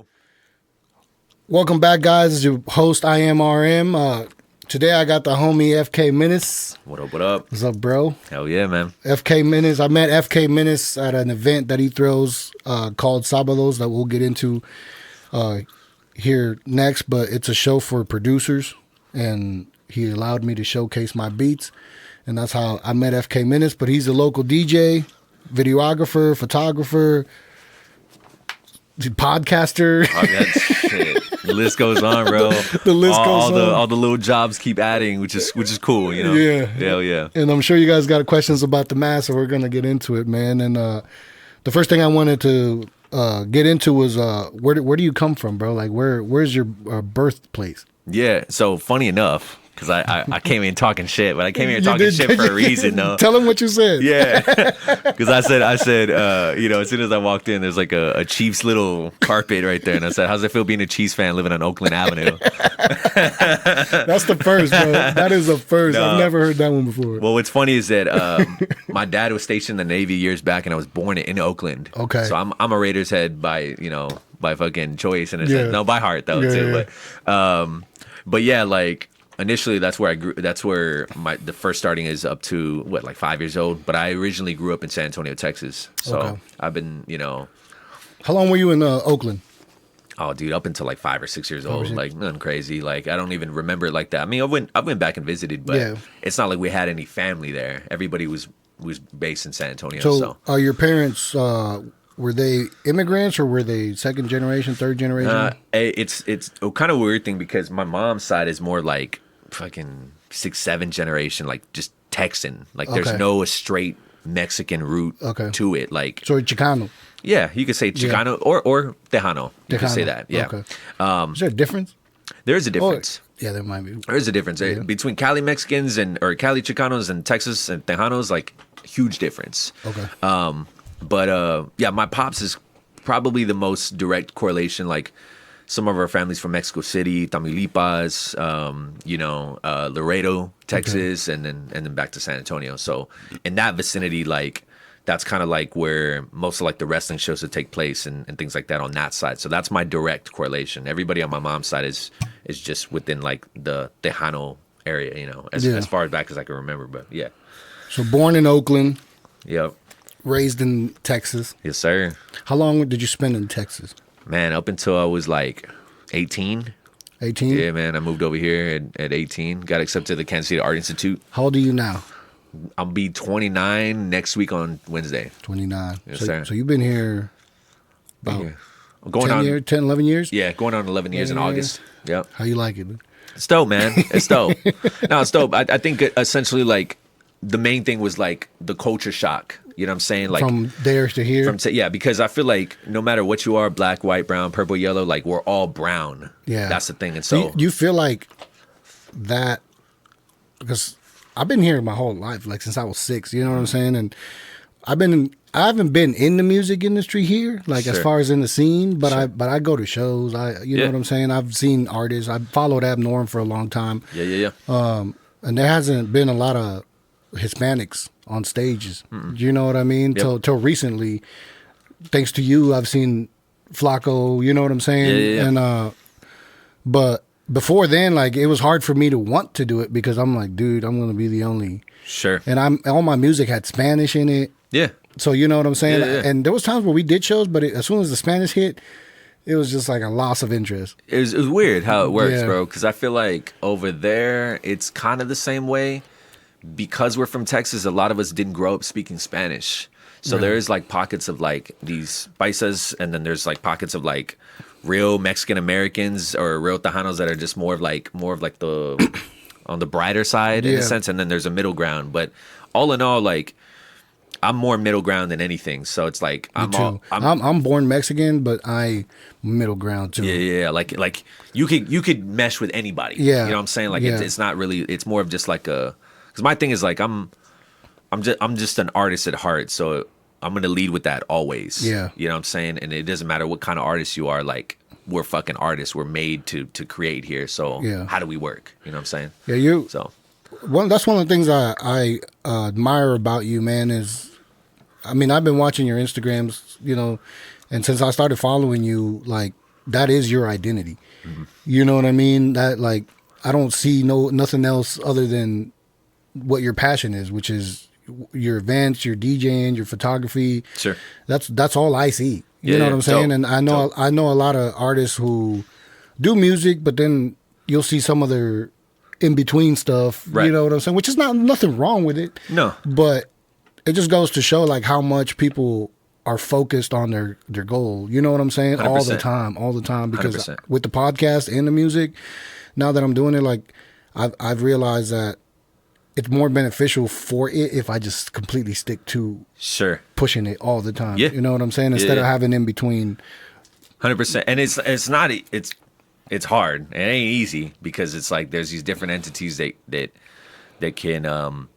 Bro. Welcome back, guys. It's your host, I am RM. Today I got the homie FK Menace. What up, what up? What's up, bro? Hell yeah, man. FK Menace. I met FK Menace at an event that he throws called Sábados that we'll get into here next, but it's a show for producers, and he allowed me to showcase my beats, and that's how I met FK Menace. But he's a local DJ, videographer, photographer, podcaster. Oh, shit. The list goes on, bro. The list goes on. All the little jobs keep adding, which is cool, you know. Yeah. Hell yeah. And I'm sure you guys got questions about the mass, so we're gonna get into it, man. And the first thing I wanted to get into was where do you come from, bro? Like where's your birthplace? Yeah. So funny enough, because I came in talking shit, but I came here talking shit for a reason, though. Tell him what you said. Yeah, because I said, as soon as I walked in, there's like a Chiefs little carpet right there, and I said, "How's it feel being a Chiefs fan living on Oakland Avenue?" That's the first, bro. That is the first. No. I've never heard that one before. Well, what's funny is that my dad was stationed in the Navy years back, and I was born in Oakland. Okay, so I'm a Raiders head by fucking choice, and no, by heart though too. Yeah. But yeah, like. Initially, that's where I grew. That's where the first starting is up to like 5 years old. But I originally grew up in San Antonio, Texas. So I've been, How long were you in Oakland? Oh, dude, up until like 5 or 6 years old. Like nothing crazy. Like I don't even remember it like that. I mean, I went back and visited, but it's not like we had any family there. Everybody was based in San Antonio. So are your parents? Were they immigrants or were they second generation, third generation? It's a kind of weird thing because my mom's side is more like fucking 6th, 7th generation, like just Texan. Like there's no straight Mexican root to it. Like so Chicano. Yeah, you could say Chicano or Tejano. You could say that. Yeah. Okay. Is there a difference? There is a difference. Yeah, there might be. There is a difference between Cali Mexicans or Cali Chicanos and Texas and Tejanos. Like huge difference. Okay. But my pops is probably the most direct correlation. Like some of our families from Mexico City, Tamaulipas, Laredo, Texas, and then back to San Antonio. So in that vicinity, like that's kind of like where most of like the wrestling shows would take place and things like that on that side. So that's my direct correlation. Everybody on my mom's side is just within like the Tejano area, as far back as I can remember. But yeah. So born in Oakland. Yep. Raised in Texas. Yes, sir. How long did you spend in Texas? Man, up until I was like 18. 18? Yeah, man. I moved over here at 18. Got accepted to the Kansas City Art Institute. How old are you now? I'll be 29 next week on Wednesday. 29. Yes, sir. So you've been here about going 10, 11 years? Yeah, going on 11 years in August. Yep. How you like it? Man? It's dope, man. It's dope. No, it's dope. I think essentially like the main thing was like the culture shock. You know what I'm saying? Like from there to here? Because I feel like no matter what you are, black, white, brown, purple, yellow, like we're all brown. Yeah. That's the thing. And so you feel like that, because I've been here my whole life, like since I was 6, you know what I'm saying? And I haven't been in the music industry here, like as far as in the scene, but I go to shows. You know what I'm saying? I've seen artists. I followed Abnorm for a long time. Yeah. And there hasn't been a lot of Hispanics on stages. You know what I mean? Yep. Till recently, thanks to you, I've seen Flacco. You know what I'm saying? Yeah. And but before then, like it was hard for me to want to do it because I'm like, dude, I'm gonna be the only. Sure. And all my music had Spanish in it. Yeah. So you know what I'm saying? Yeah. And there was times where we did shows, but as soon as the Spanish hit, it was just like a loss of interest. It was weird how it works, bro. Because I feel like over there, it's kind of the same way. Because we're from Texas, a lot of us didn't grow up speaking Spanish. So there is like pockets of like these paisas, and then there's like pockets of like real Mexican Americans or real Tejanos that are just more of like the on the brighter side in a sense, and then there's a middle ground. But all in all, like I'm more middle ground than anything. So it's like I'm born Mexican, but I middle ground too. Yeah. Like you could mesh with anybody. Yeah. You know what I'm saying? Like it's not really. It's more of just like a. Because my thing is like I'm just an artist at heart, so I'm gonna lead with that always. Yeah, you know what I'm saying, and it doesn't matter what kind of artist you are. Like we're fucking artists. We're made to create here. So how do we work? You know what I'm saying? Yeah, So that's one of the things I admire about you, man. Is I mean I've been watching your Instagrams, and since I started following you, like that is your identity. Mm-hmm. You know what I mean? That like I don't see nothing else other than what your passion is, which is your events, your DJing, your photography. Sure. That's all I see. You know what I'm saying? Dope. And I know a lot of artists who do music, but then you'll see some of their in between stuff. Right. You know what I'm saying? Which is nothing wrong with it. No. But it just goes to show like how much people are focused on their goal. You know what I'm saying? 100%. All the time. Because 100%. with the podcast and the music, now that I'm doing it, like I've realized that it's more beneficial for it if I just completely stick to pushing it all the time. Yeah. You know what I'm saying? Instead of having in between. 100%. And it's hard. It ain't easy because it's like there's these different entities that can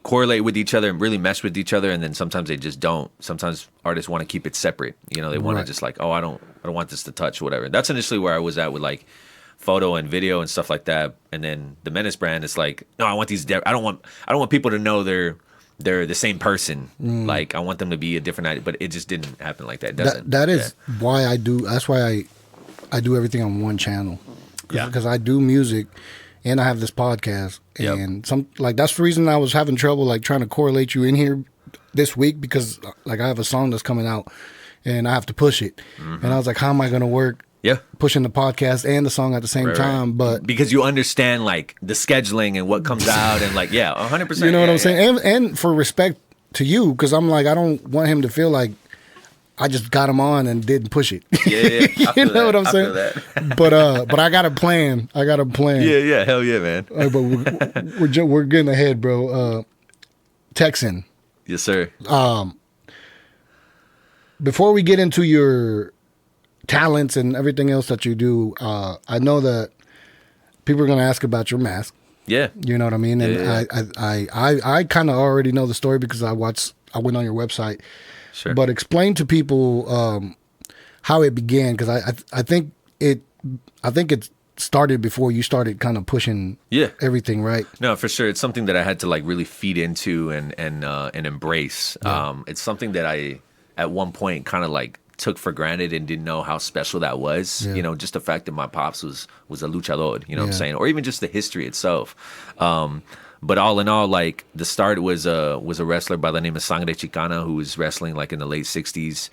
correlate with each other and really mesh with each other, and then sometimes they just don't. Sometimes artists want to keep it separate. They want to just like, oh, I don't want this to touch, whatever. That's initially where I was at with like photo and video and stuff like that. And then the Menace brand is like, no, I want these. I don't want people to know they're the same person. Like I want them to be a different idea, but it just didn't happen like that. It doesn't. That is why I do. That's why I do everything on one channel. Because I do music. And I have this podcast, and that's the reason I was having trouble like trying to correlate you in here this week, because like I have a song that's coming out, and I have to push it, and I was like, how am I going to work? Pushing the podcast and the song at the same time, right. But because you understand like the scheduling and what comes out, and like 100%. You know what I'm saying? And for respect to you, because I'm like I don't want him to feel like I just got him on and didn't push it. Yeah. You know what I'm saying? But I got a plan. Yeah. Hell yeah, man. But we're getting ahead, bro. Texan. Yes, sir. Before we get into your talents and everything else that you do, I know that people are going to ask about your mask. Yeah. You know what I mean? And I kind of already know the story because I went on your website. Sure. But explain to people how it began, because I think it started before you started kind of pushing everything, right? No, for sure. It's something that I had to like really feed into and embrace. Yeah. It's something that I at one point kind of like took for granted and didn't know how special that was. Yeah. Just the fact that my pops was a luchador, what I'm saying, or even just the history itself. But all in all, like the start was a wrestler by the name of Sangre Chicana, who was wrestling like in the late 60s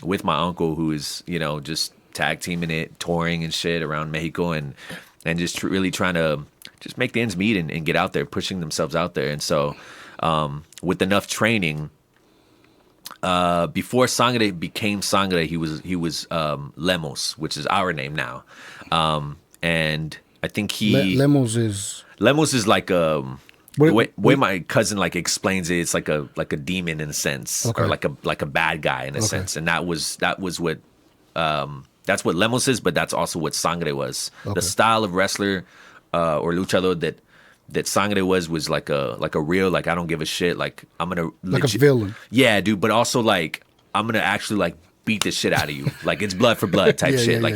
with my uncle, who is, just tag teaming it, touring and shit around Mexico and just really trying to just make the ends meet and get out there, pushing themselves out there. And so with enough training, before Sangre became Sangre, he was Lemos, which is our name now. And I think Lemos is like the way my cousin like explains it. It's like a demon in a sense, or like a bad guy in a sense. And that was what that's what Lemos is, but that's also what Sangre was. The style of wrestler or luchador that Sangre was like a real, like I don't give a shit, like I'm gonna like a villain. Yeah, dude. But also like I'm gonna actually like beat the shit out of you. Like it's blood for blood type shit. Like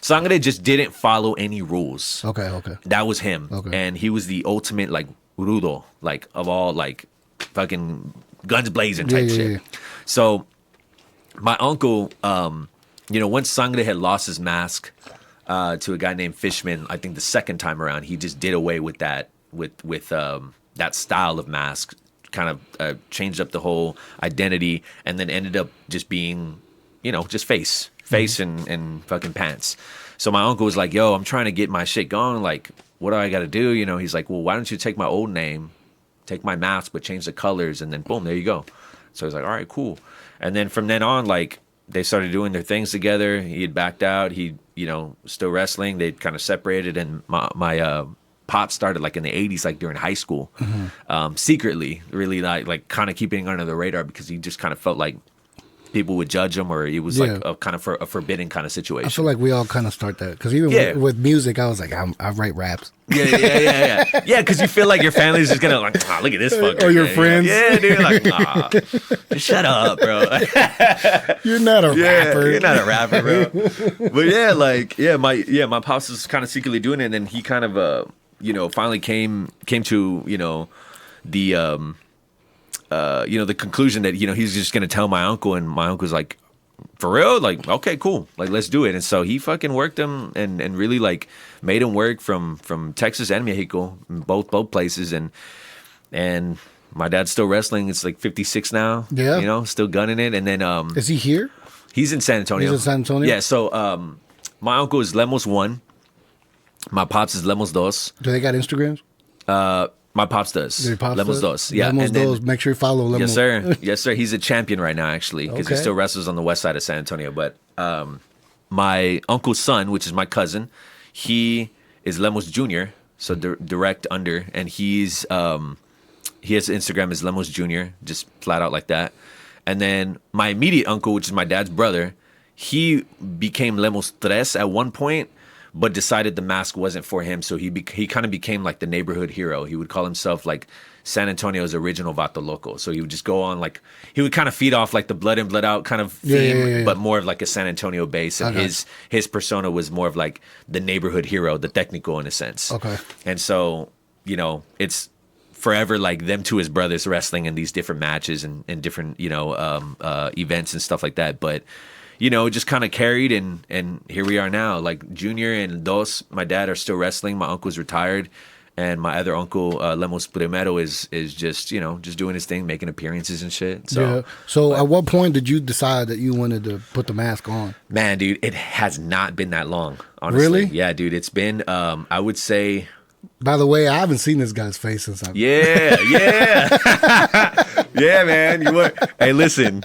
Sangre just didn't follow any rules. Okay. That was him. Okay. And he was the ultimate like rudo, like of all like fucking guns blazing type shit. Yeah. So my uncle, once Sangre had lost his mask to a guy named Fishman, I think the second time around, he just did away with that with that style of mask. Kind of changed up the whole identity, and then ended up just being, just face and fucking pants. So my uncle was like, yo, I'm trying to get my shit going. Like, what do I got to do? He's like, well, why don't you take my old name, take my mask, but change the colors, and then boom, there you go. So I was like, all right, cool. And then from then on, like, they started doing their things together. He had backed out. He, still wrestling. They kind of separated, and my pop started like in the 80s, like during high school, secretly, really like kind of keeping under the radar, because he just kind of felt like people would judge him, or it was like a kind of a forbidden kind of situation. I feel like we all kind of start that, because even with music, I was like, I write raps. Yeah, because you feel like your family's just gonna like, look at this fucker. Or your friends. Yeah, dude, like, just shut up, bro. You're not a rapper. You're not a rapper, bro. But my pops was kind of secretly doing it, and then he kind of finally came to the conclusion that he's just gonna tell my uncle, and my uncle's like, for real? Like, okay, cool. Like, let's do it. And so he fucking worked him and really like made him work from Texas and Mexico, both places. And my dad's still wrestling. It's like 56 now. Yeah. You know, still gunning it. And then is he here? he's in San Antonio. He's in San Antonio? Yeah, so my uncle is Lemos 1. My pops is Lemos 2. Do they got Instagrams? My pops does. Your pops Lemos does? 2. Yeah. Lemos and then, dos. Make sure you follow Lemos. yes, sir. Yes, sir. He's a champion right now, actually, because he Okay. still wrestles on the west side of San Antonio. But my uncle's son, which is my cousin, he is Lemos Jr., so direct under, and he's he has Instagram as Lemos Jr., just flat out like that. And then my immediate uncle, which is my dad's brother, he became Lemos Tres at one point, but decided the mask wasn't for him. So he kind of became like the neighborhood hero. He would call himself like San Antonio's original Vato Loco. So he would just go on like, he would kind of feed off like the blood in, blood out kind of theme, but more of like a San Antonio base. And his persona was more of like the neighborhood hero, the technical in a sense. Okay. And so, you know, it's forever like them two as brothers wrestling in these different matches and different, you know, events and stuff like that. But, you know, just kind of carried and here we are now. Like Junior and Dos, my dad, are still wrestling. My uncle's retired. And my other uncle, Lemos Primero, is just, you know, just doing his thing, making appearances and shit. So, yeah. So at what point did you decide that you wanted to put the mask on? man, dude, it has not been that long, honestly. Really? Yeah, dude, it's been, I would say... By the way, I haven't seen this guy's face since I've... Yeah. Yeah, man. Hey, listen.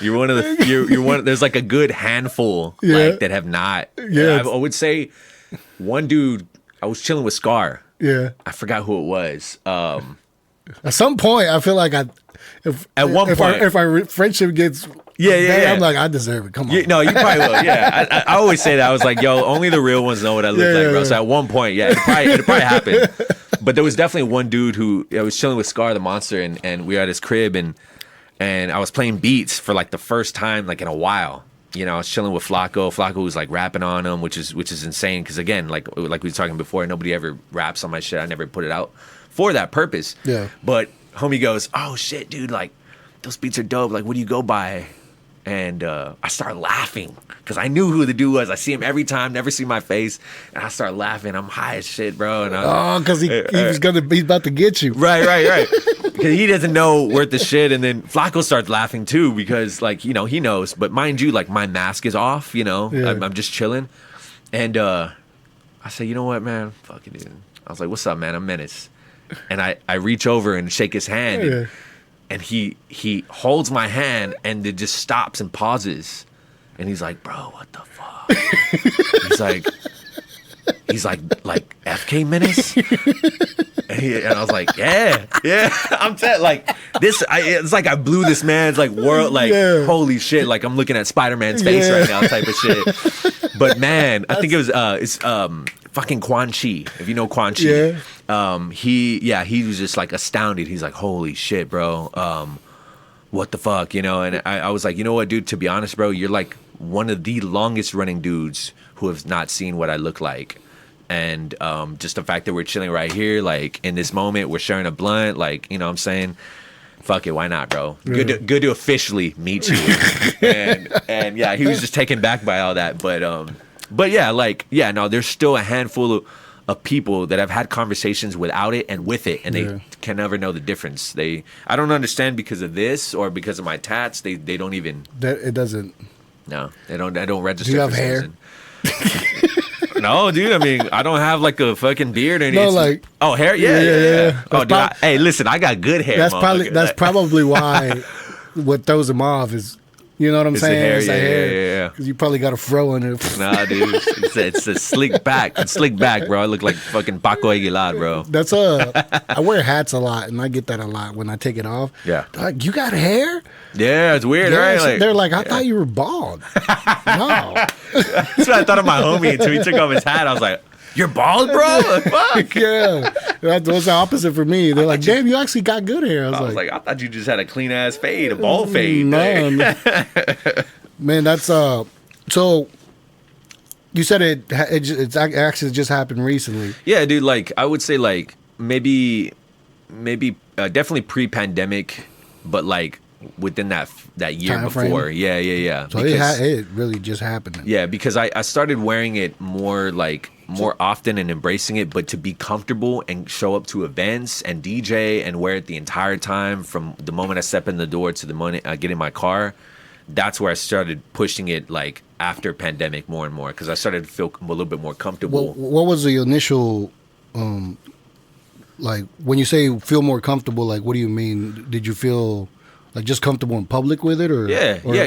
You're one of the. You're one. There's like a good handful, like that have not. Yeah. I would say one dude. I was chilling with Scar. Yeah. I forgot who it was. At some point, I feel like if our friendship gets bad, I'm like, I deserve it. Come on. No, you probably will. Yeah, I always say that. I was like, yo, only the real ones know what I look like, bro. So at one point, yeah, it probably happened. But there was definitely one dude who I was chilling with Scar the Monster, and we were at his crib, and I was playing beats for like the first time like in a while. You know, I was chilling with Flacco. Flacco was like rapping on him, which is insane. Because again, like we were talking before, nobody ever raps on my shit. I never put it out for that purpose. Yeah. But homie goes, "Oh shit, dude! Like those beats are dope. Like, what do you go by?" And I start laughing because I knew who the dude was. I see him every time, never see my face, and I start laughing. I'm high as shit, bro. And because he's about to get you. Right. Because he doesn't know worth the shit, and then Flacco starts laughing too because, like, you know, he knows. But mind you, like, my mask is off. You know, I'm just chilling, and I say, you know what, man, fuck it, dude. I was like, what's up, man? I'm Menace, and I reach over and shake his hand. And he holds my hand and it just stops and pauses. And he's like, bro, what the fuck? he's like FK Menace? And I was like, yeah. I'm like this. It's like I blew this man's like world, like holy shit. Like I'm looking at Spider-Man's face right now, type of shit. But man, I think it's fucking Quan Chi. If you know Quan Chi, he was just like astounded. He's like, holy shit, bro. What the fuck, you know? And I was like, you know what, dude? To be honest, bro, you're like one of the longest running dudes who have not seen what I look like. And just the fact that we're chilling right here, like in this moment, we're sharing a blunt, like, you know what I'm saying? Fuck it, why not, bro? Good to officially meet you. and yeah, he was just taken back by all that. But yeah, like, yeah, no, there's still a handful of people that have had conversations without it and with it, and they can never know the difference. I don't understand because of this or because of my tats. They don't even. It doesn't. No, they don't. I don't register. Do you have hair? No, dude. I mean, I don't have like a fucking beard or anything. No, like hair. Yeah. Oh, dude. Hey, listen, I got good hair. That's probably why what throws him off is. You know what I'm saying? It's the hair, yeah. Because you probably got a fro in it. Nah, dude. It's a slick back. It's slick back, bro. I look like fucking Paco Aguilar, bro. That's I wear hats a lot, and I get that a lot when I take it off. Yeah. Like, you got hair? Yeah, it's weird, right? Like, they're like, I thought you were bald. No. That's what I thought of my homie until he took off his hat. I was like, you're bald, bro? Like, fuck. Yeah. That was the opposit for me. They're like, damn, you actually got good hair. I was like, I thought you just had a clean ass fade, a bald fade. Man, that's so you said it's actually just happened recently. Yeah, dude, like I would say like maybe definitely pre-pandemic, but like within that year Time before. frame? Yeah. So it really just happened. Yeah, because I started wearing it more often and embracing it, but to be comfortable and show up to events and DJ and wear it the entire time from the moment I step in the door to the moment I get in my car. That's where I started pushing it like after pandemic more and more because I started to feel a little bit more comfortable. What was the initial, like when you say feel more comfortable, like what do you mean? Did you feel like just comfortable in public with it, or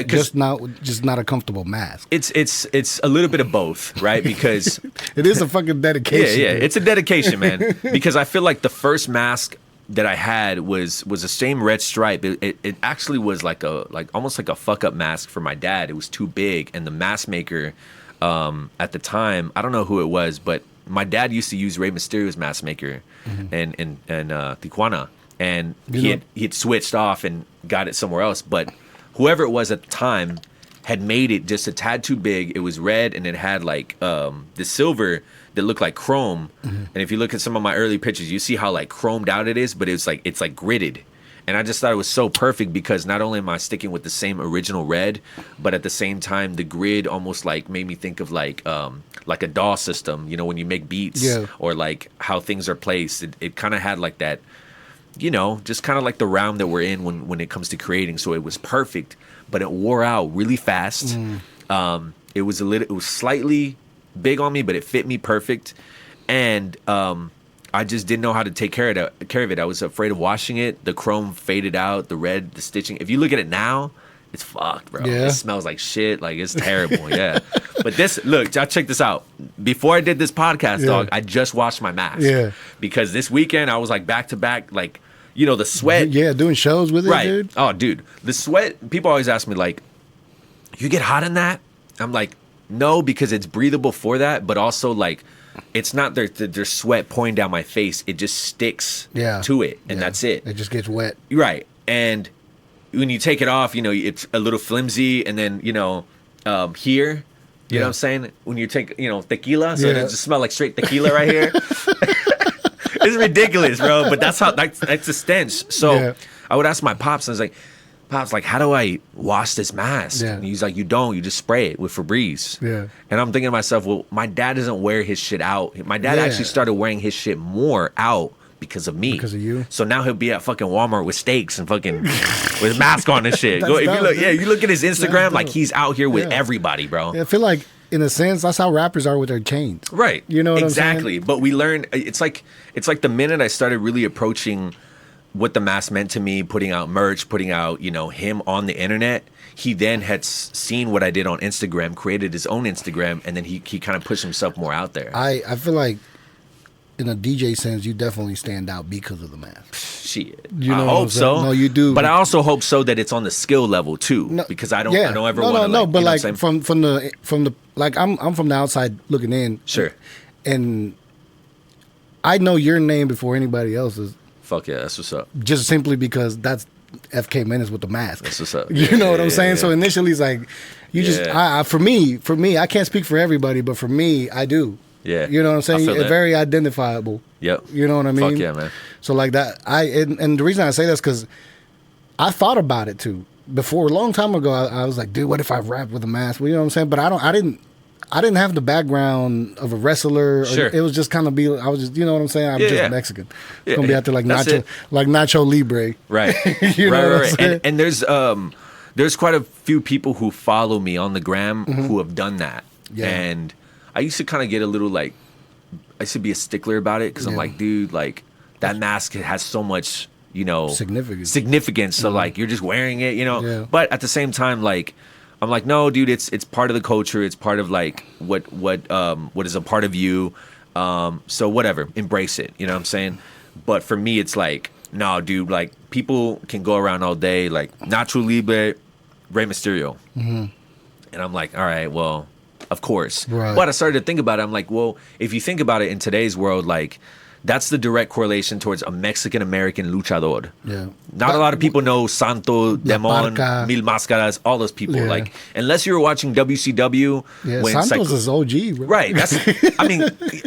just not a comfortable mask? It's a little bit of both, right? Because it is a fucking dedication. Yeah, it's a dedication, man. Because I feel like the first mask that I had was the same red stripe. It actually was almost like a fuck up mask for my dad. It was too big, and the mask maker at the time, I don't know who it was, but my dad used to use Rey Mysterio's mask maker in Tijuana, and he had switched off and got it somewhere else. But whoever it was at the time had made it just a tad too big. It was red, and it had like the silver that looked like chrome. And if you look at some of my early pictures, you see how like chromed out it is, but it's like gridded. And I just thought it was so perfect because not only am I sticking with the same original red, but at the same time the grid almost like made me think of like a DAW system, you know, when you make beats or like how things are placed. It kind of had like that, you know, just kind of like the realm that we're in when it comes to creating. So it was perfect, but it wore out really fast. It was slightly big on me, but it fit me perfect. And I just didn't know how to take care of it. I was afraid of washing it. The chrome faded out, the red, the stitching. If you look at it now, it's fucked, bro. It smells like shit. Like, it's terrible. Yeah. But check this out. Before I did this podcast, dog, I just washed my mask. Yeah. Because this weekend I was like back to back, like, you know, the sweat. Yeah, doing shows with it, dude. Oh, dude. The sweat, people always ask me, like, you get hot in that? I'm like, no, because it's breathable for that, but also like it's not their sweat pouring down my face. It just sticks to it, and that's it. It just gets wet. Right. And when you take it off, you know, it's a little flimsy, and then, you know, here, you know what I'm saying? When you take, you know, tequila, so it just smell like straight tequila right here. It's ridiculous, bro, but that's the stench. So I would ask my pops, and I was like, Pops, like, how do I wash this mask? And he's like, you just spray it with Febreze. Yeah. And I'm thinking to myself, well, my dad doesn't wear his shit out. My dad actually started wearing his shit more out because of me. Because of you. So now he'll be at fucking Walmart with steaks and fucking with mask on and shit. You look at his Instagram, like he's out here with everybody, bro. Yeah, I feel like in a sense, that's how rappers are with their chains. Right. You know what exactly. I'm saying? But we learned, it's like the minute I started really approaching what the mask meant to me, putting out merch, putting out, you know, him on the internet, he then had seen what I did on Instagram, created his own Instagram, and then he kind of pushed himself more out there. I feel like in a DJ sense, you definitely stand out because of the mask. Shit. You know I hope so. No, you do. But I also hope so that it's on the skill level too, because I don't ever want to. No, but like from the like I'm from the outside looking in. Sure. And I know your name before anybody else's. Fuck yeah, that's what's up. Just simply because that's FK Menace with the mask. That's what's up. You know what I'm saying? So initially it's like, you just, for me, I can't speak for everybody, but for me, I do. Yeah. You know what I'm saying? It's very identifiable. Yep. You know what I mean? Fuck yeah, man. So like that, and the reason I say that's because I thought about it too. Before, a long time ago, I was like, dude, what if I rap with a mask? Well, you know what I'm saying? But I didn't have the background of a wrestler. Sure. It was just kind of I was just, you know what I'm saying? I'm just Mexican. It's gonna be out there like Nacho Libre. Right. You know what I'm saying? And there's quite a few people who follow me on the gram who have done that. Yeah. And I used to kind of get a little like, I used to be a stickler about it because I'm like, dude, like that mask has so much, you know, significance. So like you're just wearing it, you know. Yeah. But at the same time, like, I'm like, no, dude, it's part of the culture. It's part of like what is a part of you. So whatever, embrace it. You know what I'm saying? But for me, it's like, no, dude, like people can go around all day like Nacho Libre, Rey Mysterio, and I'm like, all right, well, of course. Right. But I started to think about it. I'm like, well, if you think about it in today's world, like, that's the direct correlation towards a Mexican-American luchador. Yeah. Not a lot of people know Santo, Demon, Mil Máscaras, all those people. Yeah. Like, unless you were watching WCW. Yeah, when Santos is OG, bro. Right. That's, I mean,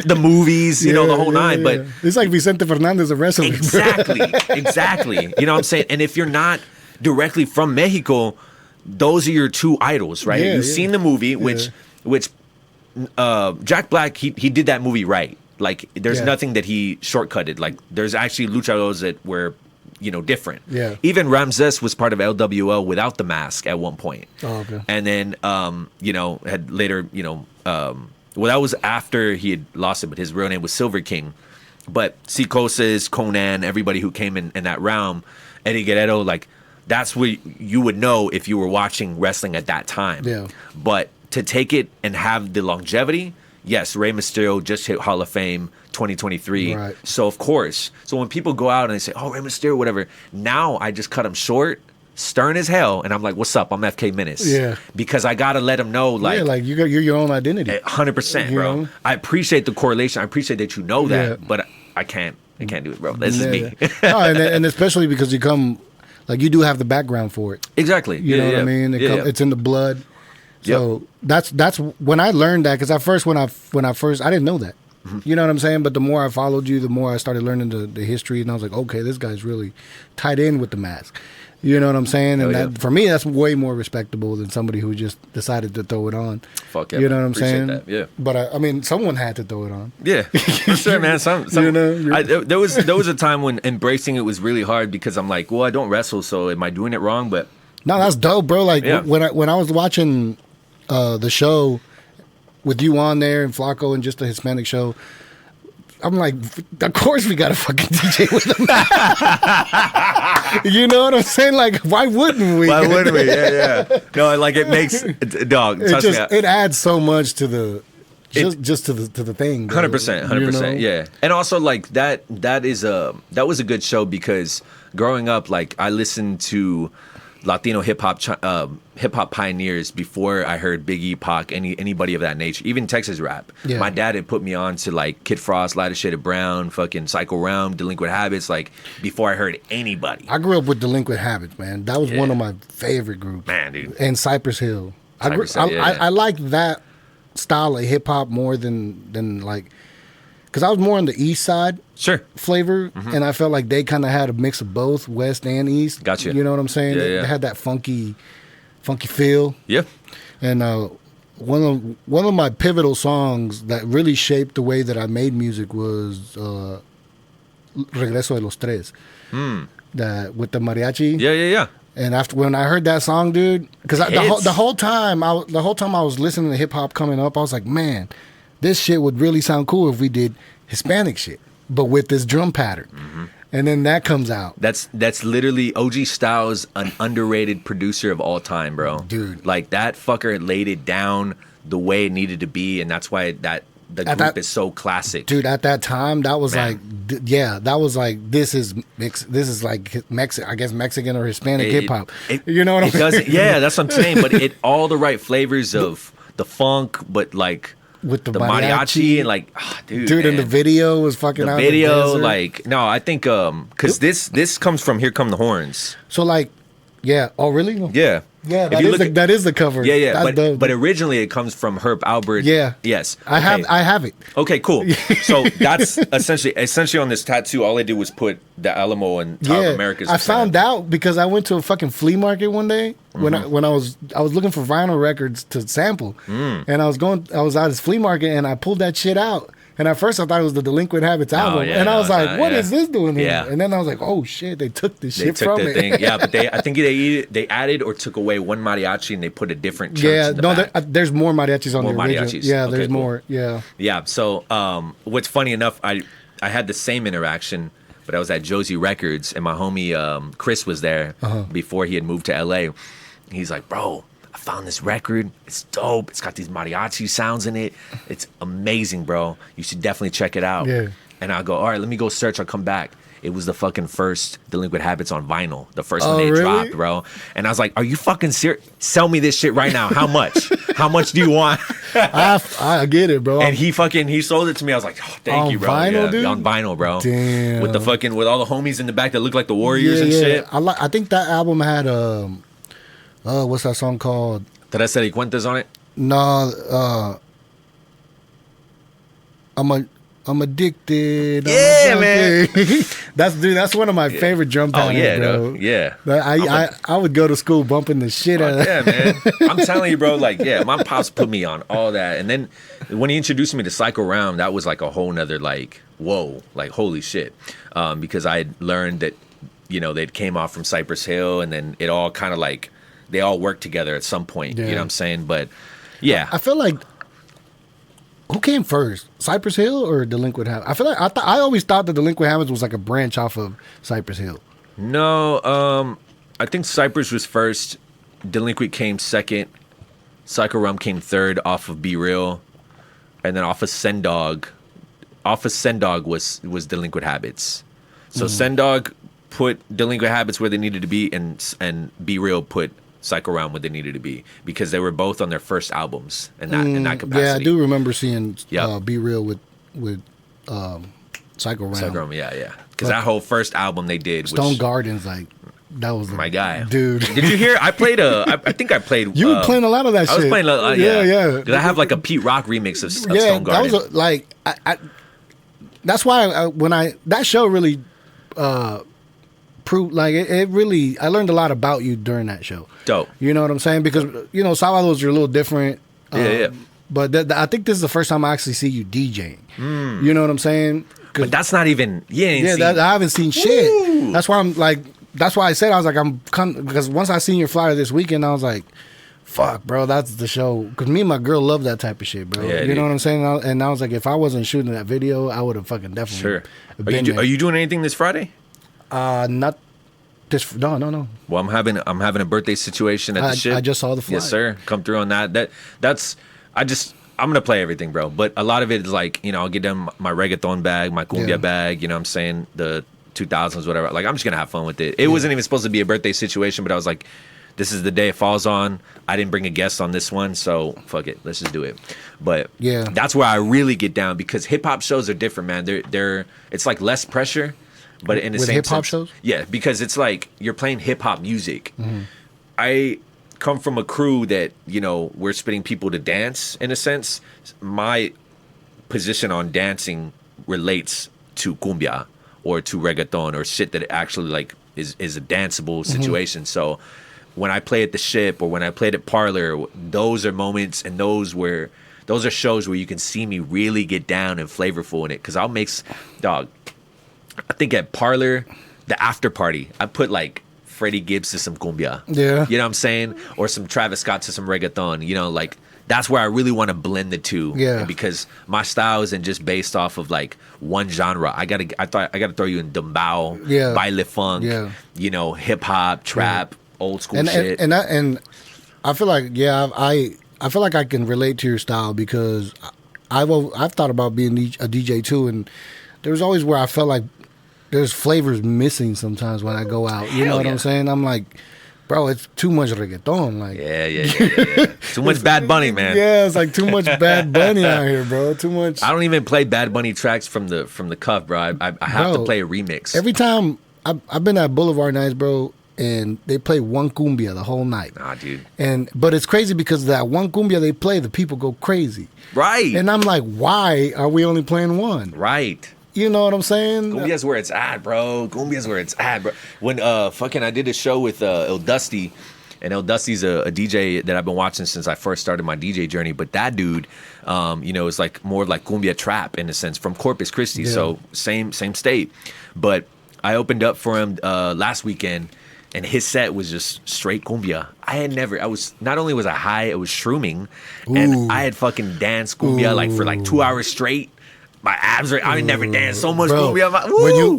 the movies, you know, the whole nine. But it's like Vicente Fernandez, a wrestler. Exactly. Exactly. You know what I'm saying? And if you're not directly from Mexico, those are your two idols, right? You've seen the movie, which Jack Black, he did that movie right. Like, there's nothing that he shortcutted. Like, there's actually luchadores that were, different. Yeah. Even Ramses was part of LWL without the mask at one point. Oh, okay. And then, had later, well, that was after he had lost it, but his real name was Silver King. But Psicosis, Conan, everybody who came in that realm, Eddie Guerrero, like, that's what you would know if you were watching wrestling at that time. Yeah. But to take it and have the longevity, yes, Rey Mysterio just hit Hall of Fame 2023. Right. So, of course. So, when people go out and they say, oh, Rey Mysterio, whatever, now I just cut him short, stern as hell, and I'm like, what's up? I'm FK Menace. Yeah. Because I got to let him know, like... Yeah, like, you're your own identity. 100%, bro. know? I appreciate the correlation. I appreciate that you know that, but I can't do it, bro. This is me. No, and especially because you come... Like, you do have the background for it. Exactly. You know what I mean? It's in the blood. So that's when I learned that, because at first when I first I didn't know that. Mm-hmm. You know what I'm saying? But the more I followed you, the more I started learning the history, and I was like, okay, this guy's really tied in with the mask. You know what I'm saying? And that, for me, that's way more respectable than somebody who just decided to throw it on. Fuck yeah, you know what I'm saying? That. Yeah. But I mean, someone had to throw it on. Yeah, for sure, man. Some there was a time when embracing it was really hard, because I'm like, well, I don't wrestle, so am I doing it wrong? But no, that's dope, bro. Like when I was watching the show with you on there and Flacco and just the Hispanic show, I'm like, of course we got a fucking DJ with them. You know what I'm saying? Like, why wouldn't we? Why wouldn't we? Yeah. No, like, it makes dog. It adds so much to the just to the thing. 100%. Yeah. And also, like, that was a good show, because growing up, like, I listened to Latino hip hop pioneers before I heard Biggie, Pac, anybody of that nature, even Texas rap. Yeah. My dad had put me on to, like, Kid Frost, Lighter Shade of Brown, fucking Psycho Realm, Delinquent Habits, like, before I heard anybody. I grew up with Delinquent Habits, man. That was one of my favorite groups, man, dude. And Cypress Hill. I like that style of hip hop more than like, because I was more on the East Side. Sure. Flavor, and I felt like they kind of had a mix of both, West and East. Gotcha. You know what I'm saying? Yeah. They had that funky feel. Yeah. And one of my pivotal songs that really shaped the way that I made music was Regreso de los Tres. That with the mariachi. Yeah. And after when I heard that song, dude, because the whole time I was listening to hip hop coming up, I was like, man, this shit would really sound cool if we did Hispanic shit, but with this drum pattern. Mm-hmm. And then that comes out. That's literally OG Styles, an underrated producer of all time, bro. Dude. Like, that fucker laid it down the way it needed to be, and that's why the group is so classic. Dude, at that time, that was that was like, this is like I guess Mexican or Hispanic hip hop. You know what I'm saying? Yeah, that's what I'm saying. But it all the right flavors of the funk, but like, with the mariachi and like, dude, man. And the video was fucking the out video, the like, no, I think because this comes from Here Come the Horns. So like, yeah. Oh, really? Yeah. Yeah, that is the cover. Yeah. But originally it comes from Herb Albert. Yeah. Yes. I have it. Okay, cool. So that's essentially on this tattoo, all I did was put the Alamo and Tower of America's. I found out because I went to a fucking flea market one day when I was looking for vinyl records to sample, and I was out at this flea market and I pulled that shit out. And at first I thought it was the Delinquent Habits album. I was like, what is this doing here? Yeah. And then I was like, oh shit, they took this shit from it. Thing. Yeah, but I think they added or took away one mariachi and they put a different church in the back. There's more mariachis on the original. Mariachis. Yeah, okay, there's cool. more. Yeah. Yeah. So what's funny enough, I had the same interaction, but I was at Josie Records and my homie Chris was there before he had moved to LA. He's like, bro, I found this record. It's dope. It's got these mariachi sounds in it. It's amazing, bro. You should definitely check it out. Yeah. And I'll go, all right, let me go search. I'll come back. It was the fucking first Delinquent Habits on vinyl. The first one they dropped, bro. And I was like, are you fucking serious? Sell me this shit right now. How much? How much do you want? I get it, bro. And he sold it to me. I was like, oh, thank you, bro. Vinyl, dude? On vinyl, bro. Damn. With all the homies in the back that look like the Warriors and shit. I think that album had what's that song called? Tres Cuentas on it? No, I'm addicted. Yeah, man. That's one of my favorite drum patterns, bro. Yeah. I would go to school bumping the shit out of Yeah, man. I'm telling you, bro, like, yeah, my pops put me on all that. And then when he introduced me to Psycho Round, that was like a whole nother, like, whoa, like, holy shit. Because I had learned that, you know, they came off from Cypress Hill, and then it all kind of like, they all worked together at some point. Yeah. You know what I'm saying? But, yeah. I feel like, who came first, Cypress Hill or Delinquent Habits? I feel like I always thought that Delinquent Habits was like a branch off of Cypress Hill. No, I think Cypress was first. Delinquent came second. Psycho Rum came third off of Be Real, and then off of Sendog. Off of Sendog was Delinquent Habits. So Sendog put Delinquent Habits where they needed to be, and Be Real put Psycho Round where they needed to be, because they were both on their first albums in that capacity. Yeah, I do remember seeing Be Real with Psycho Round. Psycho Round, yeah. Because that whole first album they did, Stone Gardens, like, that was my guy, dude. Did you hear? I played I think I played. You were playing a lot of that shit. I was playing, yeah. Because I have like a Pete Rock remix of Stone Garden. That was that's why when that show really proved, like, it really, I learned a lot about you during that show. Dope. You know what I'm saying? Because, you know, Sábados are a little different. Yeah. But I think this is the first time I actually see you DJing. You know what I'm saying? But that's not even. I haven't seen shit. Ooh. That's why I'm like. That's why I said, I was like, because once I seen your flyer this weekend, I was like, fuck, bro, that's the show. Because me and my girl love that type of shit, bro. Yeah, you know what I'm saying? And I was like, if I wasn't shooting that video, I would have fucking definitely. Sure. Are you doing anything this Friday? Not this. No. Well, I'm having a birthday situation at the ship. I just saw the flyer. Yes, sir. Come through on that. I'm gonna play everything, bro. But a lot of it is like, you know, I'll get them my reggaeton bag, my cumbia bag. You know what I'm saying? The 2000s, whatever. Like, I'm just gonna have fun with it. It wasn't even supposed to be a birthday situation, but I was like, this is the day it falls on. I didn't bring a guest on this one, so fuck it, let's just do it. But yeah, that's where I really get down, because hip hop shows are different, man. They're it's like less pressure, but in the same hip hop sense, shows. Yeah, because it's like you're playing hip hop music. I come from a crew that, you know, we're spitting people to dance in a sense. My position on dancing relates to cumbia or to reggaeton or shit that actually like is a danceable situation. So when I play at the ship or when I played at Parlor, those are moments, and those are shows where you can see me really get down and flavorful in it. Because I'll make, I think at Parlor, the after party, I put like Freddie Gibbs to some cumbia. Yeah. You know what I'm saying? Or some Travis Scott to some reggaeton. You know, like, that's where I really want to blend the two. Yeah. Because my style isn't just based off of like one genre. I gotta throw you in dembao, baile funk, you know, hip hop, trap, old school shit. And I feel like I feel like I can relate to your style, because I've thought about being a DJ too, and there's always where I felt like there's flavors missing sometimes when I go out. You know what I'm saying? I'm like, bro, it's too much reggaeton. Like, yeah. Too much Bad Bunny, man. Yeah, it's like too much Bad Bunny out here, bro. Too much. I don't even play Bad Bunny tracks from the cuff, bro. I have to play a remix. Every time I've been at Boulevard Nights, bro, and they play one cumbia the whole night. Nah, dude. But it's crazy, because that one cumbia they play, the people go crazy. Right. And I'm like, why are we only playing one? Right. You know what I'm saying? Cumbia's where it's at, bro. Cumbia's where it's at, bro. When I did a show with El Dusty, and El Dusty's a DJ that I've been watching since I first started my DJ journey. But that dude, you know, is like more like cumbia trap in a sense, from Corpus Christi. Yeah. So same state. But I opened up for him last weekend, and his set was just straight cumbia. Not only was I high, I was shrooming, and I had fucking danced cumbia like for like 2 hours straight. My abs are. I never danced so much cumbia.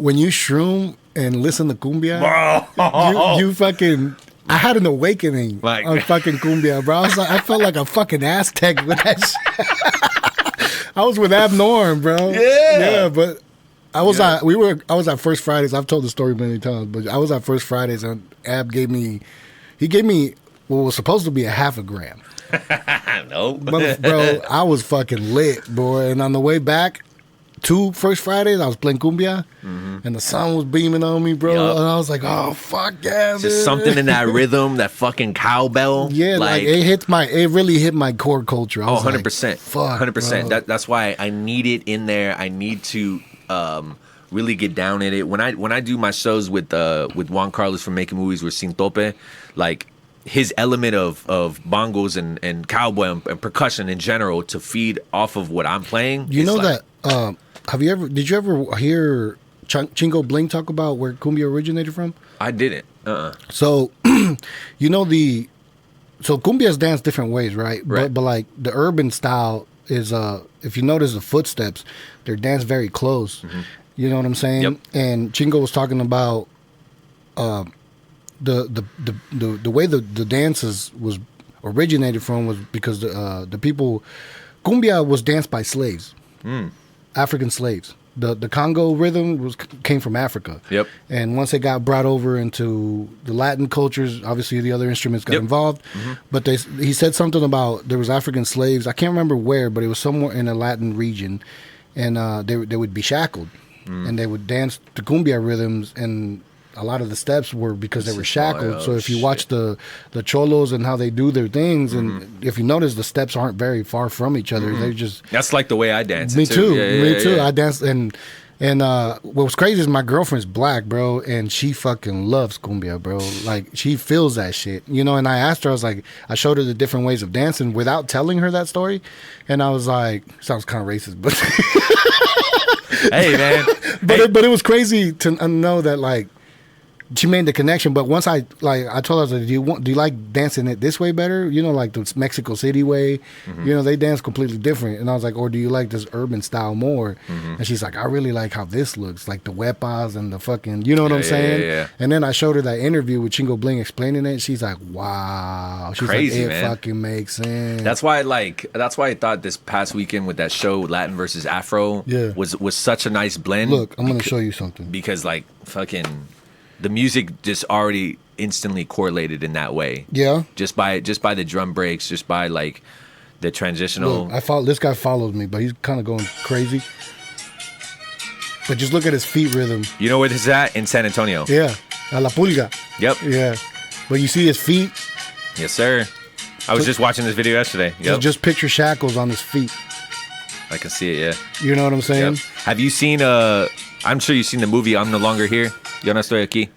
When you shroom and listen to cumbia, bro, you fucking. I had an awakening on fucking cumbia, bro. I felt like a fucking Aztec with that shit. I was with Abnorm, bro. Yeah, but I was at First Fridays. I've told the story many times, but I was at First Fridays, and Ab gave me what was supposed to be a half a gram. No, bro, I was fucking lit, boy. And on the way back 2 first Fridays, I was playing cumbia, and the sun was beaming on me, bro. Yup. And I was like, "Oh fuck yeah!" Just man. something in that rhythm, that fucking cowbell. Yeah, like it really hit my core culture. I was 100%. Fuck, 100%. bro. That's why I need it in there. I need to really get down in it. When I do my shows with Juan Carlos from Making Movies with Sin Tope, like his element of bongos and cowboy and percussion in general to feed off of what I'm playing. You know that did you ever hear Chingo Bling talk about where cumbia originated from? I didn't. So, you know so cumbia is danced different ways, right? Right. But like the urban style is if you notice the footsteps, they're danced very close. You know what I'm saying? Yep. And Chingo was talking about the way the dances was originated from was because the people cumbia was danced by slaves. African slaves. The Congo rhythm came from Africa. Yep. And once it got brought over into the Latin cultures, obviously the other instruments got involved. But he said something about there was African slaves. I can't remember where, but it was somewhere in a Latin region, and they would be shackled, and they would dance to cumbia rhythms, and a lot of the steps were because they were shackled. So if you watch the cholos and how they do their things, and if you notice, the steps aren't very far from each other. They're just That's like the way I dance. me it too. Yeah, Me too. yeah. I dance and what was crazy is my girlfriend's black, bro, and she fucking loves cumbia, bro. Like she feels that shit, you know. And I asked her, I was like, I showed her the different ways of dancing without telling her that story, and I was like, sounds kind of racist, but Hey, man. but it was crazy to know that like. She made the connection, but once I told her, I was like, do you like dancing it this way better? You know, like the Mexico City way. You know, they dance completely different. And I was like, or do you like this urban style more? And she's like, I really like how this looks, like the wepas and the fucking, you know what I'm saying? Yeah. And then I showed her that interview with Chingo Bling explaining it. She's like, wow. She's Crazy, like, it man. fucking makes sense. That's why I thought this past weekend with that show Latin versus Afro was such a nice blend. Look, I'm gonna show you something. Because like fucking the music just already instantly correlated in that way. Yeah. Just by the drum breaks, just by like the transitional. Look, this guy follows me, but he's kind of going crazy. But just look at his feet rhythm. You know where this is at? In San Antonio. Yeah. A la pulga. Yep. Yeah. But you see his feet? Yes, sir. I was just watching this video yesterday. Yep. Just picture shackles on his feet. I can see it, yeah. You know what I'm saying? Yep. Have you seen I'm sure you've seen the movie I'm No Longer Here. Yo no estoy aquí.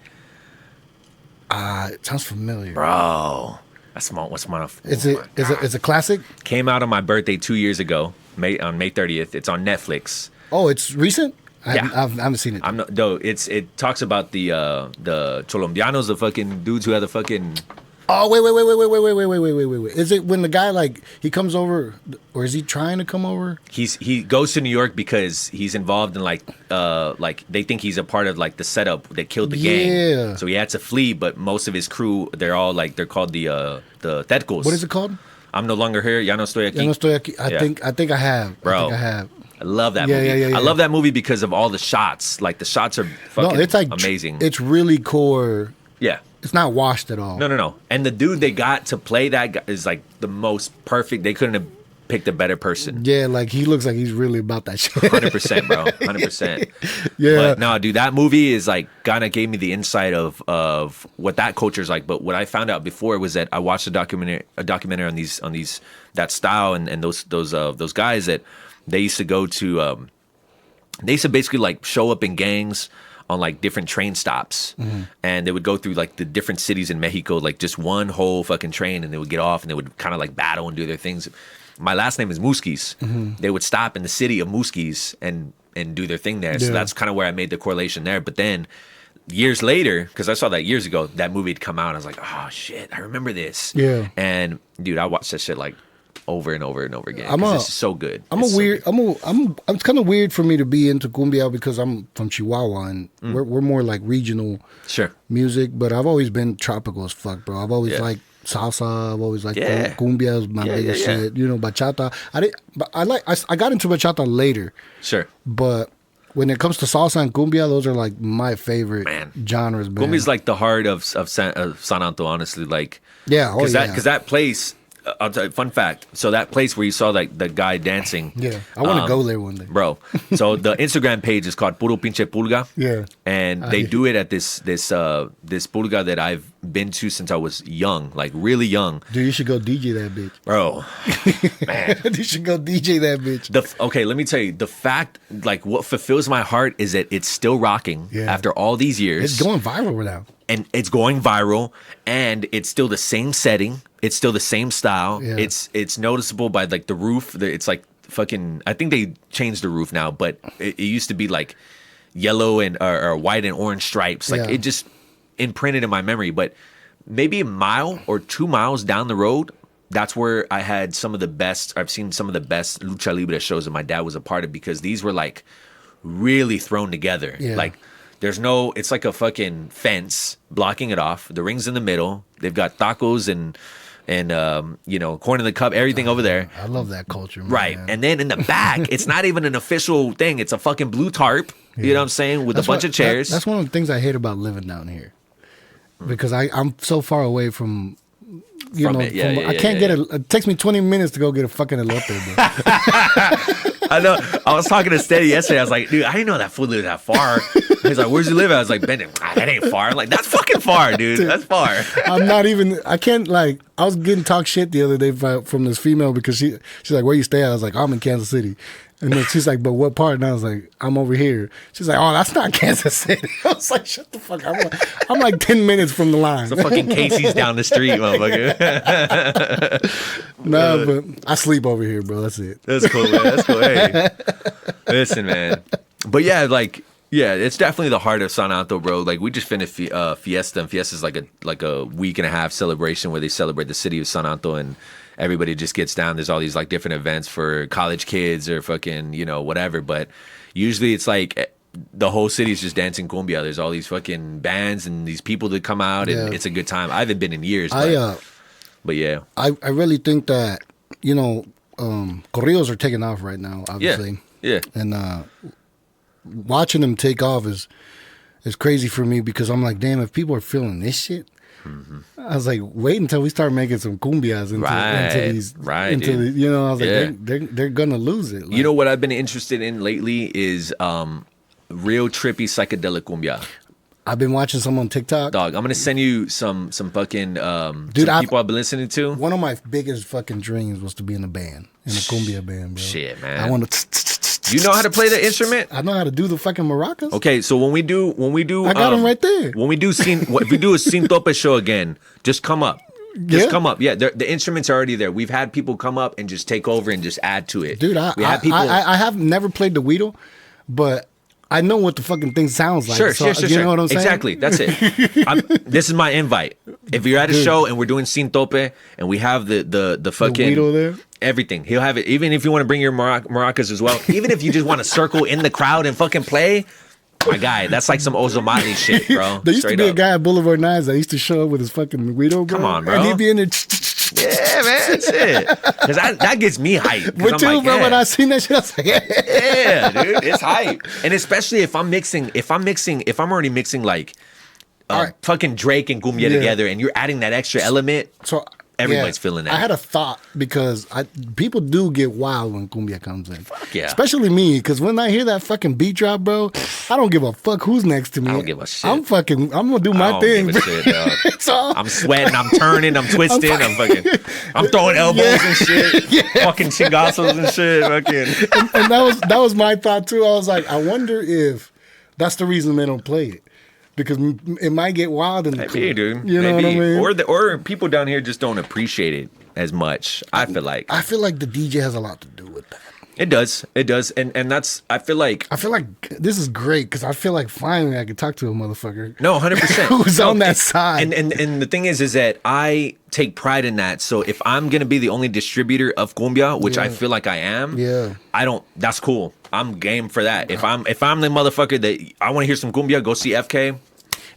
It sounds familiar. Bro. That's what's my It's a classic? Came out on my birthday 2 years ago, on May 30th. It's on Netflix. Oh, it's recent? Yeah. I haven't seen it. It talks about the Colombianos, the fucking dudes who had the fucking. Oh, wait. Is it when the guy, like, he comes over, or is he trying to come over? He goes to New York because he's involved in like they think he's a part of like the setup that killed the gang. Yeah. So he had to flee, but most of his crew, they're called the Tercos. What is it called? I'm no longer here. Ya no estoy aquí. Ya no estoy aquí. I think I have. Bro. I think I have. I love that movie. Yeah. I love that movie because of all the shots. Like the shots are fucking it's like amazing. It's really core. Yeah. It's not washed at all. No. And the dude they got to play that guy is like the most perfect. They couldn't have picked a better person. Yeah, like he looks like he's really about that shit. 100%, bro. 100%. Yeah. But no, dude, that movie is like kind of gave me the insight of what that culture is like. But what I found out before was that I watched a documentary on these that style and those guys that they used to go to. They used to basically like show up in gangs on like different train stops, and they would go through like the different cities in Mexico, like just one whole fucking train, and they would get off and they would kind of like battle and do their things. My last name is Musquiz. They would stop in the city of Musquiz and do their thing there. So that's kind of where I made the correlation there. But then years later, because I saw that years ago, that movie had come out. I was like, oh shit, I remember this. Yeah. And dude, I watched that shit like over and over and over again. It's so good. It's kind of weird for me to be into cumbia because I'm from Chihuahua and we're more like regional music, but I've always been tropical as fuck, bro. I've always liked salsa. I've always liked cumbia is my biggest shit. You know, bachata. I got into bachata later. Sure. But when it comes to salsa and cumbia, those are like my favorite genres. Man. Cumbia is like the heart of San Antonio, honestly. Like, because that place. I'll tell you, fun fact. So that place where you saw like the guy dancing. Yeah, I want to go there one day, bro. So the Instagram page is called Puro Pinche Pulga. Yeah, and they do it at this pulga that I've been to since I was young, like really young. Dude, you should go DJ that bitch, bro. Man, you should go DJ that bitch. Okay, let me tell you, the fact, like, what fulfills my heart is that it's still rocking after all these years. It's going viral now. And it's going viral, and it's still the same setting. It's still the same style. Yeah. It's noticeable by like the roof. It's like fucking. I think they changed the roof now, but it used to be like yellow and or white and orange stripes. Like it just imprinted in my memory. But maybe a mile or 2 miles down the road, that's where I had some of the best. I've seen some of the best lucha libre shows that my dad was a part of, because these were like really thrown together. Yeah. Like. There's no, it's like a fucking fence blocking it off. The ring's in the middle. They've got tacos and corn in the cup, everything over there. I love that culture, man. Right. And then in the back, it's not even an official thing. It's a fucking blue tarp, you know what I'm saying, with a bunch of chairs. That's one of the things I hate about living down here. Because I'm so far away from, I can't get it takes me 20 minutes to go get a fucking elote, bro. I know. I was talking to Steady yesterday. I was like, dude, I didn't know that food lived that far. He's like, where's you live at? I was like, Bennett, that ain't far. I'm like, that's fucking far, dude. That's far. I can't, like, I was getting talk shit the other day from this female because she's like, where you stay at? I was like, I'm in Kansas City. And then she's like, but what part? And I was like, I'm over here. She's like, oh, that's not Kansas City. I was like, shut the fuck up. I'm like 10 minutes from the line. It's the fucking Casey's down the street, motherfucker. No, but I sleep over here, bro. That's it. That's cool, man. That's cool. Hey, listen, man. But yeah, it's definitely the heart of San Anto, bro. Like, we just finished Fiesta, and Fiesta's like a week and a half celebration where they celebrate the city of San Anto, and everybody just gets down. There's all these like different events for college kids or fucking, whatever. But usually it's like the whole city's just dancing cumbia. There's all these fucking bands and these people that come out, and it's a good time. I haven't been in years, but yeah. I really think that, corridos are taking off right now, obviously. Yeah. And watching them take off is crazy for me, because I'm like, damn, if people are feeling this shit, I was like, wait until we start making some cumbias into these. Right. I was like, they're gonna lose it. Like, you know what I've been interested in lately is real trippy psychedelic cumbia. I've been watching some on TikTok. Dog, I'm gonna send you some fucking people I've been listening to. One of my biggest fucking dreams was to be in a band, in a cumbia band, bro. Shit, man. I want to. You know how to play the instrument? I know how to do the fucking maracas. Okay, so when we do, I got them right there. When we do if we do a Sintope show again, just come up. Just come up. Yeah, the instruments are already there. We've had people come up and just take over and just add to it. Dude, I have never played the Guido, but I know what the fucking thing sounds like. Sure. You know what I'm saying? Exactly. That's it. This is my invite. If you're at a show and we're doing Sintope and we have the fucking Guido there, everything, he'll have it. Even if you want to bring your maracas as well. Even if you just want to circle in the crowd and fucking play. My guy, that's like some Ozomani shit, bro. There used to be a guy at Boulevard Nines that used to show up with his fucking Guido, bro. Come on, bro. And he'd be in there. Yeah, man, that's it. Because that gets me hyped. But too, bro, when I seen that shit, I was like, yeah, dude, it's hype. And especially if I'm already mixing like fucking Drake and Cumbia together, and you're adding that extra element. So everybody's feeling that. I had a thought, because people do get wild when cumbia comes in. Fuck yeah. Especially me, because when I hear that fucking beat drop, bro, I don't give a fuck who's next to me. I don't give a shit. I'm gonna do my thing. Give a shit, dog. I'm sweating, I'm turning, I'm twisting, I'm throwing elbows and shit. Fucking chingazos and shit. Fucking. And that was my thought too. I was like, I wonder if that's the reason they don't play it. Because it might get wild in the Maybe, dude. You know what I mean? Or people down here just don't appreciate it as much. I feel like the DJ has a lot to do with that. It does, and that's. I feel like this is great, because I feel like finally I can talk to a motherfucker. No, 100%. Who's on that side? And the thing is that I take pride in that. So if I'm gonna be the only distributor of cumbia, which I feel like I am, I don't. That's cool. I'm game for that. If I'm the motherfucker that I want to hear some cumbia, go see FK.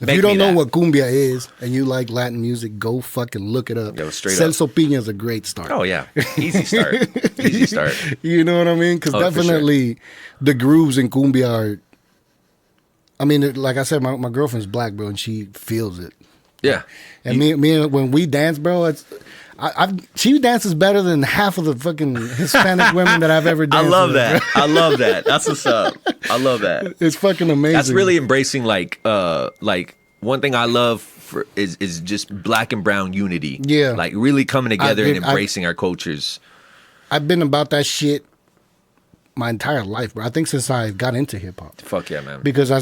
If you don't know what cumbia is and you like Latin music, go fucking look it up. Yo, straight Celso up. Pina is a great start. Oh yeah, easy start. Easy start. You know what I mean? Because definitely the grooves in cumbia are. I mean, like I said, my girlfriend's black, bro, and she feels it. Yeah. And me when we dance, bro, she dances better than half of the fucking Hispanic women that I've ever danced I love with, that. bro. I love that. That's what's up. I love that. It's fucking amazing. That's really embracing like one thing I love is just black and brown unity. Yeah. Like really coming together and embracing our cultures. I've been about that shit my entire life, bro. I think since I got into hip hop. Fuck yeah, man. Because I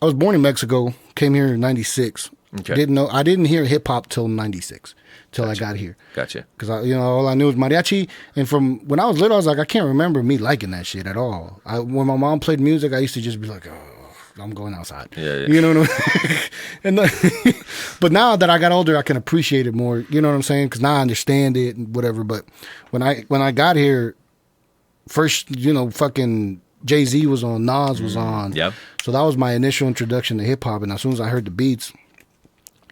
was born in Mexico, came here in '96. Okay. I didn't hear hip hop till '96, till I got here. Gotcha. Because all I knew was mariachi, and from when I was little, I was like, I can't remember me liking that shit at all. When my mom played music, I used to just be like, oh, I'm going outside. Yeah. You know what I mean? But now that I got older, I can appreciate it more. You know what I'm saying? Because now I understand it and whatever. But when I got here, first, fucking Jay-Z was on, Nas was on. Yep. So that was my initial introduction to hip hop. And as soon as I heard the beats,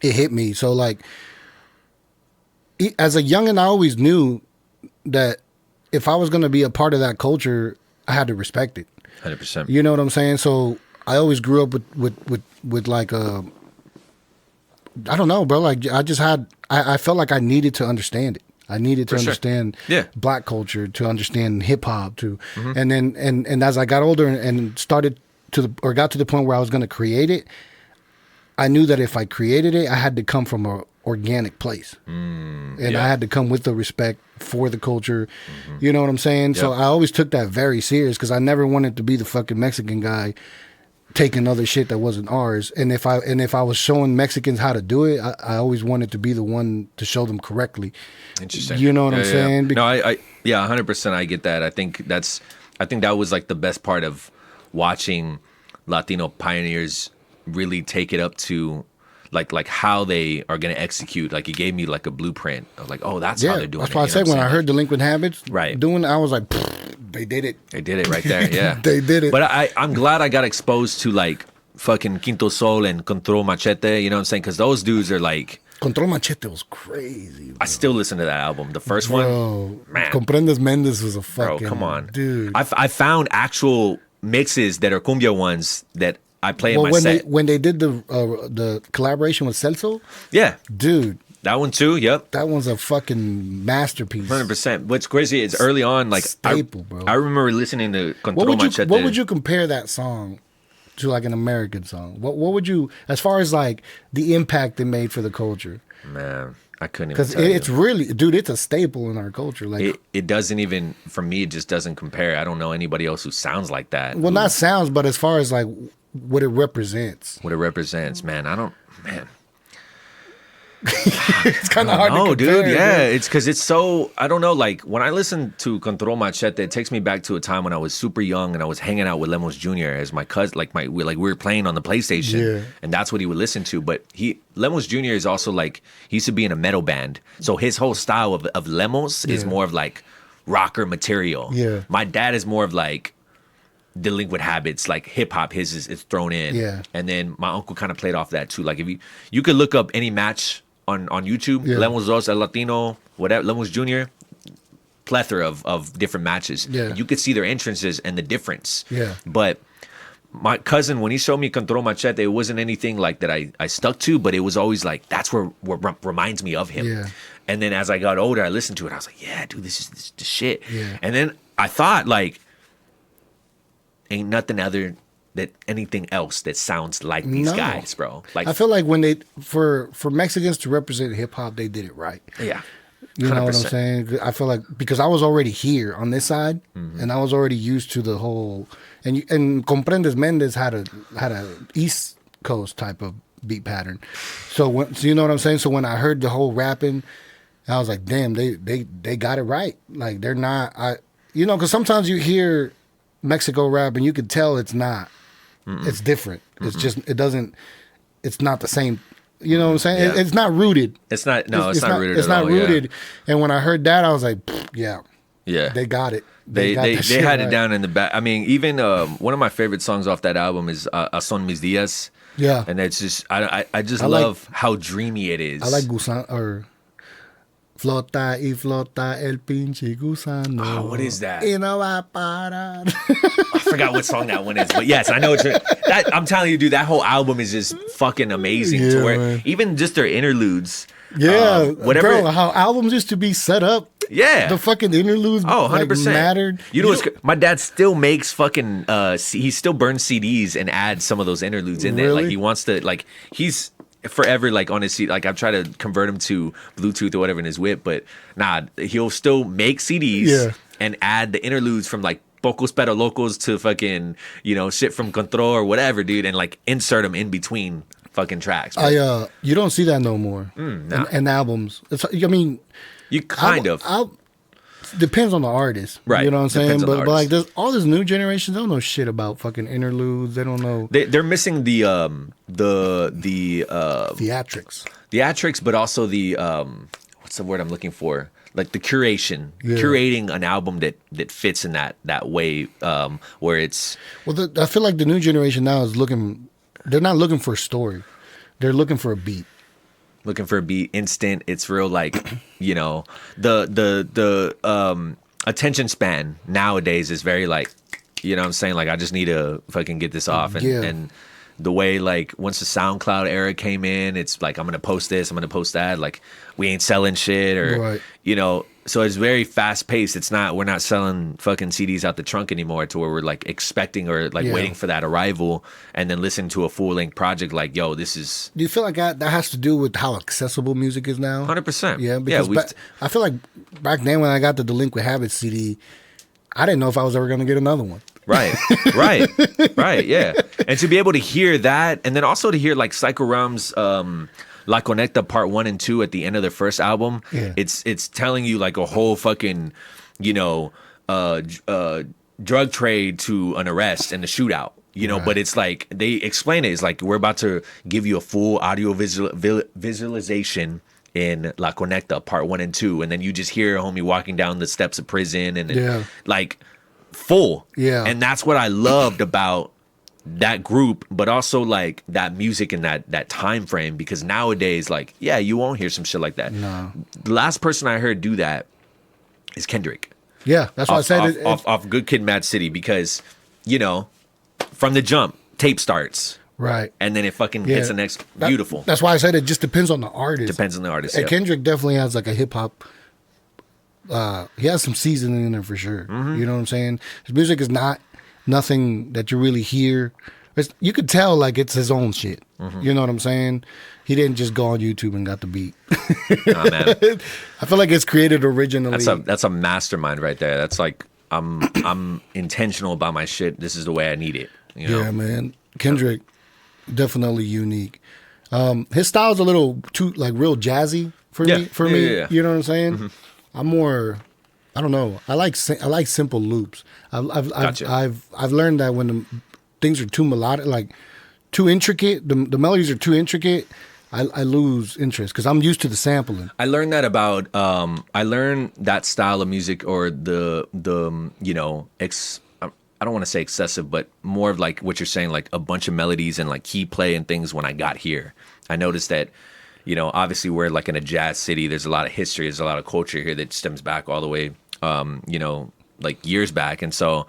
it hit me. So like, as a youngin', I always knew that if I was going to be a part of that culture, I had to respect it. 100%. You know what I'm saying? So I always grew up with like I don't know, bro. Like I felt like I needed to understand it. I needed to understand black culture, to understand hip hop, and then and as I got older and started got to the point where I was going to create it, I knew that if I created it, I had to come from a organic place, and I had to come with the respect for the culture. You know what I'm saying? Yep. So I always took that very serious because I never wanted to be the fucking Mexican guy taking other shit that wasn't ours. And if I was showing Mexicans how to do it, I always wanted to be the one to show them correctly. Interesting. You know what I'm saying? No, I 100%. I get that. I think that was like the best part of watching Latino pioneers really take it up to like how they are going to execute. Like, it gave me like a blueprint of like, oh, that's how they're doing it. That's why I said when I heard Delinquent Habits doing it, I was like, they did it. They did it right there, yeah. They did it. But I'm glad I got exposed to like fucking Quinto Sol and Control Machete, you know what I'm saying? Because those dudes are like... Control Machete was crazy, bro. I still listen to that album. The first one, man. Comprendes Mendes was a fucking... Bro, come on. Dude. I found actual mixes that are cumbia ones that I play in my set. When they did the collaboration with Celso, yeah, dude, that one too. Yep, that one's a fucking masterpiece. 100%. What's crazy is early on, like staple, bro. I remember listening to Control Machete. What would you compare that song to, like an American song? What would you, as far as like the impact it made for the culture? Man, I couldn't even. Because it's really, dude, it's a staple in our culture. Like it doesn't even, for me, it just doesn't compare. I don't know anybody else who sounds like that. Well, not sounds, but as far as like what it represents. What it represents, man. It's kind of hard to compare, dude. Yeah, it's because it's so, I don't know, like when I listen to Control Machete, it takes me back to a time when I was super young and I was hanging out with Lemos Jr. as my cousin, we were playing on the PlayStation, and that's what he would listen to. But Lemos Jr. is also like, he used to be in a metal band, so his whole style of Lemos is more of like rocker material. Yeah, my dad is more of like Delinquent Habits, like hip hop. His is thrown in, and then my uncle kind of played off that too. Like if you could look up any match on YouTube, Lemos Dos, El Latino, whatever, Lemos Jr., plethora of different matches. Yeah. You could see their entrances and the difference. Yeah. But my cousin, when he showed me Control Machete, it wasn't anything like that I stuck to, but it was always like, that's what reminds me of him. Yeah. And then as I got older, I listened to it. I was like, yeah, dude, this is the shit. Yeah. And then I thought, like, ain't nothing other than anything else that sounds like these guys, bro. Like, I feel like when they, for Mexicans to represent hip hop, they did it right. Yeah. 100%. You know what I'm saying? I feel like, because I was already here on this side, and I was already used to the whole, and Comprendes Mendes had a East Coast type of beat pattern. So you know what I'm saying? So when I heard the whole rapping, I was like, damn, they got it right. Like, they're not, because sometimes you hear Mexico rap and you can tell it's not. It's different. It's just, it's not the same. You know what I'm saying? Yeah. It's not rooted. It's not rooted. It's not rooted. Yeah. And when I heard that, I was like, yeah, they got it. They had it down in the back. I mean, even one of my favorite songs off that album is "Son Mis Días." Yeah, and it's just I love how dreamy it is. I like Gusan or Flota y flota el pinche gusano. Oh, what is that? Y no va a parar. I forgot what song that one is, but yes, I know it's that. I'm telling you, dude, that whole album is just fucking amazing. To where even just their interludes, Yeah, whatever. bro, how albums used to be set up. Yeah. The fucking interludes 100%. mattered. You know, my dad still makes fucking, he still burns CDs and adds some of those interludes in there. Like, he wants to, like, he's forever, like, on his CD. Like, I've tried to convert him to Bluetooth or whatever in his whip, but nah, he'll still make CDs and add the interludes from, like, Pocos Pero Locos to fucking, you know, shit from Control or whatever, dude, and, like, insert them in between fucking tracks. Bro. You don't see that no more in albums. I mean, you kind of depends on the artist, right? You know what I'm saying? But like there's all this new generation, they don't know shit about fucking interludes. They don't know. They're missing the theatrics, but also the what's the word I'm looking for? Like the curating an album that fits in that way, where it's. Well, I feel like the new generation now is looking. They're not looking for a story. They're looking for a beat. Looking for a beat, instant. It's real, like, you know, the attention span nowadays is very, like, you know what I'm saying? Like, I just need to fucking get this off. And the way, like, once the SoundCloud era came in, it's like, I'm going to post this, I'm going to post that. Like, we ain't selling shit or, you know, so it's very fast paced. We're not selling fucking CDs out the trunk anymore to where we're like expecting or like waiting for that arrival and then listening to a full length project like, yo, this is. Do you feel like that has to do with how accessible music is now? 100%. Yeah, because I feel like back then when I got the Delinquent Habits CD, I didn't know if I was ever going to get another one. Right, yeah. And to be able to hear that, and then also to hear like Psycho Realm's La Conecta Part 1 and 2 at the end of their first album, it's telling you like a whole fucking, you know, drug trade to an arrest and a shootout. You know, but it's like they explain it. It's like we're about to give you a full audio visualization in La Conecta Part 1 and 2, and then you just hear a homie walking down the steps of prison and like full. Yeah. And that's what I loved about that group, but also like that music and that time frame, because nowadays, like, yeah, you won't hear some shit like that. No. The last person I heard do that is Kendrick. Yeah, that's why I said off Good Kid, Mad City, because, you know, from the jump, tape starts. Right. And then it fucking hits the next. Beautiful. That's why I said it just depends on the artist. Depends on the artist. And Kendrick definitely has like a hip hop. He has some seasoning in there for sure. Mm-hmm. You know what I'm saying? His music is not nothing that you really hear. You could tell like it's his own shit. Mm-hmm. You know what I'm saying? He didn't just go on YouTube and got the beat. Nah, man. I feel like it's created originally. That's a mastermind right there. That's like I'm intentional about my shit. This is the way I need it. You know? Yeah, man. Kendrick, definitely unique. His style's a little too like real jazzy for me. Yeah. You know what I'm saying? Mm-hmm. I'm more. I don't know. I like simple loops. I've learned that when the things are too melodic, like too intricate, the melodies are too intricate, I lose interest because I'm used to the sampling. I learned that about I learned that style of music, or the you know, I don't want to say excessive, but more of like what you're saying, like a bunch of melodies and like key play and things. When I got here, I noticed that, you know, obviously we're like in a jazz city. There's a lot of history. There's a lot of culture here that stems back all the way, you know, like years back. And so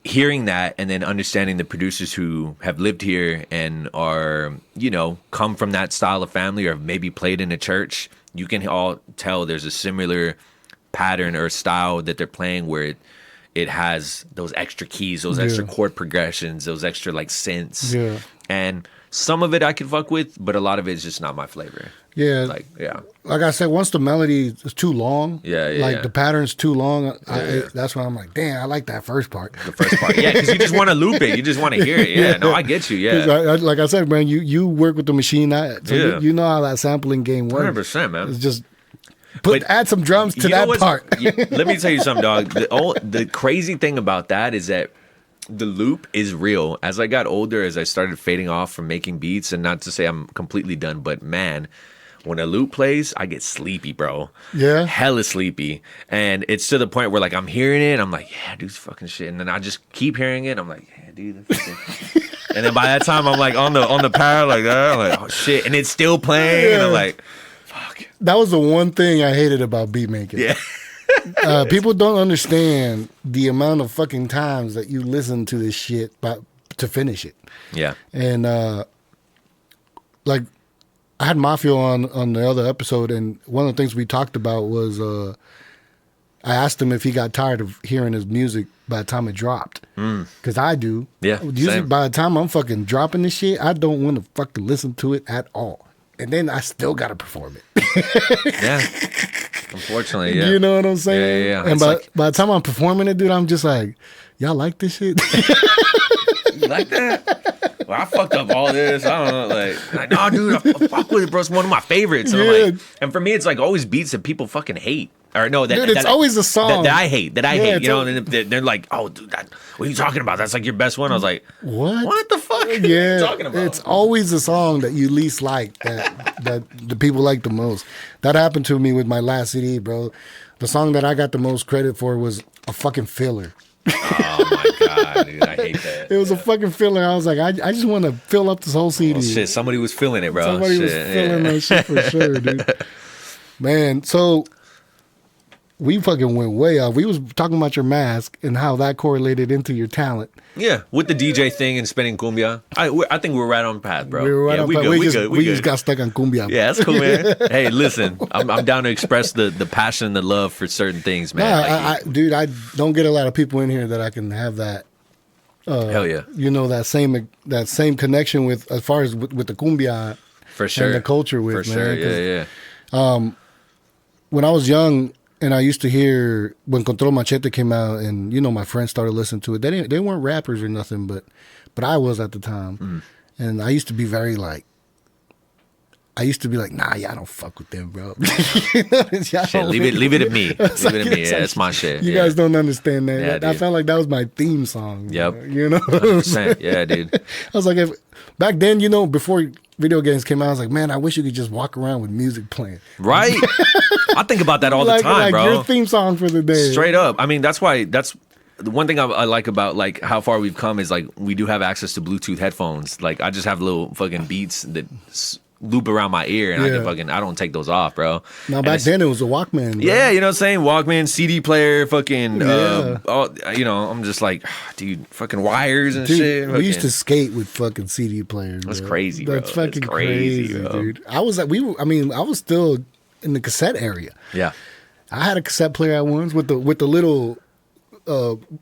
hearing that and then understanding the producers who have lived here and are, you know, come from that style of family or maybe played in a church, you can all tell there's a similar pattern or style that they're playing where it has those extra keys, those extra chord progressions, those extra like synths. Yeah. And some of it I can fuck with, but a lot of it is just not my flavor. Yeah. Like I said, once the melody is too long, the pattern's too long, that's when I'm like, damn, I like that first part. The first part. Yeah, because you just want to loop it. You just want to hear it. Yeah, no, I get you. Yeah. Like I said, man, you work with the machine. You know how that sampling game works. 100%, man. It's just add some drums to that part. Let me tell you something, dog. The crazy thing about that is that the loop is real. As I got older, as I started fading off from making beats, and not to say I'm completely done, but man, when a loop plays, I get sleepy, bro. Yeah. Hella sleepy. And it's to the point where like I'm hearing it, I'm like, yeah, dude, fucking shit. And then I just keep hearing it, I'm like, yeah, dude. And then by that time I'm like on the power like that. I'm like, oh shit. And it's still playing. Yeah. And I'm like, fuck. That was the one thing I hated about beat making. Yeah. People don't understand the amount of fucking times that you listen to this shit to finish it. Yeah. And like I had Mafio on the other episode, and one of the things we talked about was I asked him if he got tired of hearing his music by the time it dropped. Because I do. Yeah, Usually same. by the time I'm fucking dropping this shit, I don't want to fucking listen to it at all. And then I still got to perform it. Yeah. Unfortunately, yeah. You know what I'm saying? Yeah. And It's by the time I'm performing it, dude, I'm just like, y'all like this shit? You like that? Well, I fucked up all this. I don't know. Like no, dude, I fuck with it, bro. It's one of my favorites. And, I'm like, and for me, it's like always beats that people fucking hate. Or no, that, Dude, it's that, always a song that I hate. That I hate. You know, always, and they're like, "Oh, dude, what are you talking about? That's like your best one." I was like, "What? What the fuck? Yeah, are you talking about?" It's always a song that you least like that the people like the most. That happened to me with my last CD, bro. The song that I got the most credit for was a fucking filler. Oh my god, dude, I hate that. It was a fucking filler. I was like, I just want to fill up this whole CD. Oh, shit, somebody was feeling it, bro. Somebody was feeling that shit for sure, dude. Man, so we fucking went way off. We was talking about your mask and how that correlated into your talent. Yeah, with the DJ thing and spinning cumbia, I think we're right on path, bro. We were right on we path. good. We just got stuck on cumbia. Yeah, that's cool, man. Hey, listen, I'm down to express the passion and the love for certain things, man. Nah, dude, I don't get a lot of people in here that I can have that. Hell yeah. You know, that same connection with, as far as with the cumbia For sure. and the culture with, For man. sure, yeah. When I was young and I used to hear when Control Machete came out, and you know my friends started listening to it. They weren't rappers or nothing, but I was at the time, and I used to be very like. Nah, y'all don't fuck with them, bro. Shit, leave it at me. Leave it at me. Yeah, it's my shit. You guys don't understand that. Yeah, I dude. felt like that was my theme song. Yep. You know? 100%. Yeah, dude. I was like, back then, you know, before video games came out, I was like, man, I wish you could just walk around with music playing. Right? I think about that all the time, like bro. your theme song for the day. Straight up. I mean, that's the one thing I like about like how far we've come is like we do have access to Bluetooth headphones. Like I just have little fucking beats that loop around my ear, and I don't take those off, bro. Now back then it was a Walkman. Bro. Yeah, you know what I'm saying? Walkman, CD player, fucking, Yeah. you know, I'm just like, dude, fucking wires and Dude, shit. we used to fucking- skate with fucking CD players. That's bro. crazy, bro. That's fucking That's crazy, crazy, bro. dude. I was still in the cassette area. Yeah. I had a cassette player at once with the little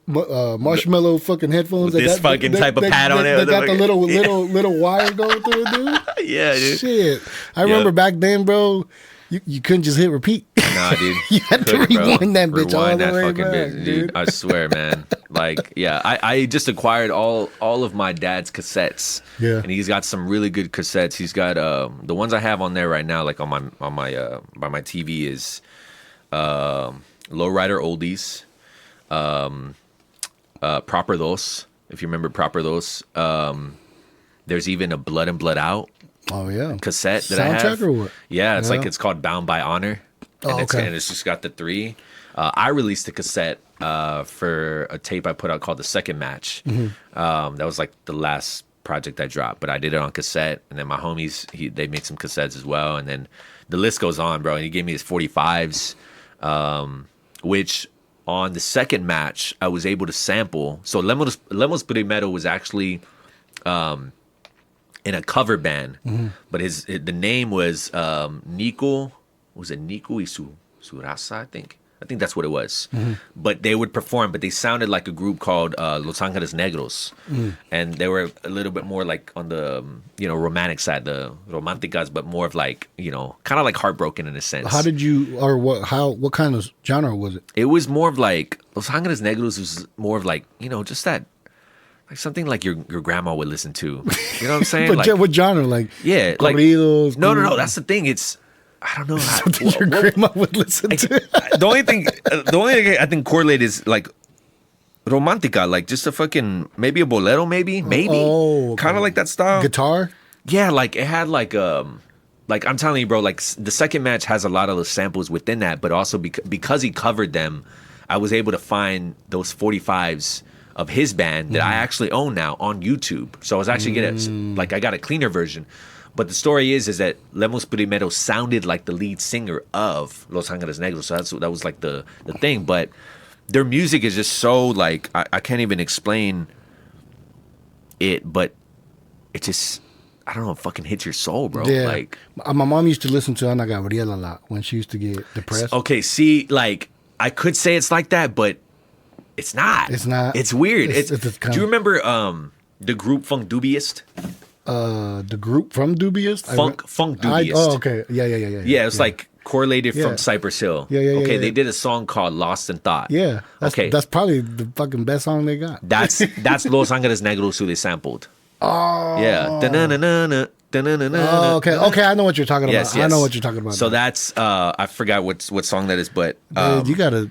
marshmallow fucking headphones. With this fucking type of pad on it. They got the little wire going through it, dude. Yeah, dude. Shit. I remember back then, bro, you couldn't just hit repeat. Nah, dude. You had to Couldn't, bro. rewind that bitch all Rewind the that way fucking back, bitch, dude. I swear, man. Like, yeah, I just acquired all of my dad's cassettes. Yeah. And he's got some really good cassettes. He's got the ones I have on there right now, like on my by my TV is Lowrider Oldies, Proper Dos, if you remember Proper Dos. There's even a Blood and Blood Out Oh yeah. cassette that I Soundtrack have. or what? Yeah, it's Yeah. like it's called Bound by Honor. And Oh, it's okay. and it's just got the 3. I released a cassette for a tape I put out called The Second Match. That was like the last project I dropped, but I did it on cassette, and then my homies they made some cassettes as well, and then the list goes on, bro. And he gave me his 45s, which on the second match I was able to sample. So Lemos Primero was actually in a cover band, but the name was Nico. Was it Nico Surasa? I think that's what it was. But they would perform, but they sounded like a group called Los Angeles Negros, and they were a little bit more like on the romantic side, the romanticas, but more of like kind of like heartbroken in a sense. How did you, or what kind of genre was it? It was more of like Los Angeles Negros was more of like just that. Like something like your grandma would listen to. You know what I'm saying? But like, what genre? Like corridos. corridos? No. That's the thing. It's I don't know. Something your grandma would listen to. The only thing I think correlate is like romantica, like just a fucking maybe a bolero, maybe Oh, okay. kind of like that style. Guitar? Yeah, like it had like I'm telling you, bro. Like the second match has a lot of the samples within that, but also because he covered them, I was able to find those 45s of his band that I actually own now on YouTube. So I was actually getting I got a cleaner version. But the story is that Lemos Primero sounded like the lead singer of Los Angeles Negros. So that was like the thing. But their music is just so like I can't even explain it, but it just I don't know, fucking hits your soul, bro. Yeah. Like, My mom used to listen to Ana Gabriela a lot when she used to get depressed. okay, see, like, I could say it's like that, but it's not. It's not. It's weird. It's Do you remember the group Funk Dubious? The group from Dubious? Funk Dubious. Oh, okay. Yeah. Yeah, it's like correlated Yeah. from Cypress Hill. Yeah. Okay, Yeah. they did a song called Lost in Thought. Yeah. Okay. That's probably the fucking best song they got. That's Los Ángeles Negros who they sampled. Oh. Yeah. Da-na-na-na-na, da-na-na-na-na. Oh, okay. Okay, I know what you're talking about. Yes, yes. I know what you're talking about. So now. that's I forgot what song that is, but Dude, you gotta.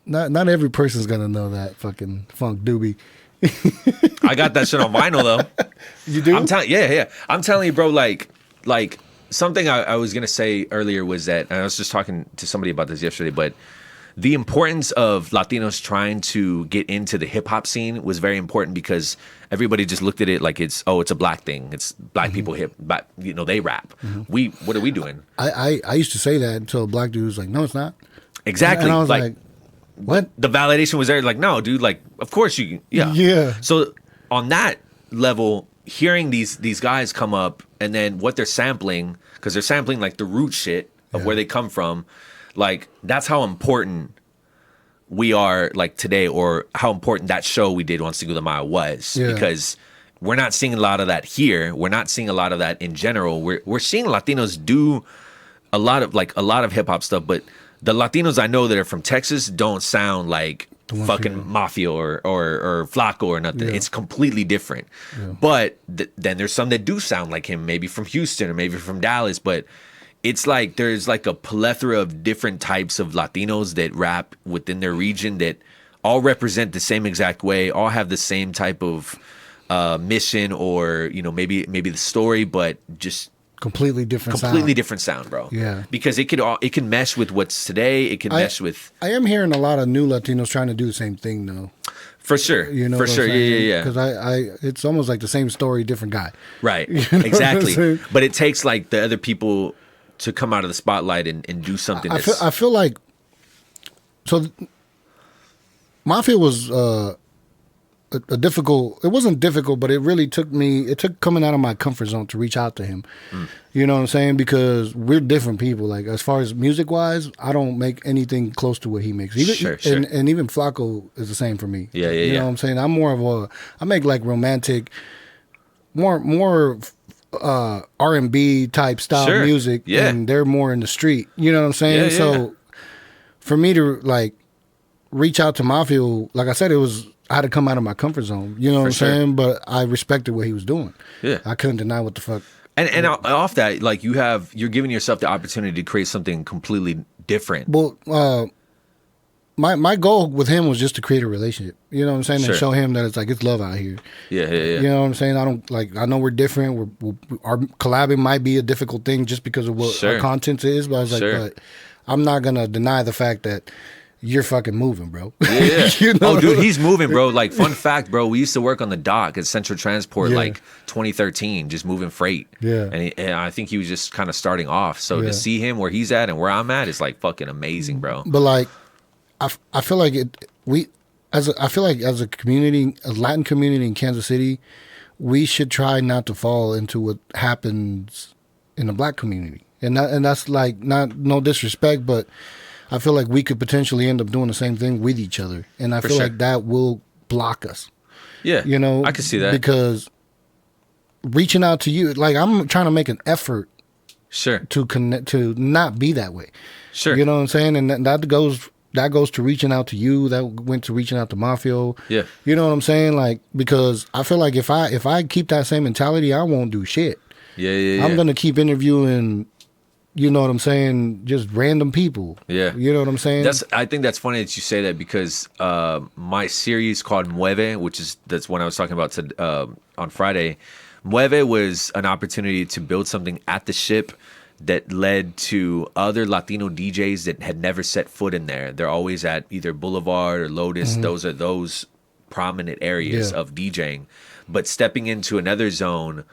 Not every person's gonna know that fucking Funk Doobie. I got that shit on vinyl though. You do? I'm telling, yeah. I'm telling you, bro. Like something I was gonna say earlier was that, and I was just talking to somebody about this yesterday, but the importance of Latinos trying to get into the hip hop scene was very important because everybody just looked at it like it's a black thing. It's black people but they rap. What are we doing? I used to say that until a black dude was like, "No, it's not." Exactly. And I was like, "What?" The validation was there. Like, no, dude. Like, of course you can. Yeah. Yeah. So on that level, hearing these guys come up and then what they're sampling, because they're sampling like the root shit of where they come from, like that's how important we are like today, or how important that show we did on Cinco de Mayo was, because we're not seeing a lot of that here. We're not seeing a lot of that in general. We're seeing Latinos do a lot of hip hop stuff, but the Latinos I know that are from Texas don't sound like fucking Mafia or Flaco or nothing. It's completely different. But then there's some that do sound like him, maybe from Houston or maybe from Dallas. But it's like there's like a plethora of different types of Latinos that rap within their region that all represent the same exact way, all have the same type of mission, or maybe the story, but just completely different sound, bro. Yeah, because it can mesh with what's today. It can mesh with. I am hearing a lot of new Latinos trying to do the same thing though. For sure, for sure, yeah. Because it's almost like the same story, different guy. Right, exactly. But it takes like the other people to come out of the spotlight and do something. I feel like so. Mafia was a difficult. It wasn't difficult, but it really took coming out of my comfort zone to reach out to him. You know what I'm saying? Because we're different people. Like as far as music wise, I don't make anything close to what he makes. Sure. And even Flaco is the same for me. Yeah. You know what I'm saying? I'm more of I make like romantic, more R&B type style music, and they're more in the street. You know what I'm saying? So for me to like reach out to Mafia, like I said, I had to come out of my comfort zone. You know what I'm saying? But I respected what he was doing. Yeah, I couldn't deny what the fuck. And off that, like you're giving yourself the opportunity to create something completely different. Well, my goal with him was just to create a relationship. You know what I'm saying? And show him that it's love out here. Yeah. You know what I'm saying? I know we're different. Our collabing might be a difficult thing just because of what our content is. But I was but I'm not gonna deny the fact that you're fucking moving, bro. Yeah. You know? Oh, dude, he's moving, bro. Like, fun fact, bro, we used to work on the dock at Central Transport, like 2013, just moving freight. Yeah. And I think he was just kind of starting off. So to see him where he's at and where I'm at is like fucking amazing, bro. But like, I feel like as a community, a Latin community in Kansas City, we should try not to fall into what happens in the black community. And that's like no disrespect, but I feel like we could potentially end up doing the same thing with each other. And I feel like that will block us. Yeah. You know? I can see that. Because reaching out to you, like I'm trying to make an effort to connect, to not be that way. Sure. You know what I'm saying? And that goes to reaching out to you. That went to reaching out to Mafia. Yeah. You know what I'm saying? Like, because I feel like if I keep that same mentality, I won't do shit. Yeah. I'm gonna keep interviewing, you know what I'm saying, just random people. Yeah. You know what I'm saying? I think that's funny that you say that, because my series called Mueve, that's when I was talking about on Friday. Mueve was an opportunity to build something at the ship that led to other Latino DJs that had never set foot in there. They're always at either Boulevard or Lotus. Those are those prominent areas of DJing. But stepping into another zone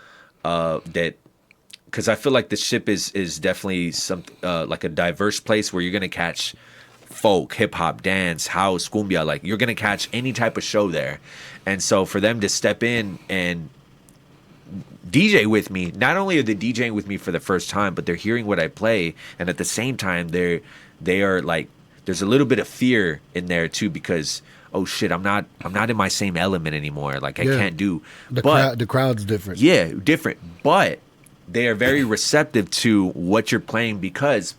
because I feel like the ship is definitely something like a diverse place where you're gonna catch folk, hip hop, dance, house, cumbia. Like you're gonna catch any type of show there, and so for them to step in and DJ with me, not only are they DJing with me for the first time, but they're hearing what I play, and at the same time they are like, there's a little bit of fear in there too, because oh shit, I'm not in my same element anymore. Like I can't do. The crowd's different. Yeah, different. But they are very receptive to what you're playing, because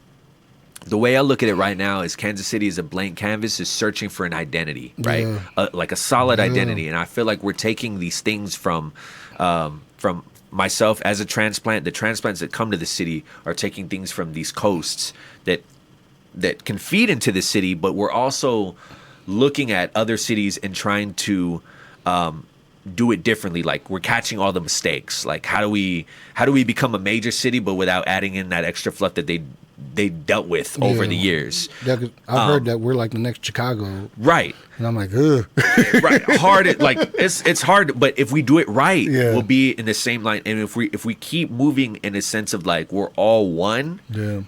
the way I look at it right now is Kansas City is a blank canvas, is searching for an identity, right? Like a solid identity. And I feel like we're taking these things from myself as a transplant. The transplants that come to the city are taking things from these coasts that can feed into the city, but we're also looking at other cities and trying to do it differently. Like we're catching all the mistakes. Like how do we become a major city, but without adding in that extra fluff that they dealt with over the years. I've heard that we're like the next Chicago, right? And I'm like, ugh. Right, hard. Like it's hard, but if we do it right, we'll be in the same line. And if we keep moving in a sense of like we're all one,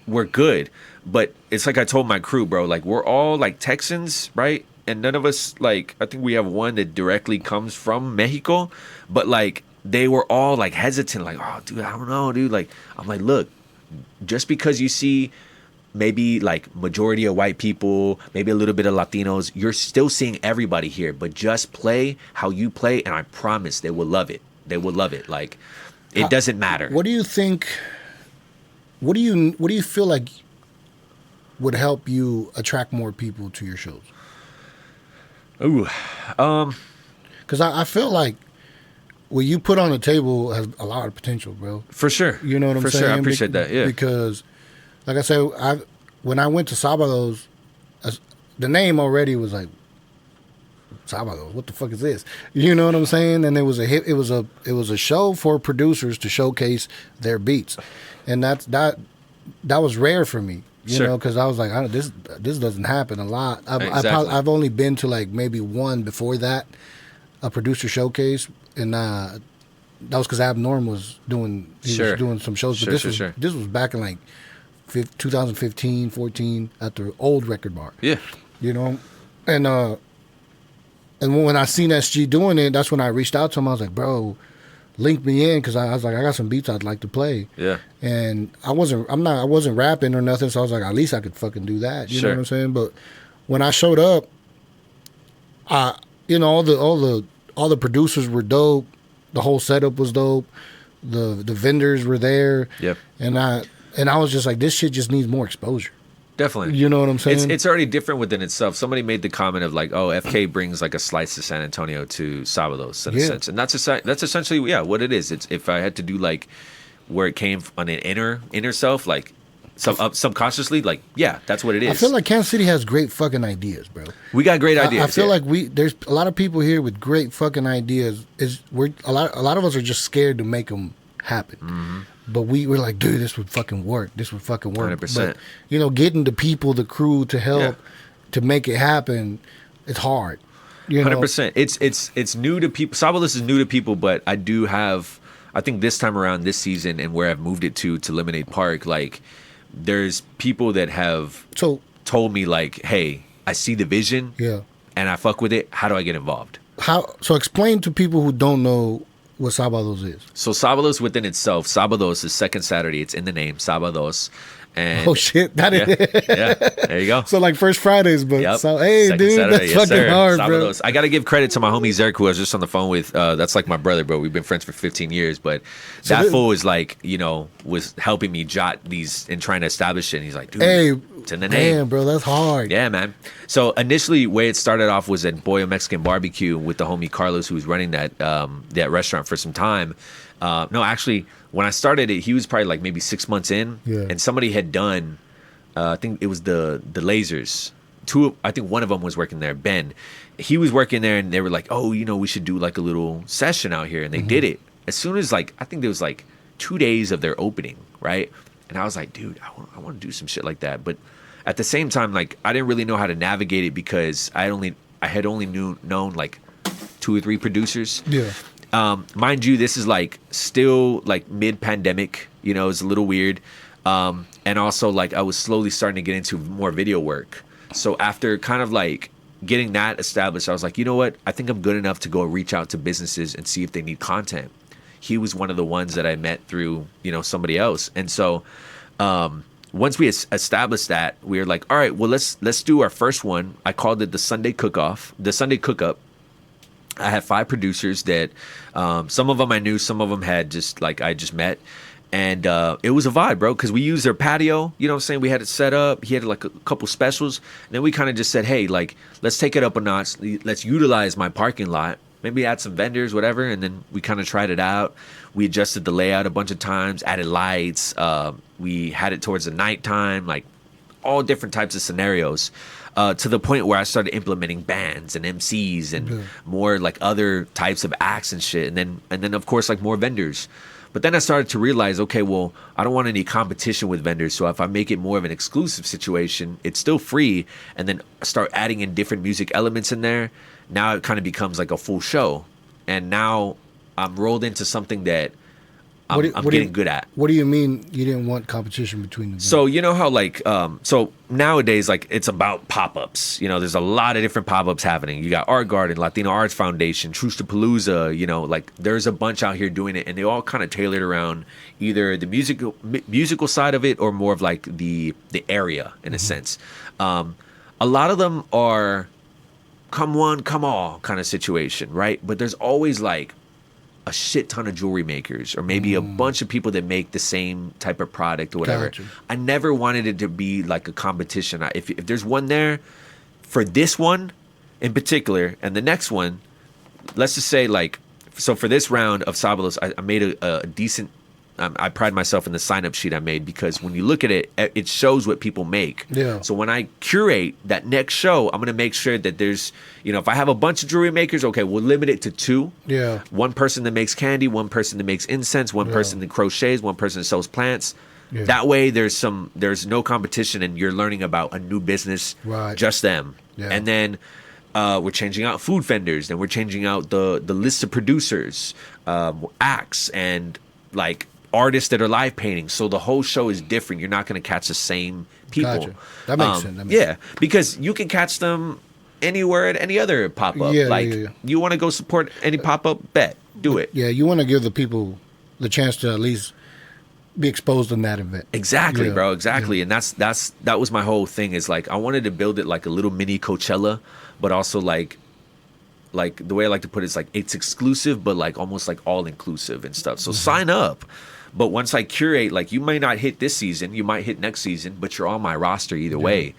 we're good. But it's like I told my crew, bro. Like we're all like Texans, right? And none of us, like, I think we have one that directly comes from Mexico, but like they were all like hesitant, like, oh, dude, I don't know, dude. Like I'm like, look. Just because you see maybe like majority of white people, maybe a little bit of Latinos, you're still seeing everybody here. But just play how you play, and I promise they will love it. They will love it. Like it doesn't matter. What do you think? What do you feel like would help you attract more people to your shows? Ooh, because I feel like what you put on the table has a lot of potential, bro. For sure. You know what I'm saying? For sure. I appreciate that, yeah. Because, like I said, when I went to Sábados, the name already was like, Sábados, what the fuck is this? You know what I'm saying? And it was a show for producers to showcase their beats. And that was rare for me, you know, because I was like, this doesn't happen a lot. I've only been to like maybe one before that, a producer showcase. And that was because Abnorm was doing some shows. But this was back in like 2015, 14 at the old record bar. Yeah. You know? And when I seen SG doing it, that's when I reached out to him. I was like, bro, link me in, because I was like, I got some beats I'd like to play. Yeah. And I wasn't rapping or nothing, so I was like, at least I could fucking do that. You know what I'm saying? But when I showed up, all the producers were dope. The whole setup was dope. The vendors were there. Yep. And I was just like, this shit just needs more exposure. Definitely. You know what I'm saying? It's already different within itself. Somebody made the comment of like, oh, FK brings like a slice of San Antonio to Sábados in a sense. And that's essentially, what it is. It's if I had to do like where it came on an inner self, like subconsciously, like, yeah, that's what it is. I feel like Kansas City has great fucking ideas, bro. We got great ideas. I feel like there's a lot of people here with great fucking ideas. A lot of us are just scared to make them happen. Mm-hmm. But we're like, dude, this would fucking work. This would fucking work. 100%. But, getting the people, the crew to help to make it happen, it's hard. 100%. It's new to people. Sábados is new to people, but I do have, I think this time around, this season, and where I've moved it to Lemonade Park, like, there's people that have told me, like, hey, I see the vision, and I fuck with it. How do I get involved? So explain to people who don't know what Sábados is. So Sábados within itself, Sábados is second Saturday. It's in the name, Sábados. And oh shit, that is there you go. So like First Fridays, but hey, second dude, Saturday. that's fucking hard, Sábados. bro. I gotta give credit to my homie Zerk, who I was just on the phone with. That's like my brother, bro. We've been friends for 15 years, but that fool is like, was helping me jot these and trying to establish it. And he's like, dude, it's in the name. Damn, bro, that's hard. Yeah, man. So initially, where it started off was at Boyo Mexican Barbecue with the homie Carlos, who was running that restaurant for some time. No, actually, when I started it, he was probably like maybe 6 months in, and somebody had done. I think it was the lasers. I think one of them was working there, Ben. He was working there, and they were like, oh, we should do like a little session out here. And they did it. As soon as I think there was like 2 days of their opening, right? And I was like, dude, I want to do some shit like that. But at the same time, like, I didn't really know how to navigate it because I had only known like 2 or 3 producers. Yeah. Mind you, this is like still like mid-pandemic, it's a little weird. And also like I was slowly starting to get into more video work. So after kind of like getting that established, I was like, you know what? I think I'm good enough to go reach out to businesses and see if they need content. he was one of the ones that I met through, somebody else. And so once we established that, we were like, all right, well, let's do our first one. I called it the Sunday Cook-Up. I had 5 producers that some of them I knew, some of them had I just met. And it was a vibe, bro, because we used their patio. You know what I'm saying? We had it set up. He had like a couple specials. And then we kind of just said, hey, like, let's take it up a notch. Let's utilize my parking lot. Maybe add some vendors, whatever. And then we kind of tried it out. We adjusted the layout a bunch of times, added lights. We had it towards the nighttime, like all different types of scenarios. To the point where I started implementing bands and MCs and more like other types of acts and shit. And then of course, like more vendors. But then I started to realize, okay, well, I don't want any competition with vendors. So if I make it more of an exclusive situation, it's still free. And then start adding in different music elements in there. Now it kind of becomes like a full show. And now I'm rolled into something that I'm getting good at. What do you mean you didn't want competition between them? So you know how so nowadays, like, it's about pop-ups. There's a lot of different pop-ups happening. You got Art Garden, Latino Arts Foundation, Truce-to-Palooza, like there's a bunch out here doing it, and they all kind of tailored around either the musical side of it or more of like the area in a sense. A lot of them are come one, come all kind of situation, right? But there's always like a shit ton of jewelry makers or maybe a bunch of people that make the same type of product or whatever. Gotcha. I never wanted it to be like a competition. If there's one there for this one in particular and the next one, let's just say like, so for this round of Sabalos, I made a decent, I pride myself in the sign-up sheet I made because when you look at it, it shows what people make. Yeah. So when I curate that next show, I'm going to make sure that there's, if I have a bunch of jewelry makers, okay, we'll limit it to 2. Yeah. One person that makes candy, one person that makes incense, one person that crochets, one person that sells plants. Yeah. That way there's no competition and you're learning about a new business, right. Just them. Yeah. And then we're changing out food vendors, and we're changing out the list of producers, acts, and like artists that are live painting. So the whole show is different. You're not going to catch the same people. Gotcha. That makes sense. Yeah, because you can catch them anywhere at any other pop-up. Yeah. You want to go support any pop-up, bet. Do it. Yeah, you want to give the people the chance to at least be exposed in that event. Exactly, bro. Exactly. Yeah. And that was my whole thing is like I wanted to build it like a little mini Coachella, but also like the way I like to put it is like it's exclusive, but like almost like all inclusive and stuff. So sign up. But once I curate, like you may not hit this season, you might hit next season, but you're on my roster either way.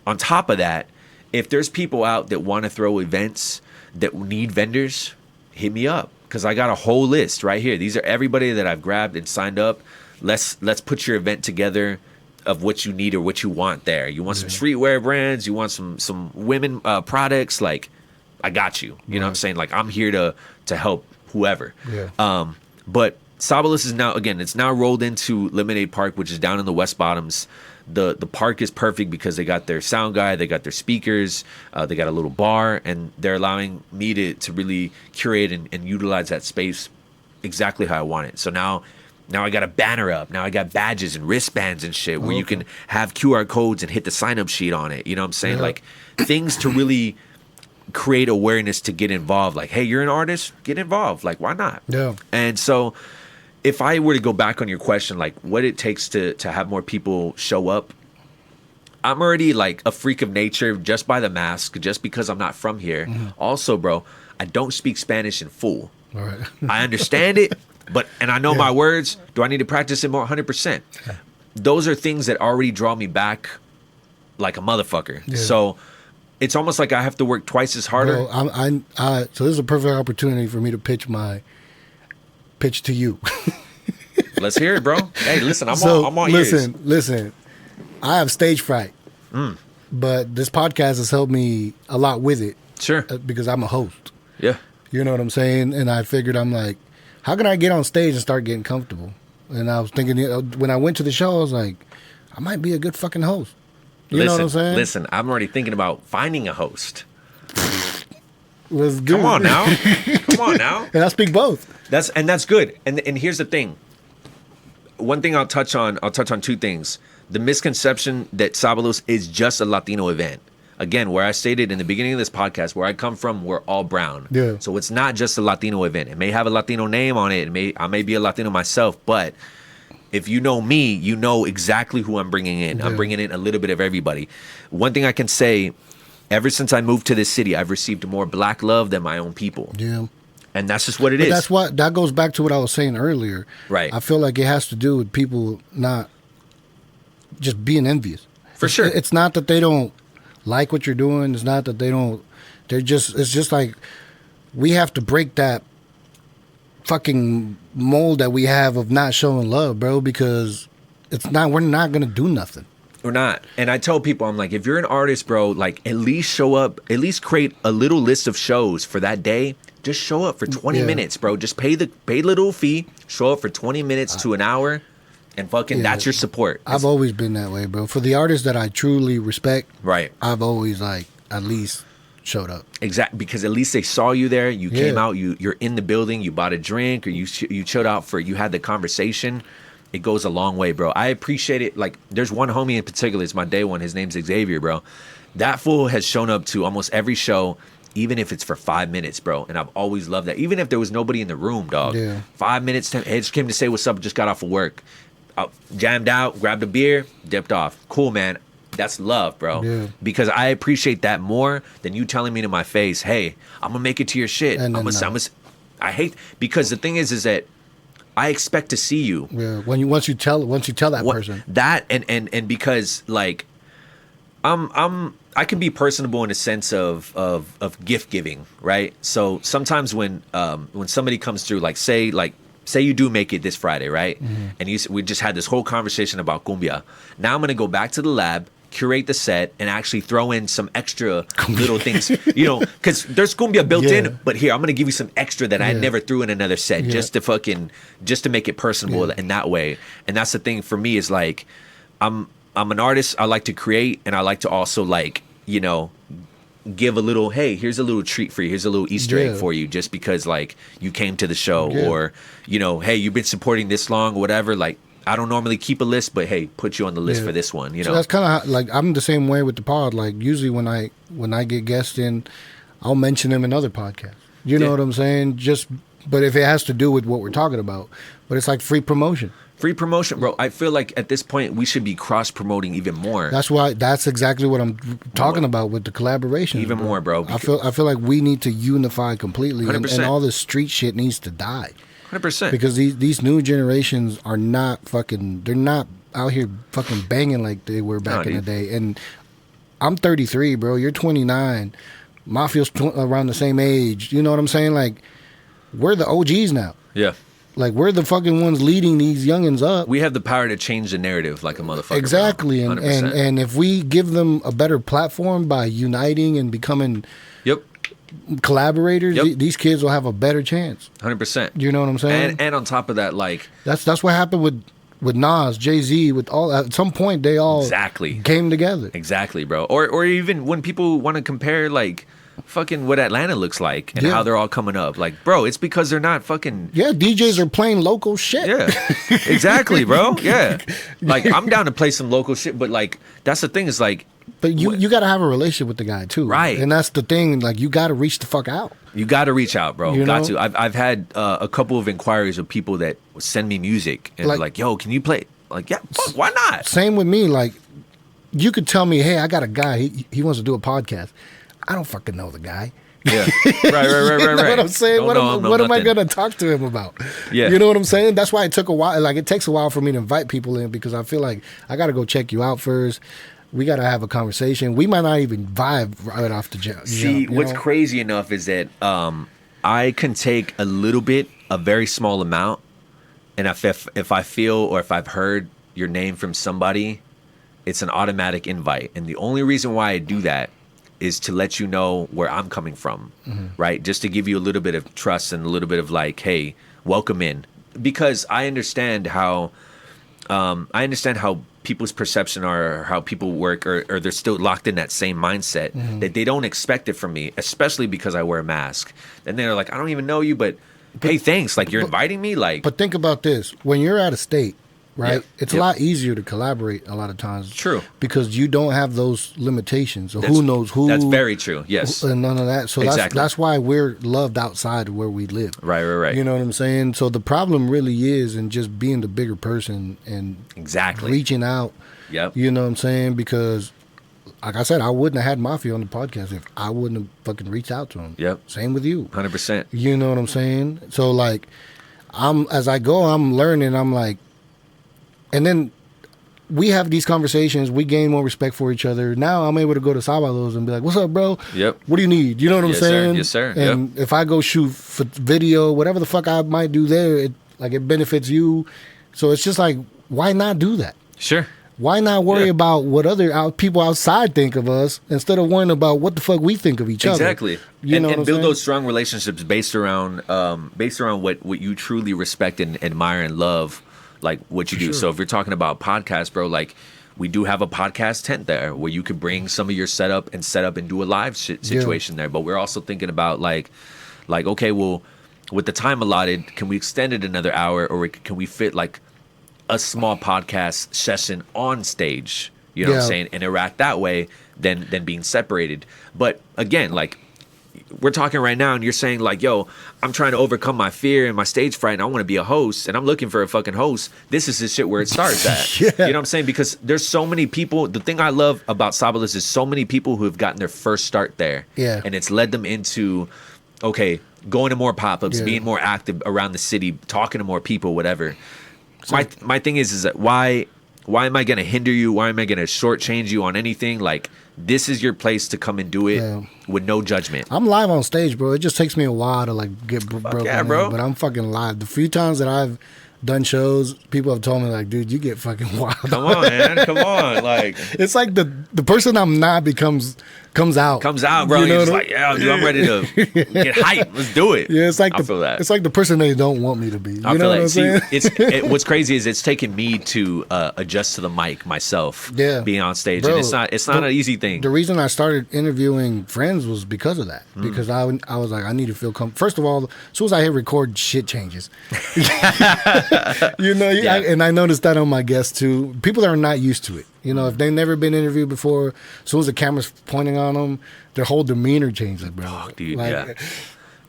On top of that, if there's people out that want to throw events that need vendors, hit me up because I got a whole list right here. These are everybody that I've grabbed and signed up. Let's put your event together of what you need or what you want there. You want some streetwear brands, you want some women products, like I got you. You know what I'm saying? Like I'm here to help whoever. Yeah. But Sabalos is now, again, it's now rolled into Lemonade Park, which is down in the West Bottoms. The park is perfect because they got their sound guy, they got their speakers, they got a little bar, and they're allowing me to really curate and utilize that space exactly how I want it. So now I got a banner up. Now I got badges and wristbands and shit where you can have QR codes and hit the sign-up sheet on it. You know what I'm saying? Like things to really create awareness to get involved. Like, hey, you're an artist? Get involved. Like, why not? Yeah. And so if I were to go back on your question, like what it takes to have more people show up, I'm already like a freak of nature just by the mask, just because I'm not from here. Also, bro, I don't speak Spanish in full. All right. I understand it, and I know my words. Do I need to practice it more? 100%. Those are things that already draw me back like a motherfucker. Yeah. So it's almost like I have to work twice as harder. Well, so this is a perfect opportunity for me to pitch to you. Let's hear it, bro. Hey, listen, I'm on ears. Listen. I have stage fright, but this podcast has helped me a lot with it. Sure. Because I'm a host. Yeah. You know what I'm saying? And I figured, I'm like, how can I get on stage and start getting comfortable? And I was thinking, when I went to the show, I was like, I might be a good fucking host. You know what I'm saying? Listen, I'm already thinking about finding a host. Let's do Come on now. Come on now. And I speak both. That's good. And here's the thing. One thing I'll touch on 2 things. The misconception that Sabalos is just a Latino event. again, where I stated in the beginning of this podcast, where I come from, we're all brown. Yeah. So it's not just a Latino event. It may have a Latino name on it. I may be a Latino myself, but if you know me, you know exactly who I'm bringing in. I'm bringing in a little bit of everybody. One thing I can say, ever since I moved to this city, I've received more black love than my own people. Yeah. And that's just what it is. That goes back to what I was saying earlier. Right. I feel like it has to do with people not just being envious. For sure. It's not that they don't like what you're doing. It's not that it's just like we have to break that fucking mold that we have of not showing love, bro, because we're not going to do nothing. We're not. And I tell people, I'm like, if you're an artist, bro, like at least show up, at least create a little list of shows for that day. Just show up for 20 minutes, bro. Just pay the little fee, show up for 20 minutes to an hour, and fucking that's your support. I've always been that way, bro. For the artists that I truly respect, right, I've always like at least showed up. Exactly, because at least they saw you there. You came out. You're in the building. You bought a drink, or you chilled out you had the conversation. It goes a long way, bro. I appreciate it. Like, there's one homie in particular. It's my day one. His name's Xavier, bro. That fool has shown up to almost every show, even if it's for 5 minutes, bro. And I've always loved that. Even if there was nobody in the room, dog. Yeah. 5 minutes, he just came to say what's up, just got off of work. Jammed out, grabbed a beer, dipped off. Cool, man. That's love, bro. Yeah. Because I appreciate that more than you telling me to my face, hey, I'm going to make it to your shit. I hate, because the thing is that I expect to see you. Yeah. Once you tell that person. That, and because, like, I can be personable in a sense of gift giving, right? So sometimes when somebody comes through, like say you do make it this Friday, right? Mm-hmm. And we just had this whole conversation about cumbia. Now I'm gonna go back to the lab, curate the set, and actually throw in some extra little things, because there's cumbia built in, but here I'm gonna give you some extra that I never threw in another set, just to make it personable in that way. And that's the thing for me is like, I'm an artist. I like to create, and I like to also give a little, hey, here's a little treat for you. Here's a little Easter egg for you, just because like you came to the show, or hey, you've been supporting this long, or whatever. Like, I don't normally keep a list, but hey, put you on the list for this one. So that's kind of like I'm the same way with the pod. Like usually when I get guests in, I'll mention them in other podcasts. You know what I'm saying? But if it has to do with what we're talking about, but it's like free promotion. Free promotion, bro. I feel like at this point we should be cross-promoting even more. That's exactly what I'm talking about with the collaboration. Even more, bro. I feel like we need to unify completely, 100%. And all this street shit needs to die. 100%. Because these new generations are not they're not out here fucking banging like they were back in the day. And I'm 33, bro. You're 29. Mafia's around the same age. You know what I'm saying? Like, we're the OGs now. Yeah. Like, we're the fucking ones leading these youngins up. We have the power to change the narrative like a motherfucker. Exactly. And if we give them a better platform by uniting and becoming collaborators, these kids will have a better chance. 100%. You know what I'm saying? And on top of that, like... That's what happened with Nas, Jay-Z, with all... At some point, they all came together. Exactly, bro. Or even when people want to compare, like... fucking what Atlanta looks like and how they're all coming up. Like, bro, it's because they're not fucking... Yeah, DJs are playing local shit. Yeah, exactly, bro. Yeah. Like, I'm down to play some local shit, but, like, that's the thing is, like... But you got to have a relationship with the guy, too. Right. And that's the thing. Like, you got to reach the fuck out. You got to reach out, bro. Got to. I've had a couple of inquiries of people that send me music and like, yo, can you play? Like, yeah, fuck, why not? Same with me. Like, you could tell me, hey, I got a guy. He wants to do a podcast. I don't fucking know the guy. Yeah. Right. You know what I'm saying? What am I going to talk to him about? Yeah. You know what I'm saying? That's why it took a while. Like, it takes a while for me to invite people in because I feel like I got to go check you out first. We got to have a conversation. We might not even vibe right off the jump. See, what's crazy enough is that I can take a little bit, a very small amount, and if I feel or if I've heard your name from somebody, it's an automatic invite. And the only reason why I do that is to let you know where I'm coming from, right? Just to give you a little bit of trust and a little bit of like, hey, welcome in. Because I understand how people's perception are, or how people work, or they're still locked in that same mindset that they don't expect it from me, especially because I wear a mask. And they're like, I don't even know you, but hey, thanks. Like, you're inviting me? Like, but think about this. When you're out of state, right? Yeah. It's a lot easier to collaborate a lot of times. True. Because you don't have those limitations. So who knows who. That's very true. Yes. And none of that. So that's why we're loved outside of where we live. Right. You know what I'm saying? So the problem really is in just being the bigger person and reaching out. Yep. You know what I'm saying? Because, like I said, I wouldn't have had Mafia on the podcast if I wouldn't have fucking reached out to him. Yep. Same with you. 100%. You know what I'm saying? So, like, as I go, I'm learning. I'm like, and then we have these conversations. We gain more respect for each other. Now I'm able to go to Sábados and be like, "What's up, bro? Yep. What do you need?" You know what I'm saying? Yes, sir. And if I go shoot for video, whatever the fuck I might do there, it benefits you. So it's just like, why not do that? Sure. Why not worry about what other people outside think of us instead of worrying about what the fuck we think of each other? Exactly. And build those strong relationships based around what you truly respect and admire and love, like what you do. So if you're talking about podcasts, bro, like we do have a podcast tent there where you could bring some of your setup and do a live situation there. But we're also thinking about like, okay, well, with the time allotted, can we extend it another hour, or can we fit like a small podcast session on stage, you know what I'm saying, interact that way than being separated. But again, like we're talking right now and you're saying like, yo, I'm trying to overcome my fear and my stage fright and I want to be a host and I'm looking for a fucking host. This is the shit where it starts at. You know what I'm saying? Because there's so many people. The thing I love about Sábados is so many people who have gotten their first start there. Yeah. And it's led them into, okay, going to more pop-ups, being more active around the city, talking to more people, whatever. So, my thing is that why am I going to hinder you? Why am I going to shortchange you on anything? Like, this is your place to come and do it with no judgment. I'm live on stage, bro. It just takes me a while to like get broken in, bro. But I'm fucking live. The few times that I've done shows, people have told me like, dude, you get fucking wild. Come on, man. Come on. Like, it's like the person I'm not comes out, bro. You know, you're just like, yeah, dude, I'm ready to get hyped. Let's do it. Yeah, it's like I feel that. It's like the person they don't want me to be. You know what I'm saying? What's crazy is it's taken me to adjust to the mic myself. Yeah, being on stage, bro, and it's not an easy thing. The reason I started interviewing friends was because of that. Because I was like, I need to feel comfortable. First of all, as soon as I hit record, shit changes. And I noticed that on my guests too. People that are not used to it. You know, if they've never been interviewed before, as soon as the camera's pointing on them, their whole demeanor changes, bro. Oh, dude, like,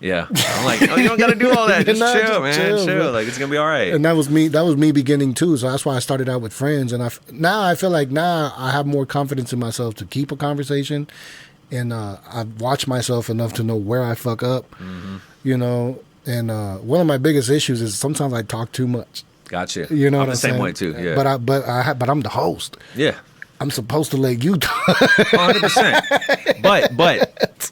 yeah. I'm like, oh, you don't got to do all that. Just chill, man. Chill. Like, it's going to be all right. And that was me beginning too. So that's why I started out with friends. And now I feel like I have more confidence in myself to keep a conversation. And I've watched myself enough to know where I fuck up, you know. And one of my biggest issues is sometimes I talk too much. Gotcha. You know, I'm the same way too. Yeah. But I'm the host. Yeah. I'm supposed to let you talk. 100%. But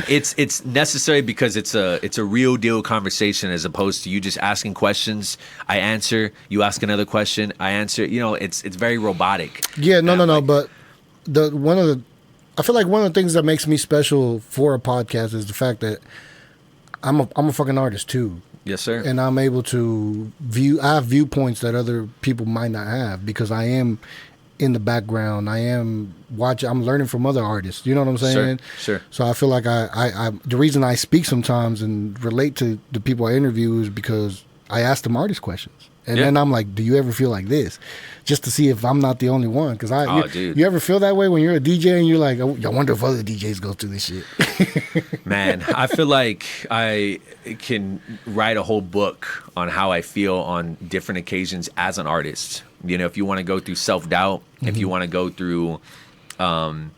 it's necessary because it's a real deal conversation as opposed to you just asking questions. I answer. You ask another question. I answer. You know, it's very robotic. Yeah. No. But I feel like one of the things that makes me special for a podcast is the fact that I'm a fucking artist too. Yes, sir. And I'm able to I have viewpoints that other people might not have because I am in the background. I am watching. I'm learning from other artists. You know what I'm saying? Sure. So I feel like I the reason I speak sometimes and relate to the people I interview is because I ask them artist questions. And then I'm like, do you ever feel like this? Just to see if I'm not the only one. Because you ever feel that way when you're a DJ and you're like, oh, I wonder if other DJs go through this shit? Man, I feel like I can write a whole book on how I feel on different occasions as an artist. You know, if you want to go through self-doubt, if you want to go through, the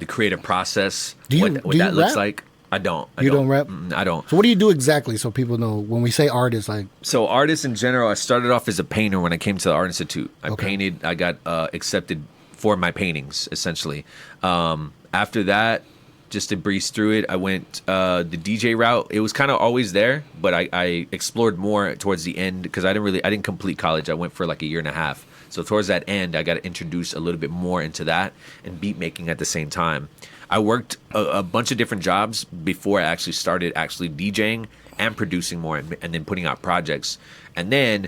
creative process, what that looks like. I don't. You don't rap? I don't. So what do you do exactly so people know when we say artists? Like, so artists in general, I started off as a painter when I came to the Art Institute. I painted. I got accepted for my paintings, essentially. After that, just to breeze through it, I went the DJ route. It was kind of always there, but I explored more towards the end because I didn't complete college. I went for like a year and a half. So towards that end, I got introduced a little bit more into that and beat making at the same time. I worked a bunch of different jobs before I actually started DJing and producing more and then putting out projects. And then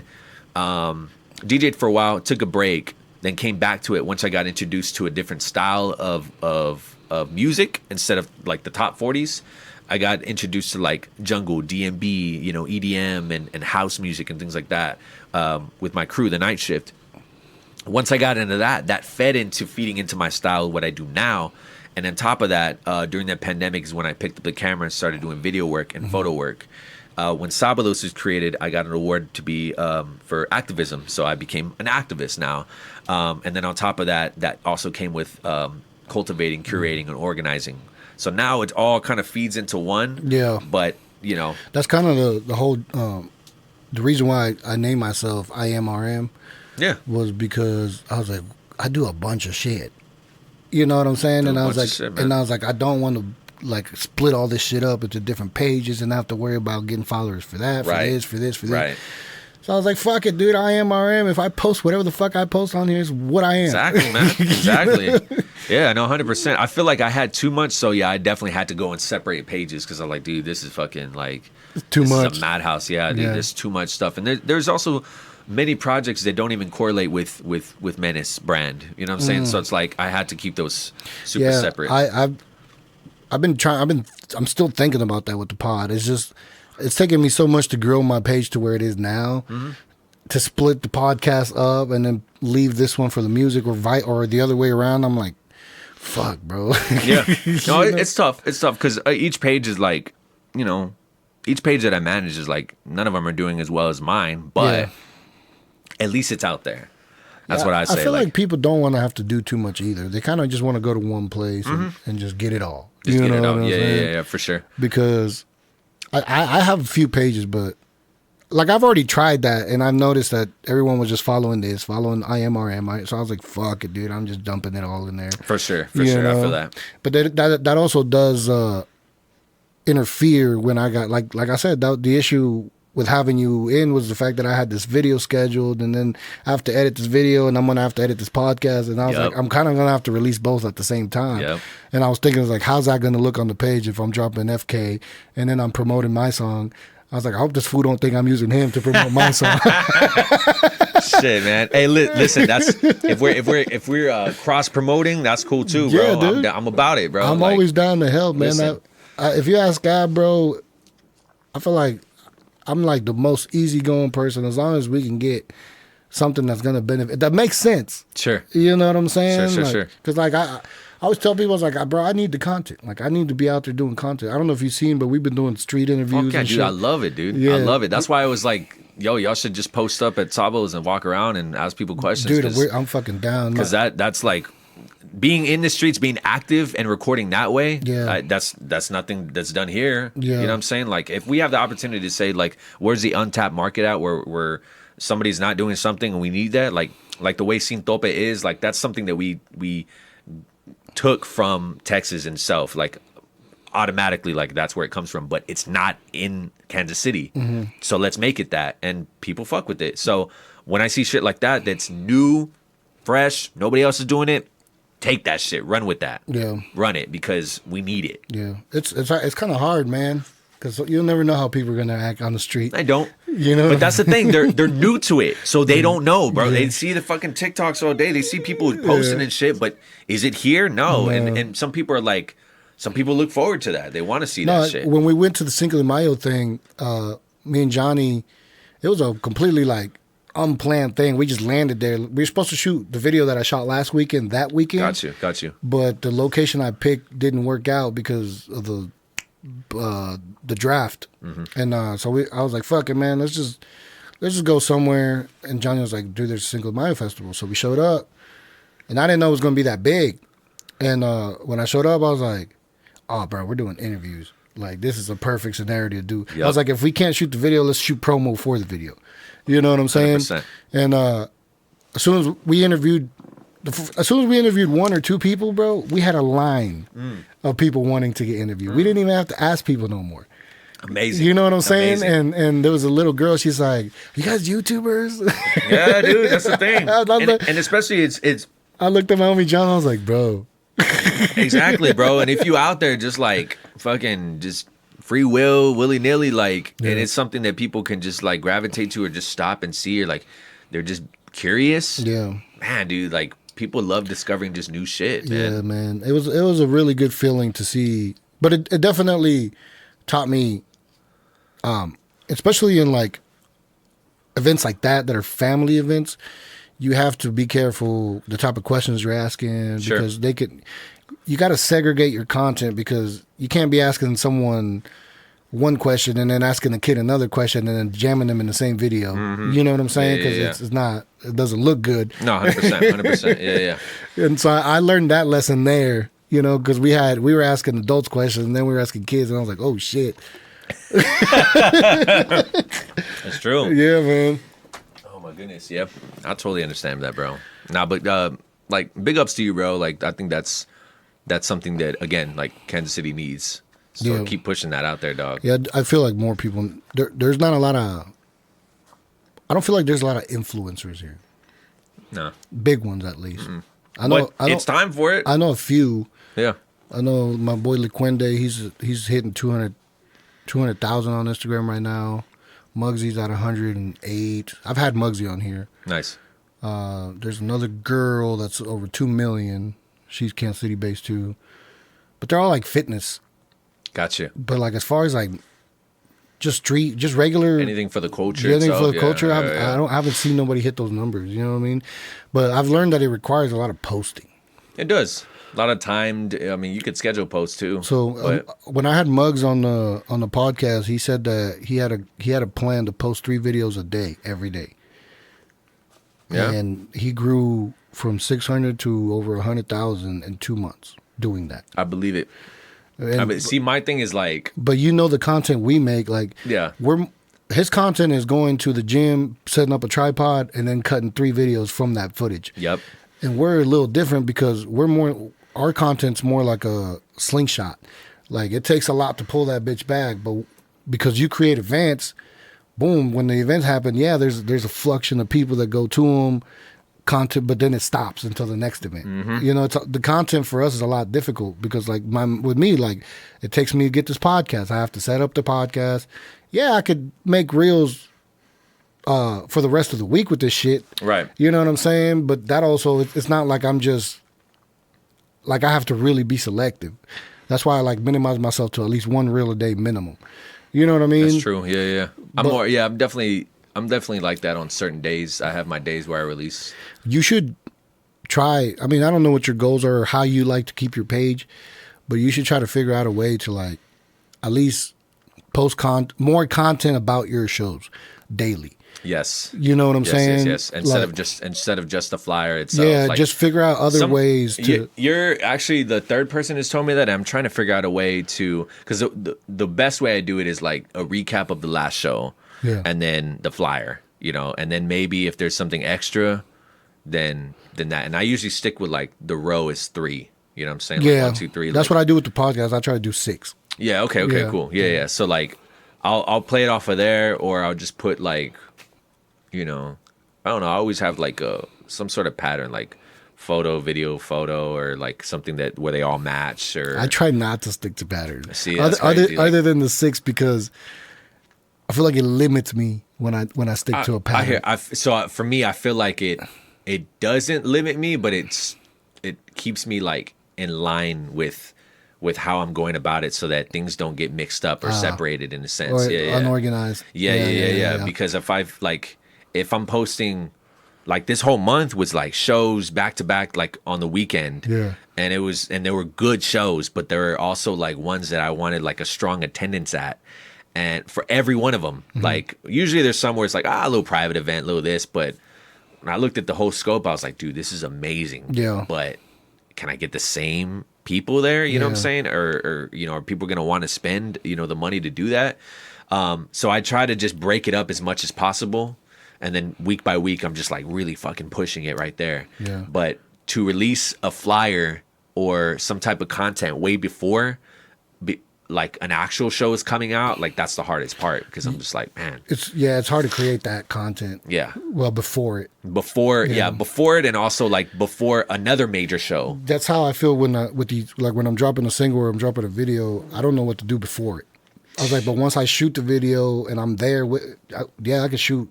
DJ'd for a while, took a break, then came back to it once I got introduced to a different style of music instead of like the top 40s. I got introduced to like jungle, DMB, you know, EDM and house music and things like that with my crew, the Night Shift. Once I got into that, that fed into feeding into my style, what I do now. And on top of that, during that pandemic is when I picked up the camera and started doing video work and photo work. When Sabalos was created, I got an award to be for activism. So I became an activist now. And then on top of that, that also came with cultivating, curating, and organizing. So now it all kind of feeds into one. Yeah. But, you know. That's kind of the whole, the reason why I named myself IMRM. Yeah. Was because I was like, I do a bunch of shit. You know what I'm saying? And I was like, I don't want to like split all this shit up into different pages and have to worry about getting followers for that, for this, for this, for this. Right. So I was like, fuck it, dude. I am RM. If I post whatever the fuck I post on here is what I am. Exactly, man. Exactly. Yeah, no, 100%. I feel like I had too much. So, yeah, I definitely had to go and separate pages because I'm like, dude, this is fucking like too much. This is a madhouse. Yeah, dude, there's too much stuff. And there's also many projects that don't even correlate with Menace brand. You know what I'm saying? So it's like I had to keep those super separate. I'm still thinking about that with the pod. It's taken me so much to grow my page to where it is now. To split the podcast up and then leave this one for the music or the other way around. I'm like, fuck, bro. Yeah. No, it's tough. It's tough because each page is like, you know, each page that I manage is like, none of them are doing as well as mine, but at least it's out there. That's what I say. I feel like people don't want to have to do too much either. They kind of just want to go to one place and just get it all. Just get it all. Yeah, for sure. Because I have a few pages, but like I've already tried that, and I've noticed that everyone was just following IMRM. So I was like, "Fuck it, dude! I'm just dumping it all in there." For sure, I feel that. But that also does interfere when I got like I said, the issue with having you in was the fact that I had this video scheduled, and then I have to edit this video, and I'm gonna have to edit this podcast, and I was like, I'm kind of gonna have to release both at the same time. And I was thinking, like, how's that gonna look on the page if I'm dropping FK and then I'm promoting my song? I was like, I hope this fool don't think I'm using him to promote my song. Shit, man. Hey, listen. That's if we're cross promoting, that's cool too, bro. Yeah, dude. I'm about it, bro. I'm always down to help, man. If you ask God, bro, I feel like I'm like the most easygoing person. As long as we can get something that's gonna benefit, that makes sense. Sure. You know what I'm saying? Sure. Because like I always tell people, I was like, bro, I need the content. Like I need to be out there doing content. I don't know if you've seen, but we've been doing street interviews. Okay, and dude, shit. I love it, dude. Yeah. I love it. That's why I was like, yo, y'all should just post up at Sabos and walk around and ask people questions. Dude, I'm fucking down. Because that's like being in the streets, being active and recording that way. Yeah. That's nothing that's done here. Yeah. You know what I'm saying? Like if we have the opportunity to say like, where's the untapped market at where somebody's not doing something and we need that, like the way Sin Tope is, like that's something that we took from Texas itself, like automatically, like that's where it comes from, but it's not in Kansas City. So let's make it that, and people fuck with it. So when I see shit like that, that's new, fresh, nobody else is doing it, take that shit, run with that. Yeah, run it because we need it. Yeah, it's kind of hard, man, because you'll never know how people are gonna act on the street. I don't. You know, but that's the thing. They're new to it, so they don't know, bro. They see the fucking TikToks all day. They see people posting and shit, but is it here? No. And some people are like, some people look forward to that. They want to see that shit. When we went to the Cinco de Mayo thing, me and Johnny, it was a completely like unplanned thing. We just landed there. We were supposed to shoot the video that I shot last weekend. That weekend, got you. But the location I picked didn't work out because of the draft, and so I was like, "Fuck it, man, let's just go somewhere." And Johnny was like, "Dude, there's a Cinco de Mayo festival." So we showed up, and I didn't know it was gonna be that big. And when I showed up, I was like, "Oh, bro, we're doing interviews. Like, this is a perfect scenario to do." I was like, "If we can't shoot the video, let's shoot promo for the video." You know what I'm saying? 100%. And as soon as we interviewed one or two people, bro, we had a line of people wanting to get interviewed. We didn't even have to ask people no more. Amazing. You know what I'm saying? Amazing. And there was a little girl, she's like, "You guys YouTubers?" Yeah, dude, that's the thing. And especially it's I looked at my homie John, I was like, bro. Exactly, bro. And if you out there just like fucking just free will, willy-nilly, like, and it's something that people can just like gravitate to or just stop and see, or like they're just curious. Yeah. man, dude, like people love discovering just new shit, man. Yeah, man. It was a really good feeling to see, but it definitely taught me, especially in like events like that are family events. You have to be careful the type of questions you're asking because they could. You got to segregate your content because you can't be asking someone one question and then asking a kid another question and then jamming them in the same video. Mm-hmm. You know what I'm saying? Because it's not, it doesn't look good. No, 100%, 100%. Yeah. And so I learned that lesson there, you know, because we were asking adults questions and then we were asking kids and I was like, oh shit. That's true. Yeah, man. Oh my goodness. Yep. I totally understand that, bro. Nah, but like big ups to you, bro. Like I think that's something that again, like Kansas City needs. So keep pushing that out there, dog. Yeah, I feel like more people. There's not a lot of. I don't feel like there's a lot of influencers here. No, big ones at least. Mm-mm. I know. It's time for it. I know a few. Yeah. I know my boy Liquende. He's hitting 200,000 on Instagram right now. Muggsy's at 108. I've had Muggsy on here. Nice. There's another girl that's over 2 million. She's Kansas City based too, but they're all like fitness. Gotcha. But like as far as like just regular anything for the culture, anything for the culture, I haven't seen nobody hit those numbers. You know what I mean? But I've learned that it requires a lot of posting. It does. A lot of timed. I mean, you could schedule posts too. So when I had Muggs on the podcast, he said that he had a plan to post 3 videos a day every day. Yeah. And he grew from 600 to over 100,000 in 2 months doing that. I believe it. See, my thing is like, but you know the content we make, like, his content is going to the gym, setting up a tripod, and then cutting 3 videos from that footage. Yep. And we're a little different because our content's more like a slingshot. Like it takes a lot to pull that bitch back, but because you create events, boom, when the events happen, there's a fluxion of people that go to them. Content, but then it stops until the next event. Mm-hmm. You know, the content for us is a lot difficult because, like, with me, like, it takes me to get this podcast. I have to set up the podcast. Yeah, I could make reels for the rest of the week with this shit. Right. You know what I'm saying? But that also, it's not like I'm just, like, I have to really be selective. That's why I, like, minimize myself to at least 1 reel a day minimum. You know what I mean? That's true. Yeah. I'm definitely like that on certain days. I have my days where I release. You should try. I mean, I don't know what your goals are or how you like to keep your page, but you should try to figure out a way to like at least post more content about your shows daily. Yes. You know what I'm saying? Yes. Instead of just the flyer itself. Yeah, like, just figure out other ways to. You're actually the third person who's told me that. I'm trying to figure out a way to, because the best way I do it is like a recap of the last show. Yeah. And then the flyer, you know, and then maybe if there's something extra, then that. And I usually stick with like the row is 3. You know what I'm saying? Like 1, 2, 3. That's what I do with the podcast. I try to do 6. Yeah. Okay. Cool. Yeah. So like, I'll play it off of there, or I'll just put like, you know, I don't know. I always have like some sort of pattern, like video, photo, or like something that where they all match. Or I try not to stick to patterns. See, other than the 6 because I feel like it limits me when I stick to a pattern. So for me, I feel like it doesn't limit me, but it keeps me like in line with how I'm going about it, so that things don't get mixed up or separated in a sense. Or unorganized. Yeah. Because if I'm posting, like this whole month was like shows back to back, like on the weekend. Yeah. And there were good shows, but there were also like ones that I wanted like a strong attendance at. And for every one of them, like usually there's somewhere it's like, a little private event, little this. But when I looked at the whole scope, I was like, dude, this is amazing. Yeah. But can I get the same people there? You know what I'm saying? Or you know, are people going to want to spend, you know, the money to do that? So I try to just break it up as much as possible. And then week by week, I'm just like really fucking pushing it right there. Yeah. But to release a flyer or some type of content way before, like an actual show is coming out, like that's the hardest part, because I'm just like, man, it's hard to create that content. Yeah. Well, before it, and also like before another major show. That's how I feel when when I'm dropping a single or I'm dropping a video. I don't know what to do before it. I was like, but once I shoot the video and I'm there I can shoot.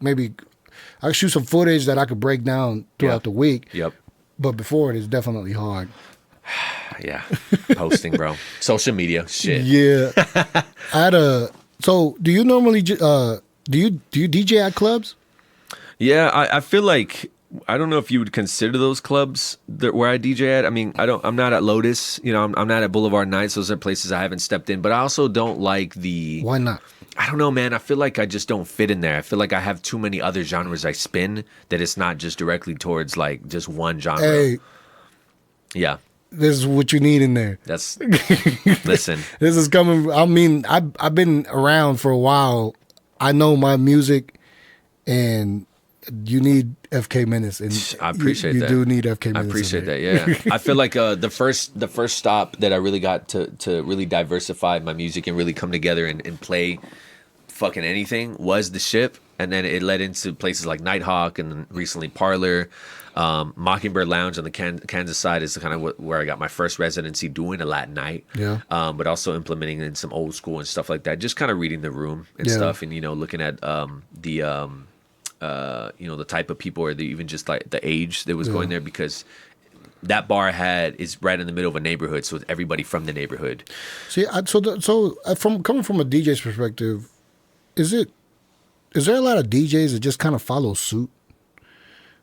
Maybe I can shoot some footage that I could break down throughout the week. Yep. But before it is definitely hard. Yeah. Posting, bro. Social media. Shit. Yeah. So do you normally do you DJ at clubs? Yeah, I feel like I don't know if you would consider those clubs where I DJ at. I mean, I'm not at Lotus. You know, I'm not at Boulevard Nights. Those are places I haven't stepped in. But I also don't like the. Why not? I don't know, man. I feel like I just don't fit in there. I feel like I have too many other genres I spin that it's not just directly towards like just one genre. Hey. Yeah. This is what you need in there. That's listen. This is coming. I mean, I've been around for a while. I know my music, and you need FK Menace. And I appreciate that. You do need FK Menace. I appreciate that. Yeah, I feel like the first stop that I really got to really diversify my music and really come together and play fucking anything was the Ship, and then it led into places like Nighthawk and then recently Parlor. Mockingbird Lounge on the Kansas side is kind of where I got my first residency doing a Latin night. Yeah. But also implementing in some old school and stuff like that. Just kind of reading the room and stuff, and looking at the type of people or even just like the age that was going there, because that bar is right in the middle of a neighborhood, so it's everybody from the neighborhood. See, from coming from a DJ's perspective, is there a lot of DJs that just kind of follow suit?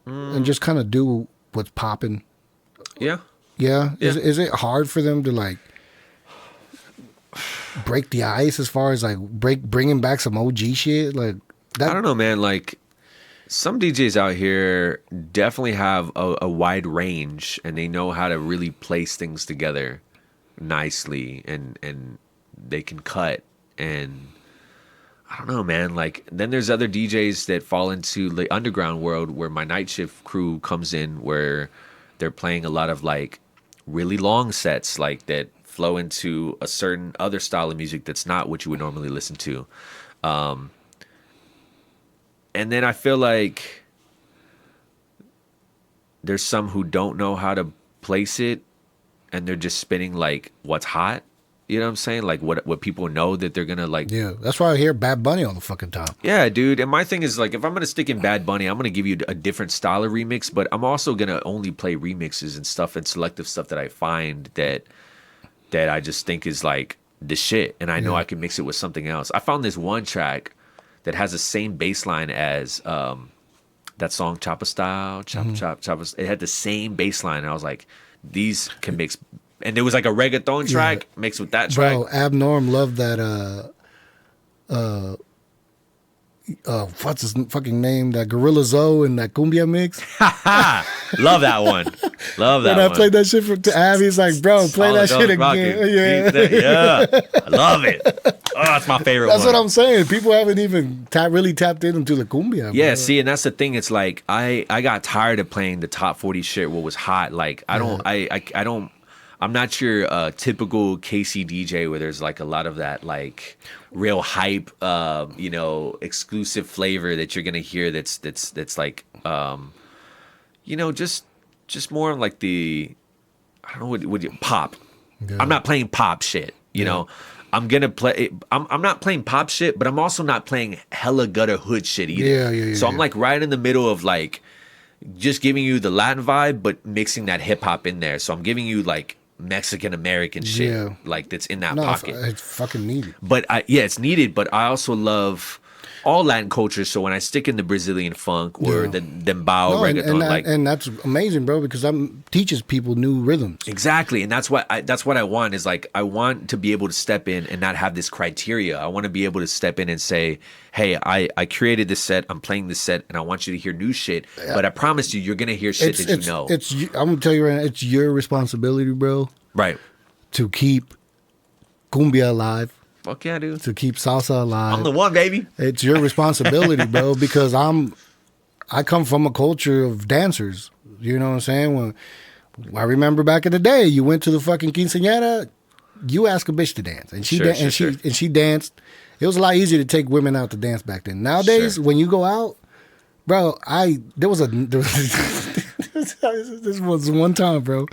And just kind of do what's popping. Yeah. Yeah. Is it hard for them to like break the ice as far as like bringing back some OG shit? Like that? I don't know, man. Like some DJs out here definitely have a wide range, and they know how to really place things together nicely, and they can cut. And I don't know, man. Like, then there's other DJs that fall into the underground world where my night shift crew comes in, where they're playing a lot of like really long sets, like that flow into a certain other style of music that's not what you would normally listen to. And then I feel like there's some who don't know how to place it, and they're just spinning like what's hot. You know what I'm saying? Like what people know that they're gonna like. Yeah, that's why I hear Bad Bunny all the fucking time. Yeah, dude. And my thing is like, if I'm gonna stick in Bad Bunny, I'm gonna give you a different style of remix, but I'm also gonna only play remixes and stuff and selective stuff that I find that I just think is like the shit, and I know I can mix it with something else. I found this one track that has the same bass line as that song Choppa Style, Choppa. It had the same bass line, and I was like, these can mix. And there was like a reggaeton track mixed with that track. Bro, Abnorm loved that what's his fucking name? That Gorilla Zoe and that cumbia mix. Love that one. Love that one. When I played that shit for Ab, he's like, bro, play that shit again. Yeah. I love it. Oh, that's my favorite That's one. what I'm saying. People haven't even really tapped into the cumbia. Yeah, bro. see, and that's the thing. It's like I got tired of playing the top 40 shit, what was hot. Like I'm not your typical KC DJ where there's like a lot of that like real hype, exclusive flavor that you're gonna hear. That's like, just more like the, I don't know what pop. Yeah. I'm not playing pop shit. You know, I'm gonna play. I'm not playing pop shit, but I'm also not playing hella gutter hood shit either. Yeah. So I'm like right in the middle of like just giving you the Latin vibe, but mixing that hip hop in there. So I'm giving you like Mexican American shit, like that's in that pocket. It's fucking needed. But it's needed. But I also love all Latin culture. So when I stick in the Brazilian funk or the dembow reggaeton, and that's amazing, bro, because teaches people new rhythms. Exactly, and that's what I want is like I want to be able to step in and not have this criteria. I want to be able to step in and say, hey, I created this set, I'm playing this set, and I want you to hear new shit. But I promise you, you're gonna hear shit that you know. I'm gonna tell you right now, it's your responsibility, bro. Right. To keep cumbia alive. Fuck yeah, dude. To keep salsa alive. I'm the one, baby. It's your responsibility, bro, because I come from a culture of dancers. You know what I'm saying? When I remember back in the day, you went to the fucking quinceañera, you ask a bitch to dance, and she danced. It was a lot easier to take women out to dance back then. Nowadays, when you go out, bro, there was this was one time, bro,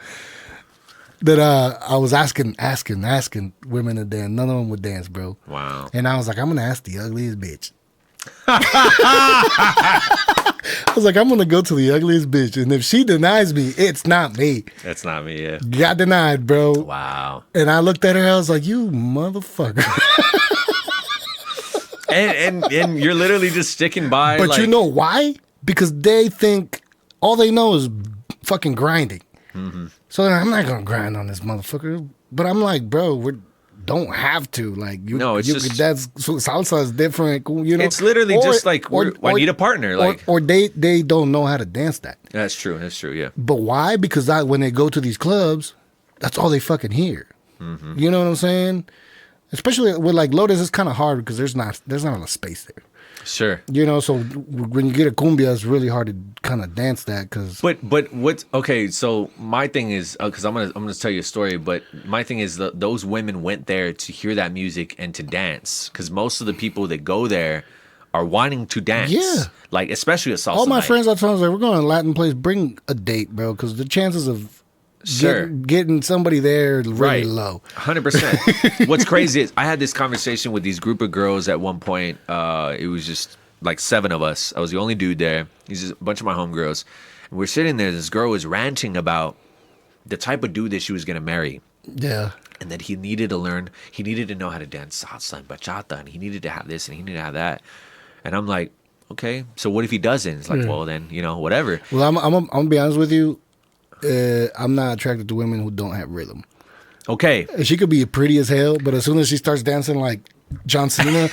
that I was asking women to dance. None of them would dance, bro. Wow. And I was like, I'm gonna ask the ugliest bitch. I was like, I'm gonna go to the ugliest bitch, and if she denies me, it's not me. That's not me. Yeah. Got denied, bro. Wow. And I looked at her. I was like, you motherfucker. and you're literally just sticking by. But like, you know why? Because they think all they know is fucking grinding. Mm-hmm. So I'm not gonna grind on this motherfucker. But I'm like, bro, don't have to. Like, that's salsa is different. You know, it's literally just like I need a partner. Like, or they don't know how to dance that. That's true. That's true. Yeah. But why? Because when they go to these clubs, that's all they fucking hear. Mm-hmm. You know what I'm saying? Especially with like Lotus, it's kind of hard because there's not a lot of space there. Sure. You know, so when you get a cumbia, it's really hard to kind of dance that because. But what's okay? So my thing is because I'm gonna tell you a story. But my thing is those women went there to hear that music and to dance because most of the people that go there are wanting to dance. Yeah. Like especially at salsa. All my night. friends, I told them, like, we're going to a Latin place. Bring a date, bro, because the chances of. Sure. Getting somebody there really low. 100%. What's crazy is I had this conversation with these group of girls at one point. It was just like 7 of us. I was the only dude there. He's just a bunch of my homegirls. And we're sitting there. This girl was ranting about the type of dude that she was going to marry. Yeah. And that he needed to learn. He needed to know how to dance salsa and bachata. And he needed to have this and he needed to have that. And I'm like, okay, so what if he doesn't? It's like, well, then, whatever. Well, I'm going to be honest with you. I'm not attracted to women who don't have rhythm. Okay. She could be pretty as hell, but as soon as she starts dancing like John Cena,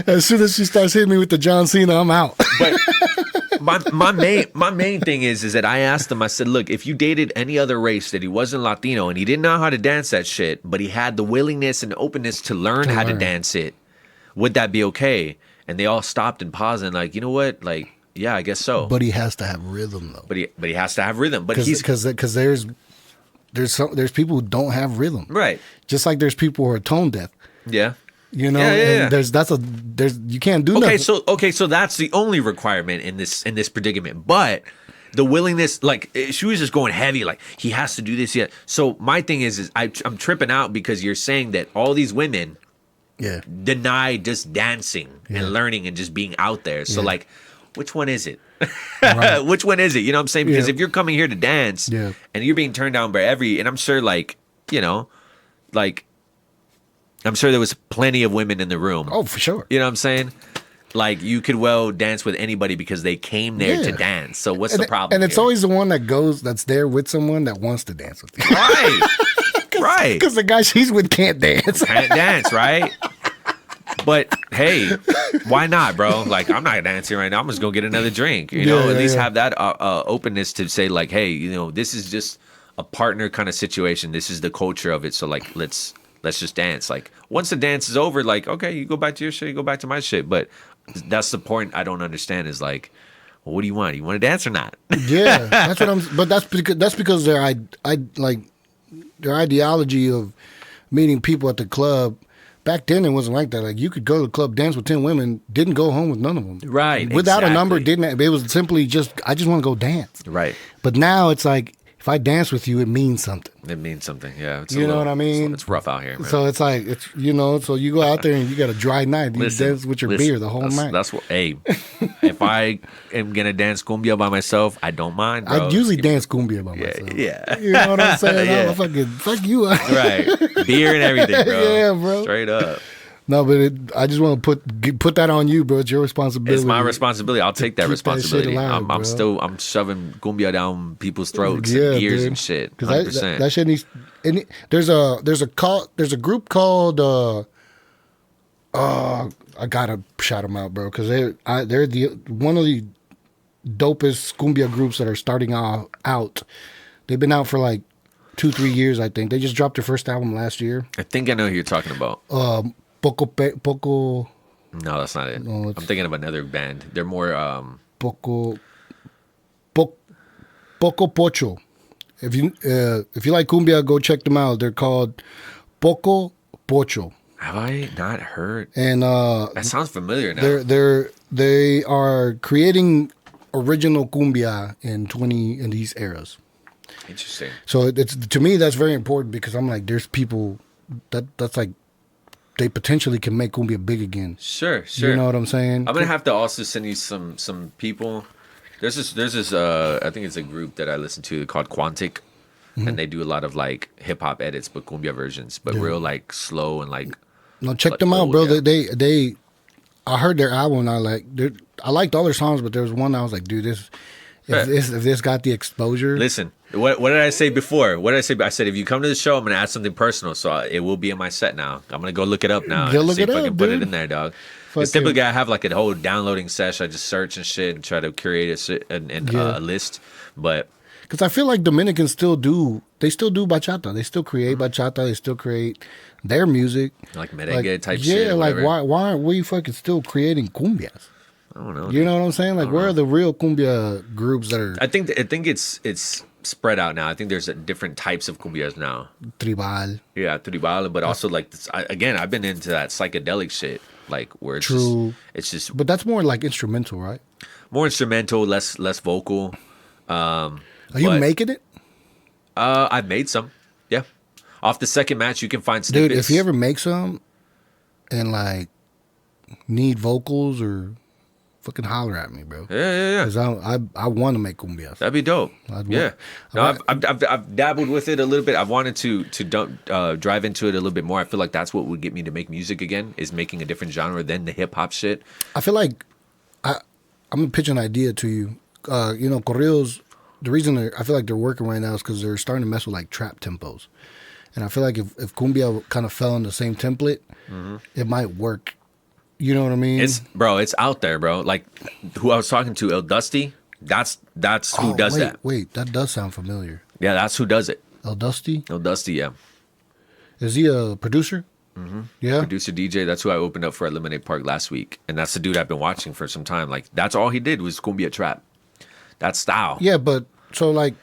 as soon as she starts hitting me with the John Cena, I'm out. But my main thing is that I asked him, I said, look, if you dated any other race that he wasn't Latino and he didn't know how to dance that shit, but he had the willingness and openness to learn how to dance it, would that be okay? And they all stopped and paused and like, you know what? Like, yeah, I guess so. But he has to have rhythm, though. But he has to have rhythm. But because there's people who don't have rhythm, right? Just like there's people who are tone deaf. Yeah, you know. Yeah. And you can't do nothing. So that's the only requirement in this predicament. But the willingness, like she was just going heavy, like he has to do this yet. So my thing is I'm tripping out because you're saying that all these women, deny just dancing and learning and just being out there. So like. Which one is it? Right. Which one is it? You know what I'm saying? Because if you're coming here to dance and you're being turned down by and I'm sure I'm sure there was plenty of women in the room. Oh, for sure. You know what I'm saying? Like you could dance with anybody because they came there to dance. So what's the problem? And it's always the one that's there with someone that wants to dance with you. Right. Right. Because the guy she's with can't dance. Can't dance, right? But hey, why not, bro? Like I'm not dancing right now. I'm just gonna get another drink. You know, at least have that openness to say like, hey, this is just a partner kind of situation. This is the culture of it. So like, let's just dance. Like once the dance is over, like okay, you go back to your shit, you go back to my shit. But that's the point I don't understand. Is like, well, what do you want? You want to dance or not? Yeah, that's what I'm. But that's because their ideology of meeting people at the club. Back then, it wasn't like that. Like you could go to the club, dance with 10 women, didn't go home with none of them. Right. Without a number, didn't. It was simply just, I just want to go dance. Right. But now it's like, if I dance with you, it means something. It means something. Yeah. You know what I mean? It's rough out here, man. So it's like, so you go out there and you got a dry night. You dance with your beer the whole night. That's what, hey, if I am going to dance cumbia by myself, I don't mind, bro. I usually dance cumbia by myself. Yeah. You know what I'm saying? I'm fucking, fuck you. Right. Beer and everything, bro. Yeah, bro. Straight up. No, but I just want to put that on you, bro. It's your responsibility. It's my resposibility. I'll take that responsibility. Alive, I'm shoving cumbia down people's throats and ears and shit. 100%. That shit needs. There's a group called. I gotta shout them out, bro, because they're one of the dopest cumbia groups that are starting out. They've been out for like 2-3 years, I think. They just dropped their first album last year. I think I know who you're talking about. Poco. No, that's not it. No, I'm thinking of another band. They're more Poco Pocho. If you like cumbia, go check them out. They're called Poco Pocho. Have I not heard? And that sounds familiar now. They are creating original cumbia in these eras. Interesting. So it's to me that's very important because I'm like there's people that's like they potentially can make cumbia big again. Sure. You know what I'm saying? I'm gonna have to also send you some people. There's this I think it's a group that I listen to called Quantic, and they do a lot of like hip hop edits, but cumbia versions, but real like slow and like. No, check them out, bro. Yeah. They I heard their album. And I liked all their songs, but there was one I was like, dude, if this got the exposure. Listen, what did I say before? What did I say? I said if you come to the show, I'm gonna add something personal, so it will be in my set now. I'm gonna go look it up now. Go look see it if I up, can put it dude. in there, dog. Because typically I have like a whole downloading session. I just search and shit and try to curate a list, but. Because I feel like Dominicans still do bachata. They still create bachata. They still create their music. Like merengue type shit. Yeah, like why aren't we fucking still creating cumbias? I don't know. You know what I'm saying? Like where are the real cumbia groups that are... I think it's spread out now. I think there's different types of cumbias now. Tribal. Yeah, tribal, but also like, again, I've been into that psychedelic shit. Like where it's just... But that's more like instrumental, right? More instrumental, less vocal. Are you making it? I've made some. Yeah. Off the second match, you can find snippets. Dude, if you ever make some and like need vocals or fucking holler at me, bro. Yeah. Because I want to make cumbias. That'd be dope. Yeah. No, I've dabbled with it a little bit. I've wanted to drive into it a little bit more. I feel like that's what would get me to make music again, is making a different genre than the hip hop shit. I feel like I'm gonna pitch an idea to you. Corridos. The reason I feel like they're working right now is because they're starting to mess with like trap tempos, and I feel like if cumbia kind of fell in the same template, it might work. You know what I mean? It's out there, bro. Like who I was talking to, El Dusty. That's who does that. Wait, that does sound familiar. Yeah, that's who does it. El Dusty. El Dusty, yeah. Is he a producer? Mm-hmm. Yeah, producer DJ. That's who I opened up for at Lemonade Park last week, and that's the dude I've been watching for some time. Like that's all he did was cumbia trap. That style. Yeah, but so like,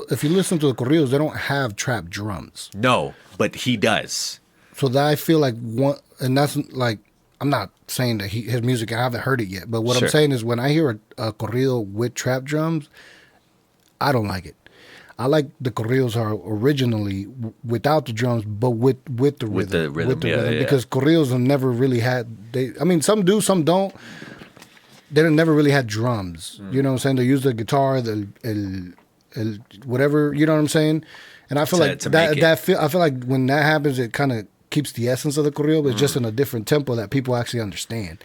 if you listen to the corridos, they don't have trap drums. No, but he does. So that I feel like and that's like, I'm not saying that his music, I haven't heard it yet, but what I'm saying is when I hear a corrido with trap drums, I don't like it. I like the corridos are originally without the drums, but with the rhythm. With the rhythm, because corridos have never really had. Some do, some don't. They never really had drums. You know what I'm saying? They use the guitar, the whatever. You know what I'm saying? And I feel like I feel like when that happens, it kind of keeps the essence of the corrido, but it's just in a different tempo that people actually understand.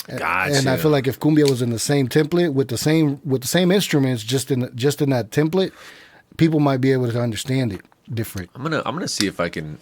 Gotcha. And I feel like if cumbia was in the same template with the same instruments, just in that template, people might be able to understand it different. I'm gonna see if I can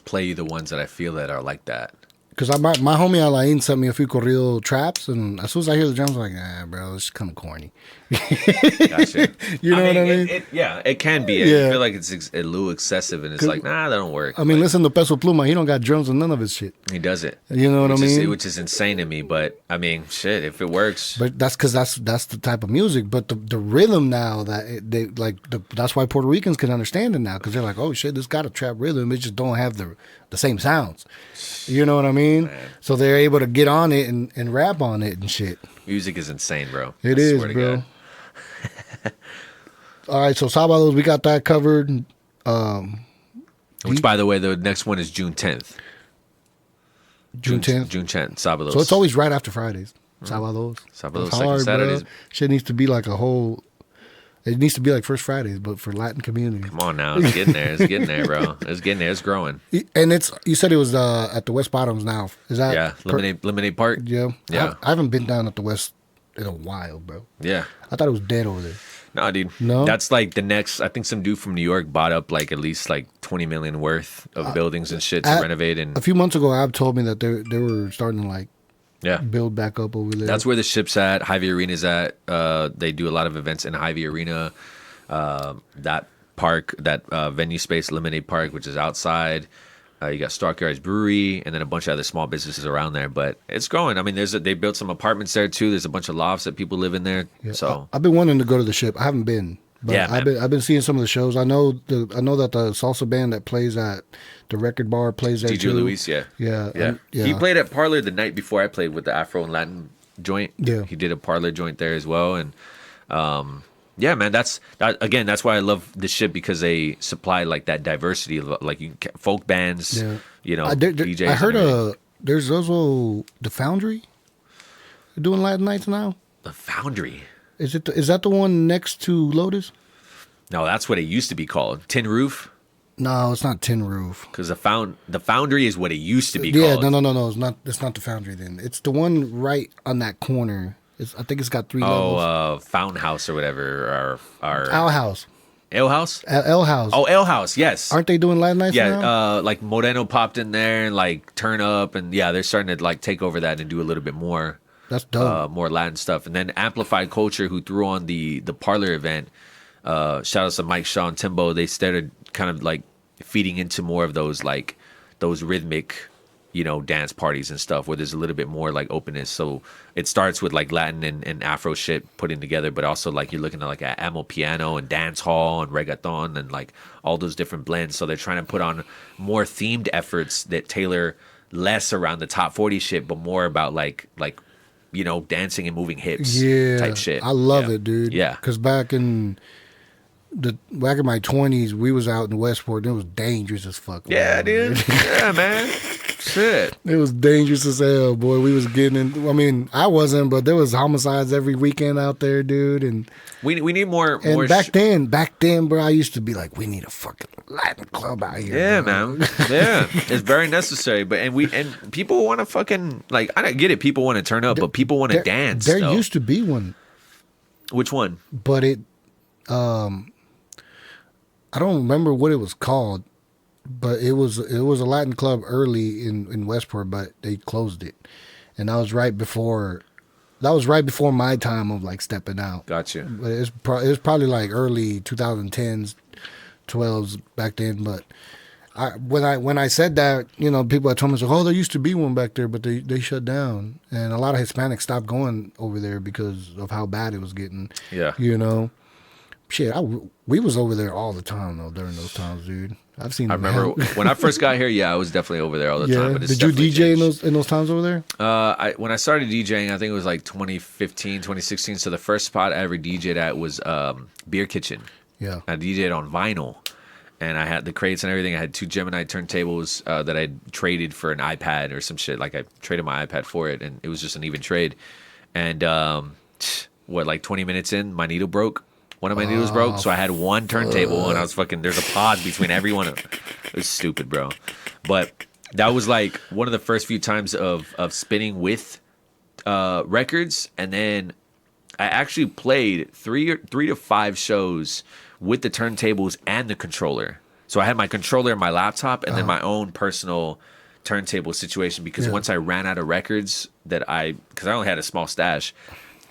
play you the ones that I feel that are like that. Because my homie Alain sent me a few corrido traps, and as soon as I hear the drums, I'm like, nah, bro, it's kind of corny. Gotcha. You know what I mean? It can be. Yeah. I feel like it's a little excessive, and it's like, nah, that don't work. Listen to Peso Pluma. He don't got drums and none of his shit. He does it. You know what I mean? Which is insane to me, but shit, if it works. But that's because that's the type of music. But the rhythm now, that's why Puerto Ricans can understand it now, because they're like, oh shit, this got a trap rhythm. It just don't have the same sounds. You know what I mean? Man. So they're able to get on it and rap on it and shit. Music is insane, bro. It is, bro. All right, so Sábados, we got that covered. Which, by the way, the next one is June 10th. June 10th? June 10th, Sábados. So it's always right after Fridays. Sábados. Sábados, second Saturdays. Bro. Shit needs to be like it needs to be like First Fridays, but for Latin community. Come on now. It's getting there. It's getting there, bro. It's getting there. It's growing. And you said it was at the West Bottoms now. Is that? Yeah, Lemonade Park. Yeah. Yeah. I haven't been down at the West in a while, bro. Yeah. I thought it was dead over there. No, dude. No? That's like the next, I think some dude from New York bought up like at least like 20 million worth of buildings and shit to renovate. And a few months ago, Ab told me that they were starting to like build back up over there. That's where the ship's at. Hy-Vee Arena's at. They do a lot of events in Hy-Vee Arena. That park, that venue space, Lemonade Park, which is outside. You got Stockyards Brewery, and then a bunch of other small businesses around there. But it's growing. They built some apartments there too. There's a bunch of lofts that people live in there. Yeah, so I've been wanting to go to the ship. I haven't been, but yeah, I've been seeing some of the shows. I know that the salsa band that plays at the Record Bar plays there DJ too. Luis, yeah. He played at Parlor the night before I played with the Afro and Latin joint. Yeah, he did a Parlor joint there as well, and Yeah, man. Again. That's why I love this shit because they supply like that diversity of like folk bands. Yeah. You know, DJs. I heard there's also the Foundry doing Latin nights now. The Foundry. Is that the one next to Lotus? No, that's what it used to be called. Tin Roof. No, it's not Tin Roof. Because the Foundry is what it used to be yeah, called. No. It's not. It's not the Foundry. Then it's the one right on that corner. I think it's got 3 levels. Found House or whatever. Or Owl House. Ale House. L House. Oh, Ale House. Yes. Aren't they doing Latin nights now? Yeah. Like Moreno popped in there and like Turn Up, and yeah, they're starting to like take over that and do a little bit more. That's dope. More Latin stuff. And then Amplified Culture, who threw on the Parlor event, shout out to Mike Shaw and Timbo, they started kind of like feeding into more of those rhythmic, dance parties and stuff where there's a little bit more like openness. So it starts with like Latin and Afro shit putting together, but also like you're looking at like Amo Piano and dance hall and reggaeton and like all those different blends. So they're trying to put on more themed efforts that tailor less around the top 40 shit, but more about like dancing and moving hips type shit. I love it, dude. Yeah. Because back in my 20s, we was out in Westport and it was dangerous as fuck. Yeah, dude. Yeah, man. Shit. It was dangerous as hell, boy. We was getting in. I mean, I wasn't, but there was homicides every weekend out there, dude. And we need more. And back then, bro, I used to be like, we need a fucking Latin club out here. Yeah, bro. man. Yeah, it's very necessary. But and people want to fucking like. I don't get it. People want to turn up, but people want to dance. There used to be one. Which one? But I don't remember what it was called, but it was a Latin club early in Westport, but they closed it, and that was right before my time of like stepping out. Gotcha. But it was probably like early 2010s, 12s back then. But when I said that, people had told me, oh, there used to be one back there, but they shut down, and a lot of Hispanics stopped going over there because of how bad it was getting. Yeah. Shit, we was over there all the time though during those times, dude. I've seen. I remember when I first got here. Yeah, I was definitely over there all the time. But did you DJ in those times over there? When I started DJing, I think it was like 2015, 2016. So the first spot I ever DJed at was Beer Kitchen. Yeah, I DJed on vinyl, and I had the crates and everything. I had 2 Gemini turntables that I traded for an iPad or some shit. Like I traded my iPad for it, and it was just an even trade. And like 20 minutes in, my needle broke. One of my needles broke, so I had one turntable, and I was fucking. There's a pause between every one of them. It was stupid, bro. But that was like one of the first few times of spinning with records, and then I actually played 3 to 5 shows with the turntables and the controller. So I had my controller and my laptop, and then my own personal turntable situation. Because once I ran out of records because I only had a small stash.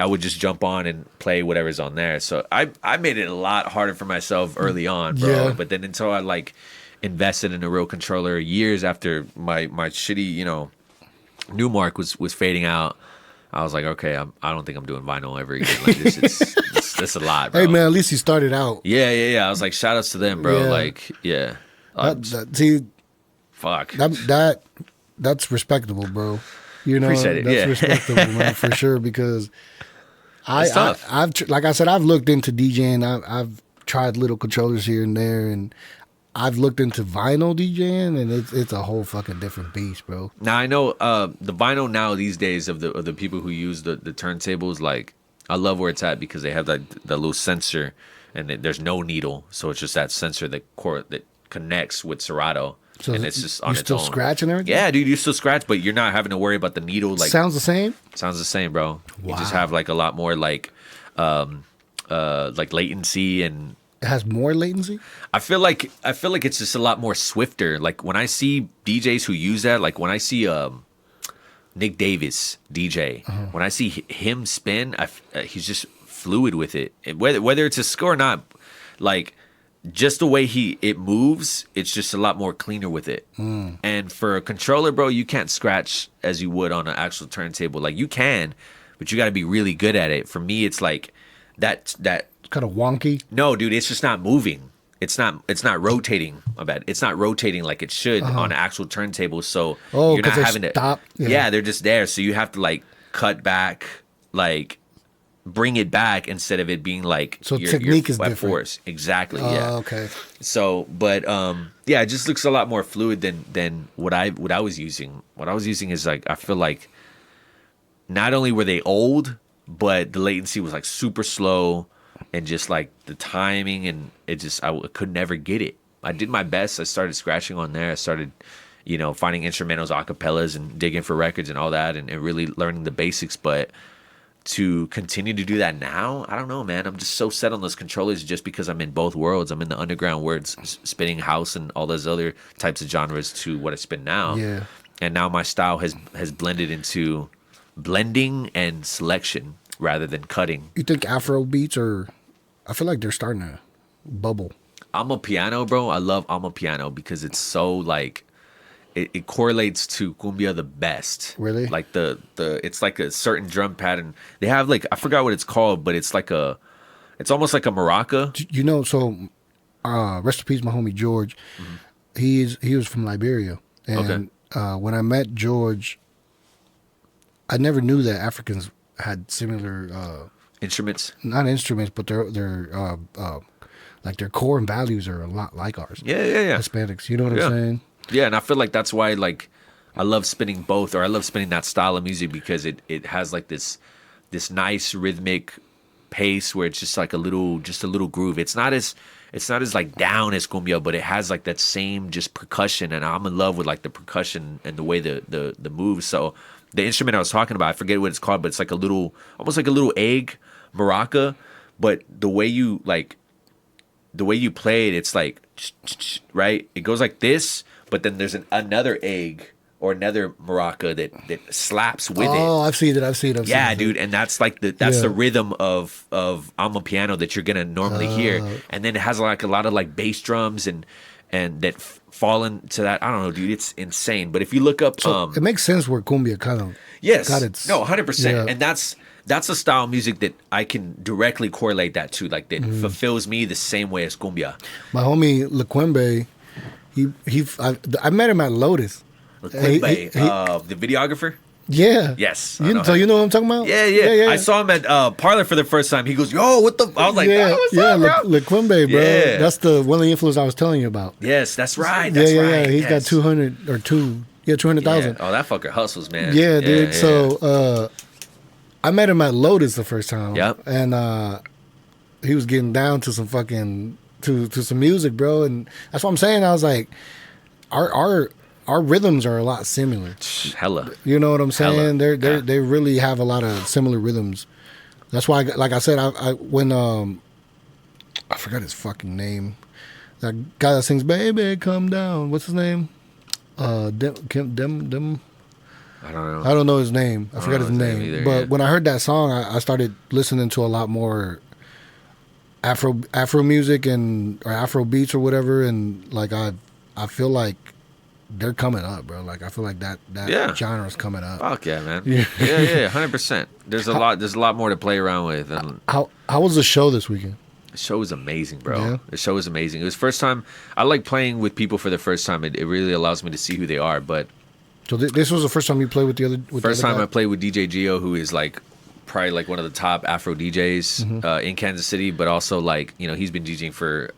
I would just jump on and play whatever's on there. So I made it a lot harder for myself early on, bro. Yeah. But then until I like invested in a real controller years after my shitty, Newmark was fading out, I was like, okay, I don't think I'm doing vinyl ever again. Like this a lot, bro. Hey man, at least you started out. Yeah. I was like, shout outs to them, bro. Yeah. Like, yeah. Fuck. That's respectable, bro. Appreciate it. That's respectable, man, for sure. Because I've like I said, I've looked into DJing. I've tried little controllers here and there, and I've looked into vinyl DJing, and it's a whole fucking different beast, bro. Now I know the vinyl now these days of the people who use the turntables. Like I love where it's at because they have that little sensor, and there's no needle, so it's just that sensor that connects with Serato. So and it's just on its own. You still scratch and everything? Yeah, dude, you still scratch, but you're not having to worry about the needle. Like sounds the same. Sounds the same, bro. Wow. You just have like a lot more like latency, and it has more latency. I feel like it's just a lot more swifter. Like when I see DJs who use that, like when I see Nick Davis DJ, when I see him spin, he's just fluid with it. Whether it's a score or not, like. Just the way it moves, it's just a lot more cleaner with it. And for a controller, bro, you can't scratch as you would on an actual turntable. Like you can, but you got to be really good at it. For me, it's like that kind of wonky. No, dude, it's just not moving. It's not rotating. My bad. It's not rotating like it should on an actual turntable. So you're not having to stop. Yeah, they're just there. So you have to like cut back, like bring it back instead of it being like so technique is at different. force. Exactly. Yeah. Okay. So, but yeah, it just looks a lot more fluid than what I was using. What I was using is like I feel like not only were they old, but the latency was like super slow, and just like the timing, and it just I could never get it. I did my best. I started scratching on there. I started, finding instrumentals, acapellas, and digging for records and all that, and really learning the basics. But to continue to do that now, I don't know, man. I'm just so set on those controllers just because I'm in both worlds. I'm in the underground worlds, spinning house and all those other types of genres to what I spin now. Yeah. And now my style has blended into blending and selection rather than cutting. You think Afro beats are? I feel like they're starting to bubble. I'm a piano, bro. I love I'm a piano because it's so like it correlates to cumbia the best. Really? Like the it's like a certain drum pattern. They have like I forgot what it's called, but it's like it's almost like a maraca. You know, so rest in peace, my homie George. Mm-hmm. He was from Liberia, and when I met George, I never knew that Africans had similar Instruments. Not instruments, but their like their core and values are a lot like ours. Yeah. Hispanics, you know what I'm saying? Yeah, and I feel like that's why like I love spinning both, or I love spinning that style of music because it has like this nice rhythmic pace where it's just like a little groove. It's not as like down as cumbia, but it has like that same just percussion, and I'm in love with like the percussion and the way the moves. So the instrument I was talking about, I forget what it's called, but it's like almost like a little egg maraca, but the way you play it, it's like right. It goes like this, but then there's another egg or another maraca that slaps with it. Oh, I've seen it. Yeah, dude, and that's like the rhythm of I'm a piano that you're gonna normally hear, and then it has like a lot of like bass drums and that fall into that. I don't know, dude, it's insane. But if you look up, it makes sense where cumbia kind of 100%, and that's a style of music that I can directly correlate that to, like that fulfills me the same way as cumbia. My homie Laquembe, I met him at Lotus. Laquembe, the videographer. Yeah. Yes. So you know what I'm talking about? Yeah. I saw him at Parlor for the first time. He goes, "Yo, what the?" I was like, "What's up, bro?" Laquembe, bro. Yeah. That's the one of the influence I was telling you about. Yes, that's right. That's right. He's got 200,000. Yeah. Oh, that fucker hustles, man. Yeah, dude. Yeah. So I met him at Lotus the first time. Yep. And he was getting down to some fucking to some music, bro. And that's what I'm saying. I was like, our rhythms are a lot similar. Hella. You know what I'm saying? Hella. They really have a lot of similar rhythms. That's why, like I said, when I forgot his fucking name. That guy that sings "Baby Come Down." What's his name? Dem. I don't know. I don't know his name. I forgot his name. Either, but when I heard that song, I started listening to a lot more Afro music or Afro beats or whatever, and like I feel like they're coming up, bro. Like I feel like that genre's coming up. Fuck yeah, man. Yeah, 100%. There's a lot more to play around with. And how was the show this weekend? the show was amazing, bro. Yeah. The show was amazing. It was first time. I like playing with people for the first time. It really allows me to see who they are. But So this was the first time you played with the other. first time I played with DJ Gio, who is like probably like one of the top Afro DJs in Kansas City, but also like he's been DJing for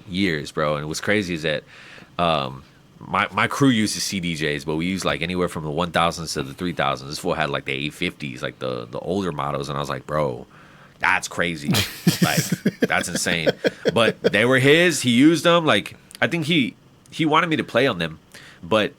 years, bro. And what's crazy is that my crew used to see DJs, but we used like anywhere from the 1000s to the 3000s. This fool had like the 850s, like the older models, and I was like, bro, that's crazy. Like that's insane. But they were his. He used them. Like I think he wanted me to play on them, but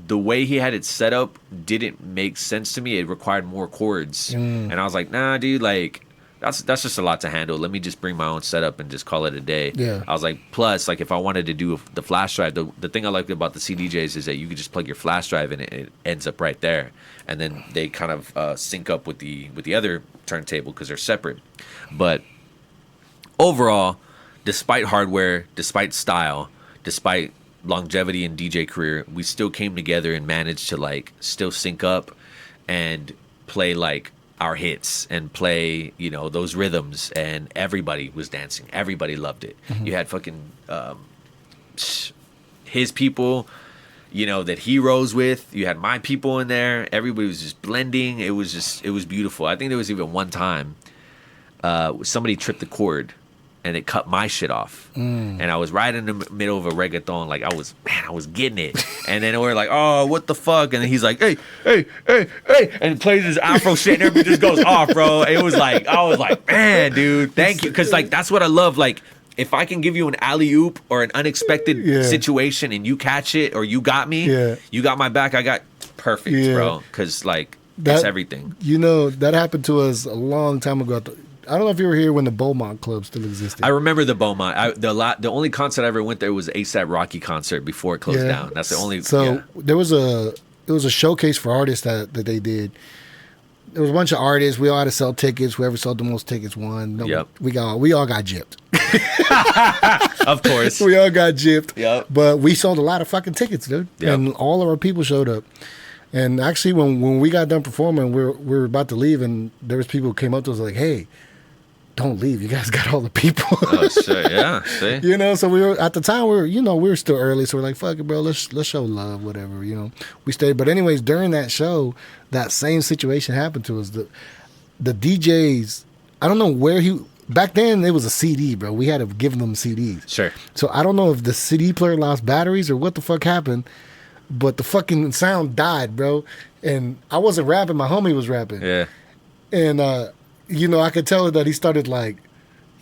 the way he had it set up didn't make sense to me. It required more chords, and I was like, nah, dude, like that's just a lot to handle. Let me just bring my own setup and just call it a day. Yeah. I was like, plus, like if I wanted to do the flash drive, the thing I like about the CDJs is that you could just plug your flash drive and it ends up right there, and then they kind of sync up with the other turntable because they're separate. But overall, despite hardware, despite style, despite longevity in DJ career, we still came together and managed to like still sync up and play like our hits and play those rhythms, and everybody was dancing. Everybody loved it. You had fucking his people, that he rose with. You had my people in there. Everybody was just blending. It was beautiful. I think there was even one time somebody tripped the cord and it cut my shit off. And I was right in the middle of a reggaeton. Like, I was getting it. And then we're like, oh, what the fuck? And then he's like, hey, and plays his Afro shit and everything just goes off, bro. It was like, I was like, man, dude, thank you. Because, like, that's what I love. Like, if I can give you an alley-oop or an unexpected situation and you catch it or you got me, you got my back, I got perfect, bro. Because, like, that's everything. That happened to us a long time ago. I don't know if you were here when the Beaumont Club still existed. I remember the Beaumont. The only concert I ever went there was A$AP Rocky concert before it closed down. That's the only. So there was it was a showcase for artists that they did. There was a bunch of artists. We all had to sell tickets. Whoever sold the most tickets won. We all got gypped. Of course, we all got gypped. Yep. But we sold a lot of fucking tickets, dude. Yep. And all of our people showed up. And actually, when we got done performing, we were about to leave, and there was people who came up to us like, "Hey, don't leave. You guys got all the people." Oh shit, yeah. See? So we were at the time we were still early, so we're like, fuck it, bro, let's show love, whatever, We stayed. But anyways, during that show, that same situation happened to us. The DJs, I don't know where back then it was a CD, bro. We had to give them CDs. Sure. So I don't know if the CD player lost batteries or what the fuck happened, but the fucking sound died, bro. And I wasn't rapping, my homie was rapping. Yeah. And I could tell that he started like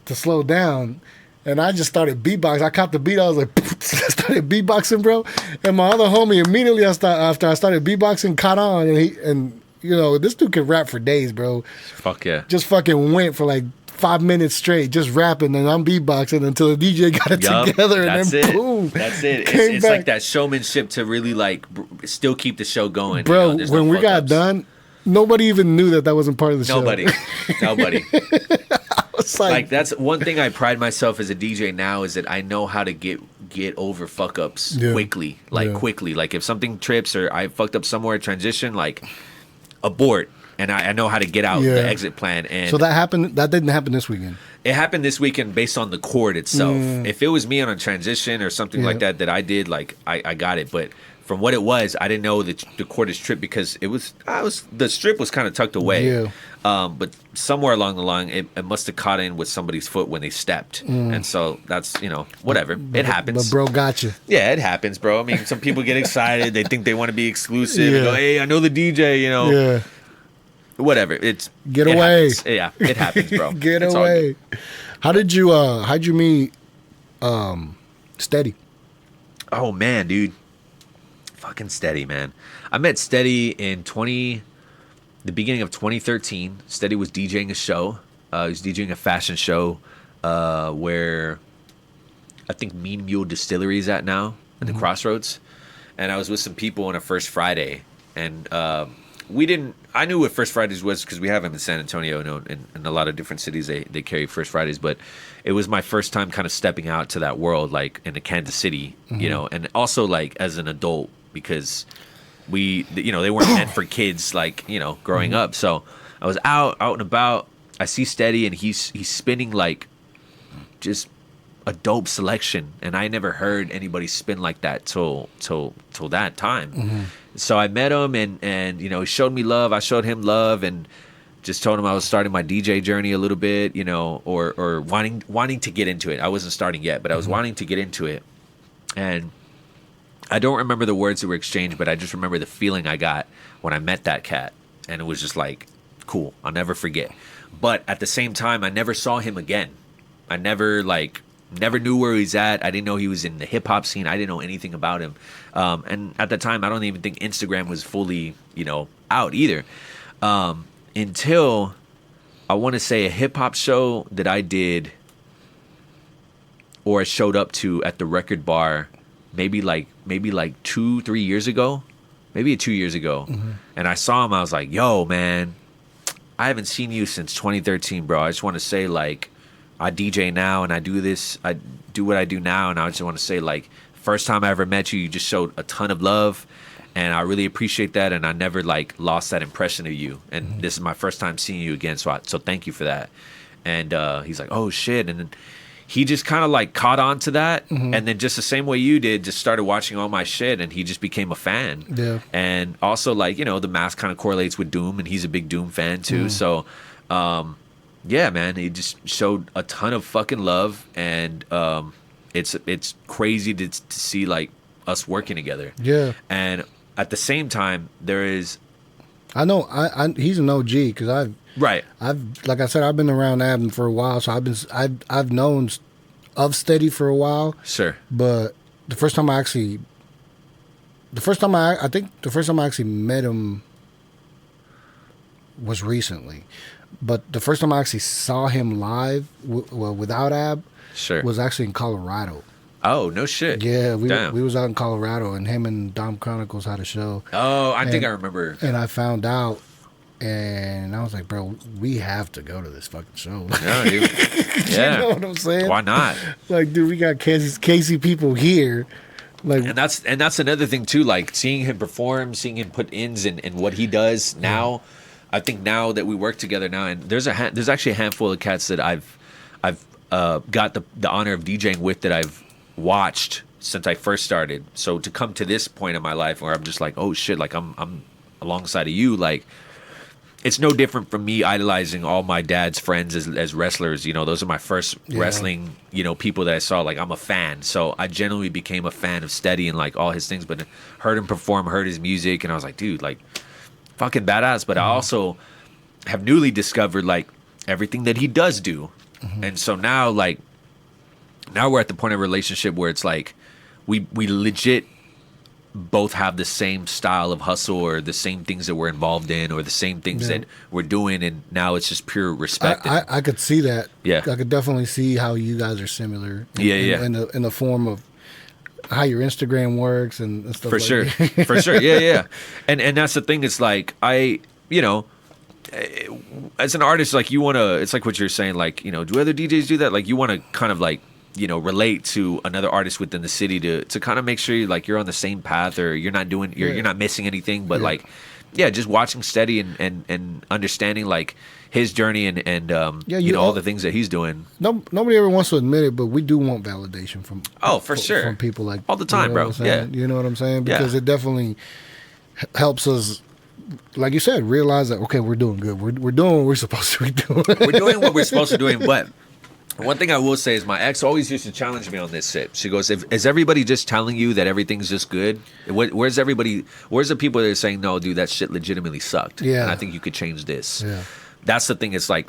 to slow down, and I just started beatboxing. I caught the beat. I was like, I started beatboxing, bro. And my other homie immediately after I started beatboxing caught on, and this dude can rap for days, bro. Fuck yeah. Just fucking went for like 5 minutes straight, just rapping, and I'm beatboxing until the DJ got it together, and then boom. That's it. It's like that showmanship to really like still keep the show going, bro. When we got done, nobody even knew that wasn't part of the show. Nobody. I was like, that's one thing I pride myself as a DJ now is that I know how to get over fuck ups quickly. Quickly. Like if something trips or I fucked up somewhere, transition, like abort. And I know how to get out the exit plan. And so that happened. That didn't happen this weekend. It happened this weekend based on the chord itself. If it was me on a transition or something like that I did, like I got it. But from what it was, I didn't know that the chord is tripped because the strip was kind of tucked away. Yeah. But somewhere along the line, it must have caught in with somebody's foot when they stepped. And so that's, whatever. It happens. But bro, gotcha. Yeah, it happens, bro. I mean, some people get excited. They think they want to be exclusive. And go, hey, I know the DJ, Yeah. Whatever. Get away. Happens. Yeah, it happens, bro. Get away. How'd you meet Steady? Oh man, dude. Fucking Steady, man. I met Steady in the beginning of 2013. Steady was DJing a show. He was DJing a fashion show where I think Mean Mule Distillery is at now in the Crossroads. And I was with some people on a First Friday, and I knew what First Fridays was because we have them in San Antonio and in a lot of different cities. They carry First Fridays, but it was my first time kind of stepping out to that world, like in Kansas City, and also like as an adult because they weren't meant for kids, like growing up. So I was out and about. I see Steady and he's spinning like just a dope selection, and I never heard anybody spin like that till that time. So I met him, and he showed me love. I showed him love, and just told him I was starting my DJ journey a little bit, or wanting to get into it. I wasn't starting yet, but I was wanting to get into it. And I don't remember the words that were exchanged, but I just remember the feeling I got when I met that cat, and it was just like, cool. I'll never forget. But at the same time, I never saw him again. I never knew where he's at. I didn't know he was in the hip hop scene. I didn't know anything about him. And at the time, I don't even think Instagram was fully, out either. Until I want to say a hip hop show that I did or showed up to at the Record Bar, maybe like 2-3 years ago, maybe 2 years ago. And I saw him. I was like, yo, man, I haven't seen you since 2013, bro. I just want to say, like, I DJ now and I do this. I do what I do now, and I just want to say, like, first time I ever met you, you just showed a ton of love, and I really appreciate that. And I never like lost that impression of you. And this is my first time seeing you again, so thank you for that. And he's like, oh shit. And then he just kind of like caught on to that, and then just the same way you did, just started watching all my shit, and he just became a fan. Yeah. And also, like, you know, the mask kind of correlates with Doom, and he's a big Doom fan too. So, yeah, man, he just showed a ton of fucking love, and it's crazy to see like us working together. Yeah. And at the same time, there is. I know he's an OG because I've like I said, I've been around Adam for a while, so I've known of Steady for a while. Sure. But the first time I actually met him was recently. But the first time I actually saw him live, without Ab, Sure. was actually in Colorado. Oh, no shit. Yeah, we was out in Colorado, and him and Dom Chronicles had a show. Oh, I think I remember. And I found out, and I was like, bro, we have to go to this fucking show. No, dude. Yeah. You know what I'm saying? Why not? Like, dude, we got Casey people here. Like, And that's another thing too. Like seeing him perform, seeing him put ins in what he does now. I think now that we work together now, and there's actually a handful of cats that I've got the honor of DJing with that I've watched since I first started. So to come to this point in my life where I'm just like, oh shit, like I'm alongside of you, like it's no different from me idolizing all my dad's friends as wrestlers. You know, those are my first wrestling, you know, people that I saw. Like, I'm a fan. So I generally became a fan of Steady and, like, all his things. But heard him perform, heard his music, and I was like, dude, like, fucking badass. But I also have newly discovered, like, everything that he does do. And so now, like, now we're at the point of relationship where it's like we legit both have the same style of hustle or the same things that we're involved in or the same things that we're doing, and now it's just pure respect. I could see that. Yeah. I could definitely see how you guys are similar. In the form of how your Instagram works and stuff. For like sure. that. For sure. Yeah. And that's the thing. It's like you know, as an artist, like, you want to, it's like what you're saying, like, you know, do other DJs do that? Like, you want to kind of, like, you know, relate to another artist within the city to kind of make sure you're on the same path, or you're not doing, you're not missing anything. But like, just watching Steady and understanding, like, his journey and you know, all the things that he's doing. Nobody ever wants to admit it, but we do want validation from sure, from people, like, all the time, you know bro. Yeah, you know what I'm saying? Because it definitely helps us, like you said, realize that, okay, we're doing good. We're doing what we're supposed to be doing. We're doing what we're supposed to be doing. But one thing I will say is my ex always used to challenge me on this shit. She goes, is everybody just telling you that everything's just good? Where's everybody? Where's the people that are saying, no, dude, that shit legitimately sucked? Yeah. And I think you could change this. Yeah. That's the thing. It's like,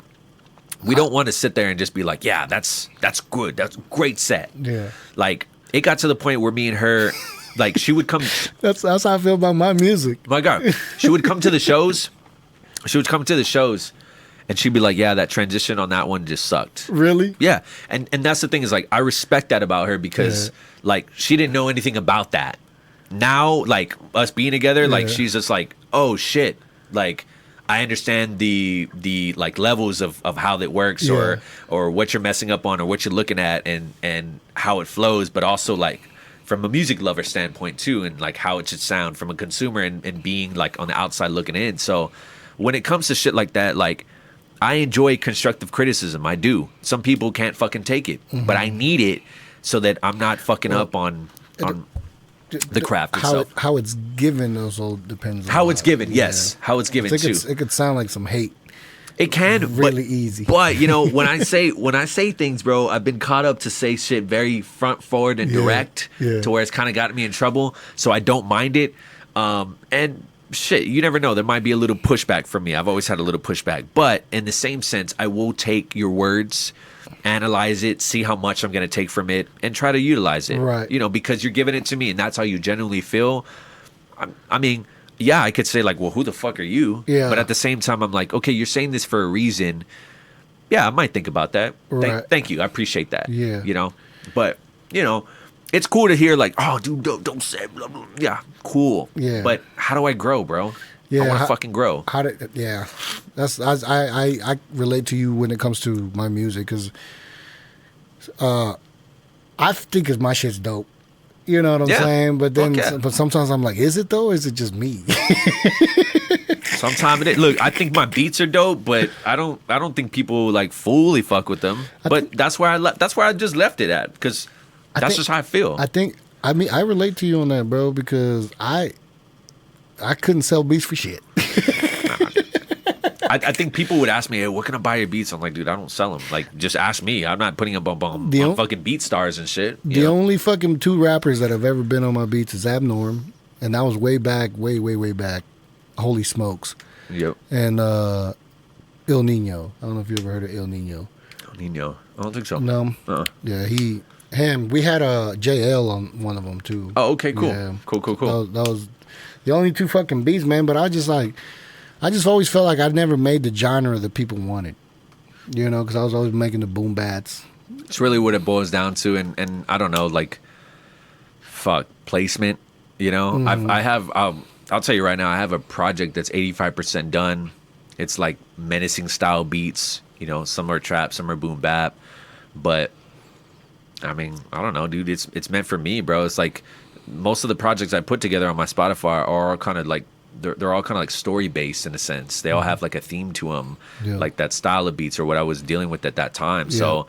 we don't want to sit there and just be like, yeah, that's good. That's a great set. Yeah. Like, it got to the point where me and her, like, she would come. That's how I feel about my music. My God. She would come to the shows. And she'd be like, yeah, that transition on that one just sucked. Really? Yeah. And that's the thing is, like, I respect that about her because, like, she didn't know anything about that. Now, like, us being together, like, she's just like, oh, shit. Like, I understand the like, levels of how that works or what you're messing up on or what you're looking at and how it flows. But also, like, from a music lover standpoint, too, and, like, how it should sound from a consumer and being, like, on the outside looking in. So when it comes to shit like that, like, I enjoy constructive criticism. I do. Some people can't fucking take it, but I need it so that I'm not fucking up on the craft itself. How it's given also depends on how it's given. Yes, how it's given too. It could sound like some hate. It can really easy. But you know, when I say things, bro, I've been caught up to say shit very front forward and direct to where it's kind of gotten me in trouble. So I don't mind it. And shit, you never know. There might be a little pushback from me. I've always had a little pushback. But in the same sense, I will take your words, analyze it, see how much I'm going to take from it, and try to utilize it. Right. You know, because you're giving it to me, and that's how you genuinely feel. I mean, yeah, I could say, like, well, who the fuck are you? Yeah. But at the same time, I'm like, okay, you're saying this for a reason. Yeah, I might think about that. Right. Thank you. I appreciate that. Yeah. You know? But, you know, it's cool to hear, like, oh, dude, don't say blah, blah. Yeah, cool. Yeah. But how do I grow, bro? Yeah, I want to fucking grow. That's I relate to you when it comes to my music because I think my shit's dope, You know what I'm Yeah. saying? But then, Fuck yeah. but sometimes I'm like, is it though? Or is it just me? Sometimes it is. Look, I think my beats are dope, but I don't think people like fully fuck with them. But that's where that's where I just left it at, because that's just how I feel. I mean, I relate to you on that, bro, because I couldn't sell beats for shit. I think people would ask me, hey, what can I buy your beats? I'm like, dude, I don't sell them. Like, just ask me. I'm not putting them on fucking Beat Stars and shit. The only fucking 2 rappers that have ever been on my beats is Abnorm, and that was way back, way back. Holy smokes. Yep. And Il Nino. I don't know if you ever heard of Il Nino. El Nino. I don't think so. No. Yeah, we had a JL on one of them too. Oh, okay, cool. Yeah. Cool. That was the only 2 fucking beats, man. But I just always felt like I never made the genre that people wanted. You know, because I was always making the boom bats. It's really what it boils down to, and I don't know, like, placement. You know, I have. I'll tell you right now, I have a project that's 85% done. It's like menacing style beats. You know, some are trap, some are boom bap, but I mean, I don't know, dude. It's meant for me, bro. It's like most of the projects I put together on my Spotify are all kind of like they're all kind of like story based in a sense. They all have like a theme to them, like that style of beats or what I was dealing with at that time. Yeah. So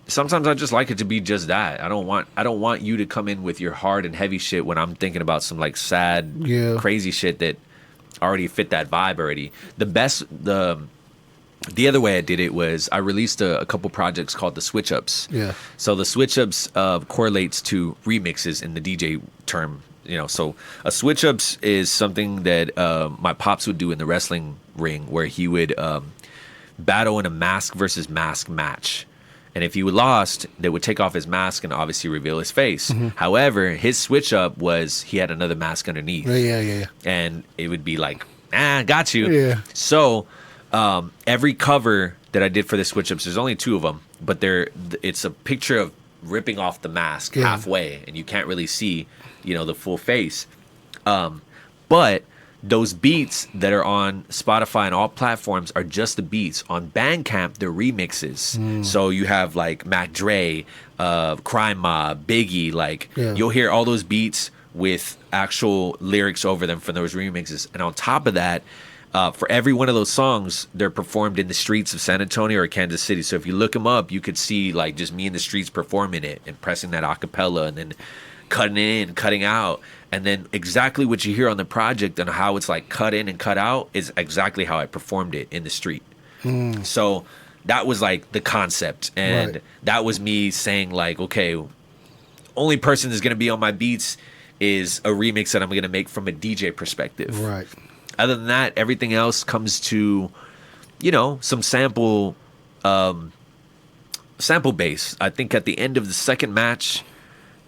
sometimes I just like it to be just that. I don't want you to come in with your hard and heavy shit when I'm thinking about some like sad, crazy shit that already fit that vibe already. The other way I did it was I released a couple projects called the Switch Ups. Yeah. So the Switch Ups correlates to remixes in the DJ term. You know, so a Switch Ups is something that my pops would do in the wrestling ring, where he would battle in a mask versus mask match. And if he lost, they would take off his mask and obviously reveal his face. Mm-hmm. However, his switch up was he had another mask underneath. Yeah. And it would be like, got you. Yeah. So every cover that I did for the switch ups, there's only 2 of them, but it's a picture of ripping off the mask halfway, and you can't really see, you know, the full face. But those beats that are on Spotify and all platforms are just the beats. On Bandcamp, they're remixes. So you have like Mac Dre, Crime Mob, Biggie. Like you'll hear all those beats with actual lyrics over them from those remixes. And on top of that, for every one of those songs, they're performed in the streets of San Antonio or Kansas City. So if you look them up, you could see like just me in the streets performing it and pressing that acapella and then cutting in, cutting out. And then exactly what you hear on the project and how it's like cut in and cut out is exactly how I performed it in the street. So that was like the concept. And that was me saying like, okay, only person that's going to be on my beats is a remix that I'm going to make from a DJ perspective. Right. Other than that, everything else comes to, you know, some sample base. I think at the end of the second match,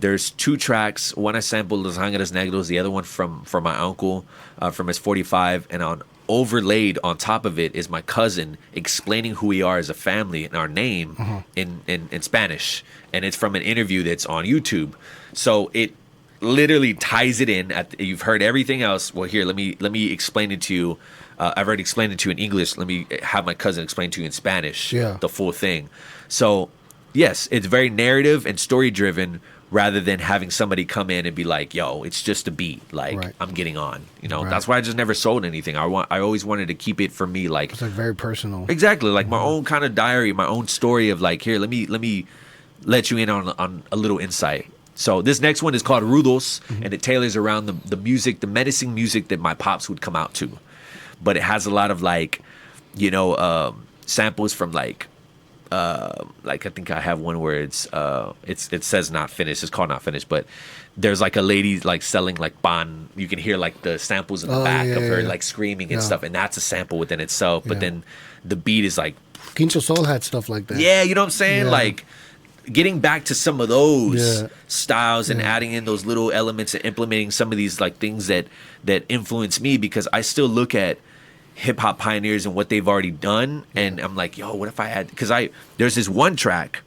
there's 2 tracks. One I sampled Los Angeles Negros, the other one from my uncle from his 45, and overlaid on top of it is my cousin explaining who we are as a family and our name in Spanish, and it's from an interview that's on YouTube. So it literally ties it in. You've heard everything else. Well, here, let me explain it to you. I've already explained it to you in English. Let me have my cousin explain to you in Spanish the full thing. So yes, it's very narrative and story driven, rather than having somebody come in and be like, yo, it's just a beat. Like, I'm getting on. You know, that's why I just never sold anything. I always wanted to keep it for me. Like, it's like very personal. Exactly. Like my own kind of diary, my own story of like, here, let me let you in on a little insight. So this next one is called Rudos, and it tailors around the music, the menacing music that my pops would come out to. But it has a lot of like, you know, samples from like I think I have one where it says not finished. It's called not finished, but there's like a lady like selling like pan. You can hear like the samples in the back of her like screaming and stuff, and that's a sample within itself. But then the beat is like Quincho Soul had stuff like that. Yeah, you know what I'm saying? Yeah. Like getting back to some of those styles and adding in those little elements and implementing some of these like things that influence me, because I still look at hip hop pioneers and what they've already done, and I'm like, yo, what if I had? Because there's this one track,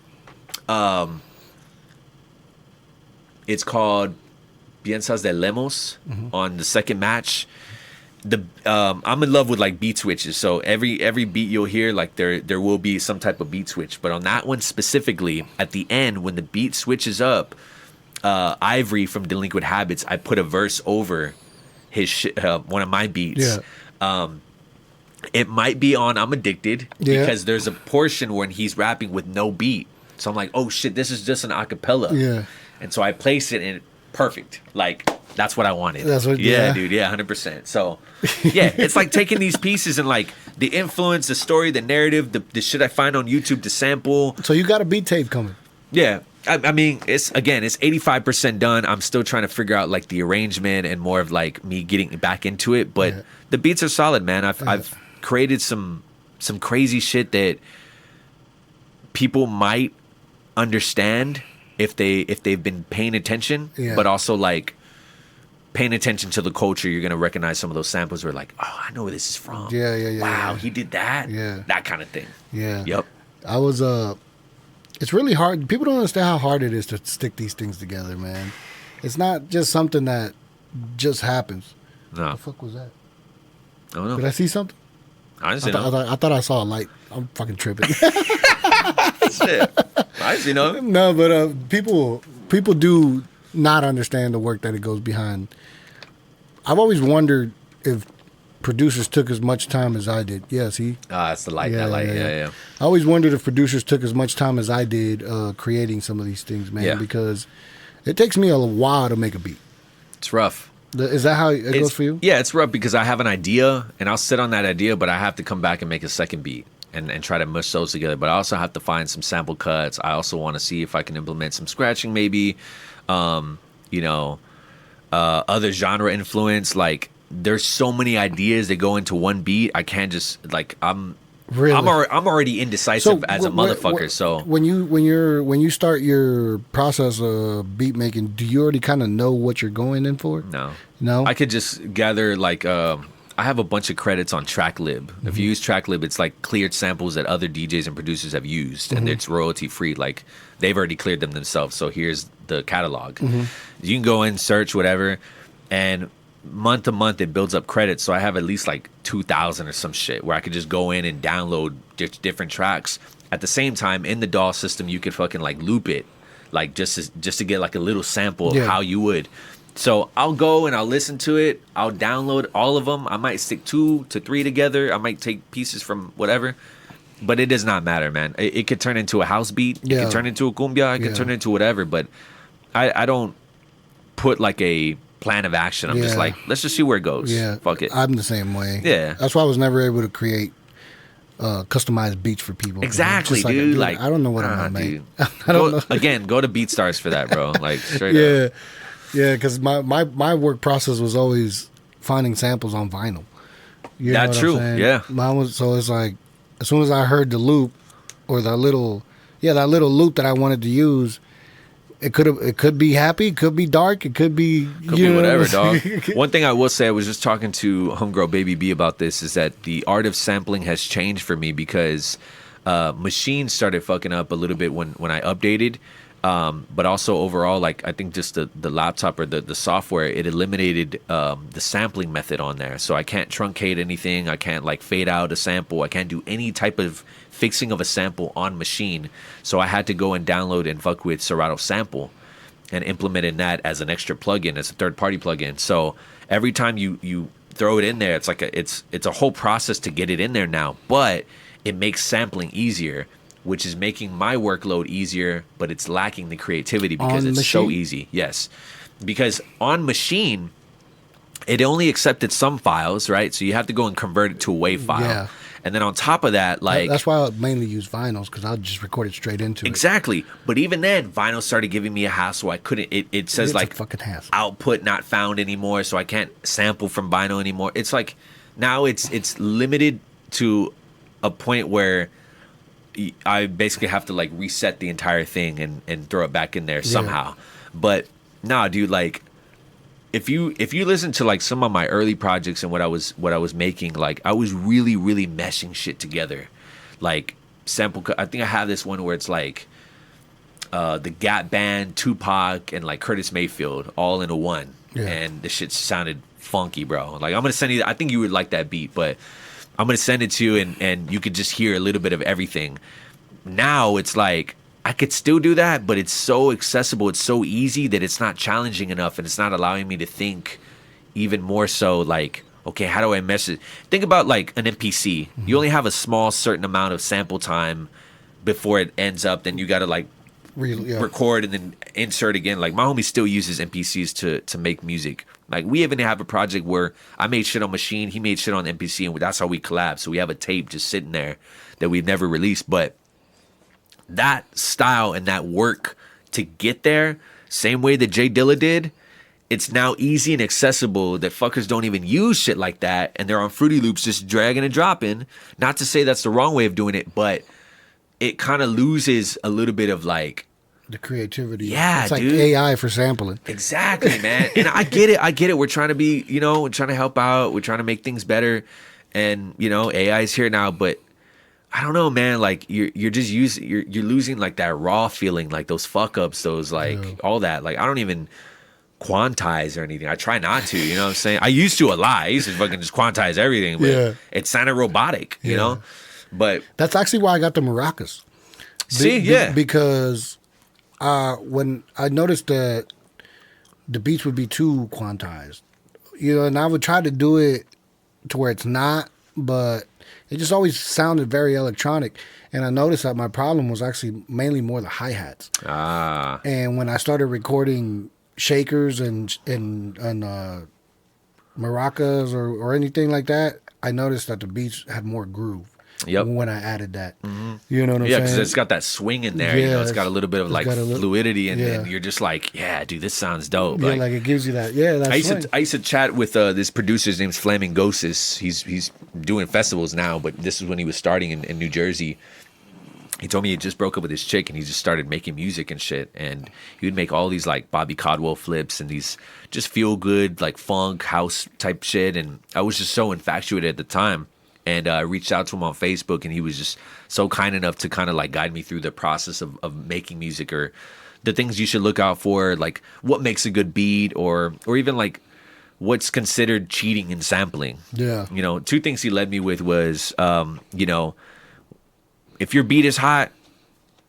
it's called Piensas de Lemos on the second match. I'm in love with like beat switches, so every beat you'll hear, like there will be some type of beat switch. But on that one specifically, at the end when the beat switches up, Ivory from Delinquent Habits, I put a verse over his one of my beats. Yeah. It might be on I'm Addicted Yeah. because there's a portion when he's rapping with no beat. So I'm like, oh shit, this is just an acapella. Yeah. And so I place it in perfect. Like, that's what I wanted. That's what, yeah, dude. Yeah, 100%. So, yeah, it's like taking these pieces and like the influence, the story, the narrative, the shit I find on YouTube to sample. So you got a beat tape coming. Yeah. I mean, it's 85% done. I'm still trying to figure out like the arrangement and more of like me getting back into it. But the beats are solid, man. I've created some crazy shit that people might understand if they've been paying attention, but also like paying attention to the culture. You're gonna recognize some of those samples where like, oh, I know where this is from. Wow, he did that. That kind of thing. Yep. I was it's really hard. People don't understand how hard it is to stick these things together, man. It's not just something that just happens. No. What the fuck was that? I don't know. Did I see something? I didn't see nothing. I thought I saw a light. I'm fucking tripping. Shit. I didn't see nothing. No, but people do not understand the work that it goes behind. I've always wondered if producers took as much time as I did. Yeah, see? That's the light. That light. Yeah. I always wondered if producers took as much time as I did creating some of these things, man, Yeah. because it takes me a while to make a beat. It's rough. Is that how it goes for you? Yeah, it's rough because I have an idea and I'll sit on that idea, but I have to come back and make a second beat and try to mush those together. But I also have to find some sample cuts. I also want to see if I can implement some scratching maybe, other genre influence. Like there's so many ideas that go into one beat. I can't just like Really? I'm already indecisive as a motherfucker. So when you start your process of beat making, do you already kind of know what you're going in for? No. I could just gather like I have a bunch of credits on TrackLib. Mm-hmm. If you use TrackLib, it's like cleared samples that other DJs and producers have used, and it's royalty free. Like they've already cleared them themselves. So here's the catalog. Mm-hmm. You can go in, search whatever, and month to month it builds up credits. So I have at least like 2,000 or some shit where I could just go in and download different tracks. At the same time, in the DAW system, you could fucking like loop it, like just to get like a little sample of how you would. So I'll go and I'll listen to it. I'll download all of them. I might stick 2 to 3 together. I might take pieces from whatever. But it does not matter, man. It could turn into a house beat. It could turn into a cumbia. It could turn into whatever. But I don't put like a plan of action. I'm just like, let's just see where it goes. Fuck it. I'm the same way. Yeah. That's why I was never able to create customized beats for people. Exactly, Like, dude. Like, I don't know what I'm gonna make. I don't know. Again, go to BeatStars for that, bro. Like straight up. Yeah, because my work process was always finding samples on vinyl. You know That's what I'm true. saying? Yeah. Mine was, so it's like, as soon as I heard the loop or that little loop that I wanted to use, it could be happy, it could be dark, it could be whatever, dog. One thing I will say, I was just talking to homegirl Baby B about this, is that the art of sampling has changed for me because machines started fucking up a little bit when I updated. But also overall, like I think just the laptop or the software, it eliminated the sampling method on there. So I can't truncate anything. I can't like fade out a sample. I can't do any type of fixing of a sample on machine. So I had to go and download and fuck with Serato Sample and implemented that as an extra plugin, as a third-party plugin. So every time you throw it in there, it's like it's a whole process to get it in there now. But it makes sampling easier, which is making my workload easier, but it's lacking the creativity because it's so easy. Yes. Because on machine, it only accepted some files, right? So you have to go and convert it to a WAV file. Yeah. And then on top of that, like... That's why I mainly use vinyls, because I'll just record it straight into it. Exactly. But even then, vinyl started giving me a hassle. I couldn't... It says, like, fucking hassle. Output not found anymore, so I can't sample from vinyl anymore. It's like, now it's limited to a point where I basically have to like reset the entire thing and throw it back in there somehow. But nah, dude, like if you listen to like some of my early projects and what I was making, like I was really meshing shit together. Like sample, I think I have this one where it's like the Gap Band, Tupac, and like Curtis Mayfield all into one, and the shit sounded funky, bro. Like I'm gonna send you. I think you would like that beat, but I'm gonna send it to you, and you could just hear a little bit of everything. Now it's like I could still do that, but it's so accessible, it's so easy that it's not challenging enough, and it's not allowing me to think even more so like, okay, how do I message? Think about like an MPC. You only have a small certain amount of sample time before it ends up, then you got to like record and then insert again. Like my homie still uses MPCs to make music. Like we even have a project where I made shit on Machine, he made shit on MPC, and that's how we collab. So we have a tape just sitting there that we've never released. But that style and that work to get there, same way that Jay Dilla did, it's now easy and accessible that fuckers don't even use shit like that, and they're on Fruity Loops just dragging and dropping. Not to say that's the wrong way of doing it, but it kind of loses a little bit of like the creativity. Yeah, it's like dude. AI for sampling. Exactly, man. And I get it. We're trying to be, we're trying to help out. We're trying to make things better. And, AI is here now, but I don't know, man. Like you're just you're losing like that raw feeling, like those fuck ups, those like all that. Like I don't even quantize or anything. I try not to, you know what I'm saying? I used to a lot. I used to fucking just quantize everything, but it sounded robotic, you know? But that's actually why I got the maracas. Because when I noticed that the beats would be too quantized, and I would try to do it to where it's not, but it just always sounded very electronic. And I noticed that my problem was actually mainly more the hi-hats. And when I started recording shakers and maracas or anything like that, I noticed that the beats had more groove. When I added that, you know what I'm saying? Yeah, because it's got that swing in there. It's got a little bit of like fluidity, and then you're just like, yeah, dude, this sounds dope. Yeah, like it gives you that. Yeah, that's I used to chat with this producer. His name's Flaming Ghosts. He's doing festivals now, but this is when he was starting in New Jersey. He told me he just broke up with his chick and he just started making music and shit. And he would make all these like Bobby Caldwell flips and these just feel good like funk house type shit. And I was just so infatuated at the time. And I reached out to him on Facebook, and he was just so kind enough to kind of like guide me through the process of making music, or the things you should look out for, like what makes a good beat, or even like what's considered cheating in sampling. Yeah. Two things he led me with was, if your beat is hot,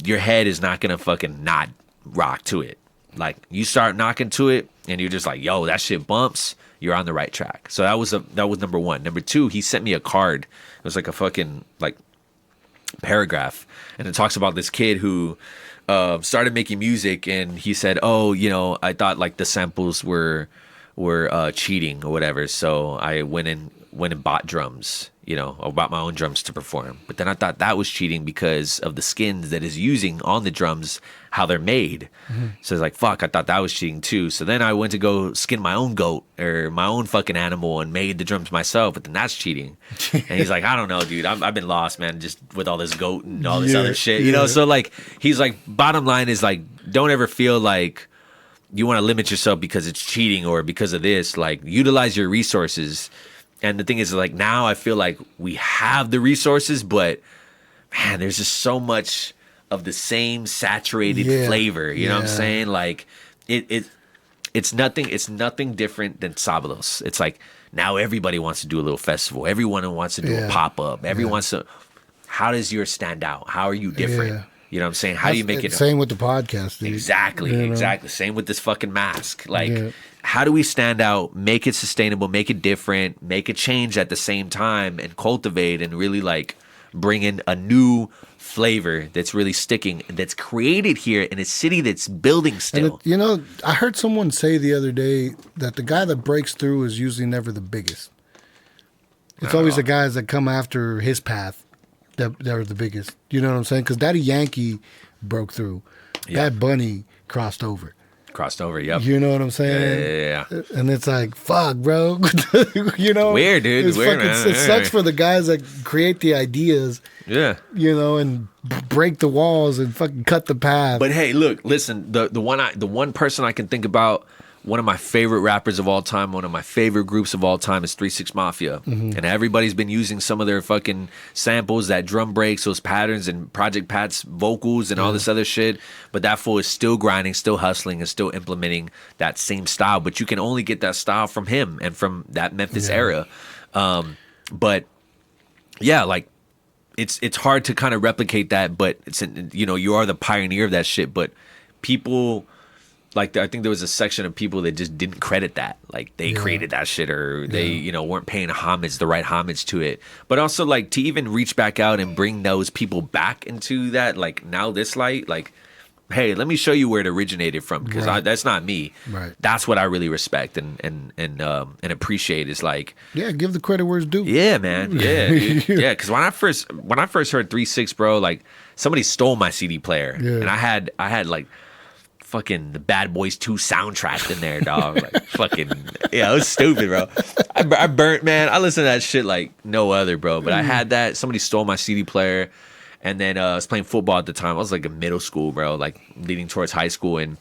your head is not going to fucking not rock to it. Like you start knocking to it and you're just like, yo, that shit bumps. You're on the right track. So that was number one. Number two, he sent me a card. It was like a fucking like paragraph, and it talks about this kid who started making music, and he said, "Oh, I thought like the samples were cheating or whatever, so I went and bought drums. I bought my own drums to perform. But then I thought that was cheating because of the skins that is using on the drums, how they're made. So it's like, fuck, I thought that was cheating too. So then I went to go skin my own goat or my own fucking animal and made the drums myself, but then that's cheating. And he's like, I don't know, dude. I've been lost, man, just with all this goat and all this other shit, So like, he's like, bottom line is like, don't ever feel like you want to limit yourself because it's cheating or because of this. Like, utilize your resources. And the thing is, like, now I feel like we have the resources, but man, there's just so much of the same saturated flavor. You know what I'm saying? Like, it's nothing different than Sabalos. It's like now everybody wants to do a little festival. Everyone wants to do a pop up. Everyone wants to. How does yours stand out? How are you different? Yeah. You know what I'm saying? How do you make it? Same with the podcast, dude. Exactly. Same with this fucking mask. Like, how do we stand out, make it sustainable, make it different, make a change at the same time, and cultivate and really like bring in a new flavor that's really sticking, that's created here in a city that's building still. And I heard someone say the other day that the guy that breaks through is usually never the biggest. It's always the guys that come after his path that are the biggest. You know what I'm saying? Because Daddy Yankee broke through. Bad Bunny crossed over. Yep. You know what I'm saying? Yeah. And it's like, fuck, bro. Weird, dude. It's weird, man. It sucks for the guys that create the ideas. Yeah. And break the walls and fucking cut the path. But hey, look, listen. The one person I can think about, one of my favorite rappers of all time, one of my favorite groups of all time is 3 6 Mafia. And everybody's been using some of their fucking samples, that drum breaks, those patterns, and Project Pat's vocals and all this other shit. But that fool is still grinding, still hustling, and still implementing that same style. But you can only get that style from him and from that Memphis era. But yeah, like, it's hard to kind of replicate that, but it's you are the pioneer of that shit. But people like I think there was a section of people that just didn't credit that, like they created that shit, or they weren't paying the right homage to it. But also like to even reach back out and bring those people back into that, like now this light, like, hey, let me show you where it originated from, because that's not me. Right. That's what I really respect and appreciate is like, yeah, give the credit where it's due. Yeah, man. Yeah, yeah. Because when I first heard 3-6, bro, like somebody stole my CD player, and I had like fucking the Bad Boys 2 soundtrack in there, dog. Like fucking it was stupid, bro. I burnt, man. I listened to that shit like no other, bro. But I had that. Somebody stole my CD player. And then I was playing football at the time. I was like in middle school, bro, like leading towards high school. And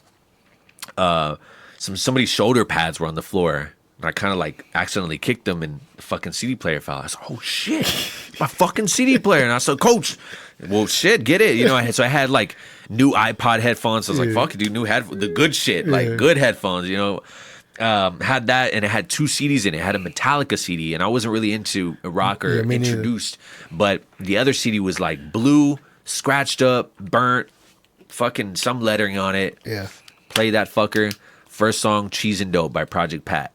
somebody's shoulder pads were on the floor. And I kind of like accidentally kicked them, and the fucking CD player fell. I was like, oh shit, my fucking CD player. And I said, Coach, well, shit, get it. So I had like new iPod headphones. So I was like, fuck it, dude, new headphones, the good shit, like good headphones, had that, and it had 2 CDs in it. It had a Metallica CD, and I wasn't really into rock or introduced, but the other CD was like blue, scratched up, burnt, fucking some lettering on it. Yeah. Play that fucker. First song, Cheese and Dope by Project Pat.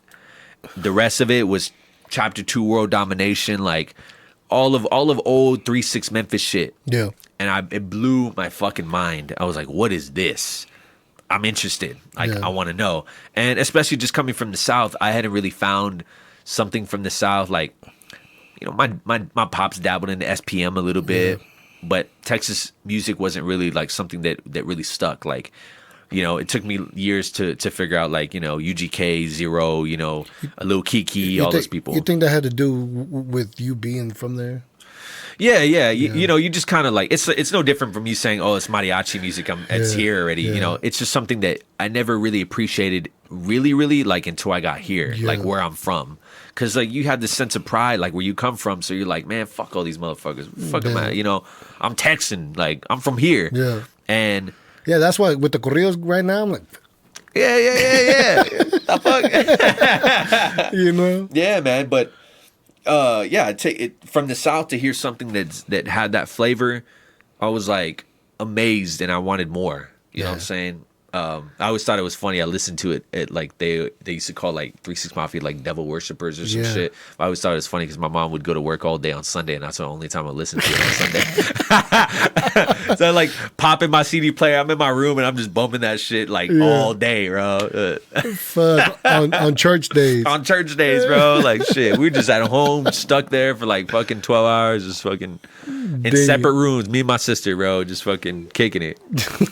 The rest of it was Chapter 2 World Domination, like all of old 3-6 Memphis shit. Yeah. And it blew my fucking mind. I was like, what is this? I'm interested. Like, I want to know. And especially just coming from the South, I hadn't really found something from the South. Like, my pops dabbled into SPM a little bit, but Texas music wasn't really like something that really stuck. Like, it took me years to figure out, like, UGK, Zero, a little Kiki, all those people. You think that had to do with you being from there? Yeah. You just kind of like, it's no different from you saying, oh, it's mariachi music. It's here already. It's just something that I never really appreciated really like until I got here, like where I'm from. Cause like you have this sense of pride, like where you come from. So you're like, man, fuck all these motherfuckers. Fuck them, I'm Texan. Like I'm from here. Yeah. And yeah, that's why with the corridos right now, I'm like, yeah. The fuck? Yeah, man. But take it from the South to hear something that had that flavor. I was like amazed, and I wanted more. You know what I'm saying? I always thought it was funny. I listened to it like they used to call like 3-6 Mafia like devil worshippers or some shit. I always thought it was funny because my mom would go to work all day on Sunday, and that's the only time I listened to it on Sunday. So I like pop in my CD player. I'm in my room and I'm just bumping that shit like all day, bro. Fuck, on church days. On church days, bro. Like shit, we were just at home stuck there for like fucking 12 hours, just fucking in separate rooms. Me and my sister, bro, just fucking kicking it.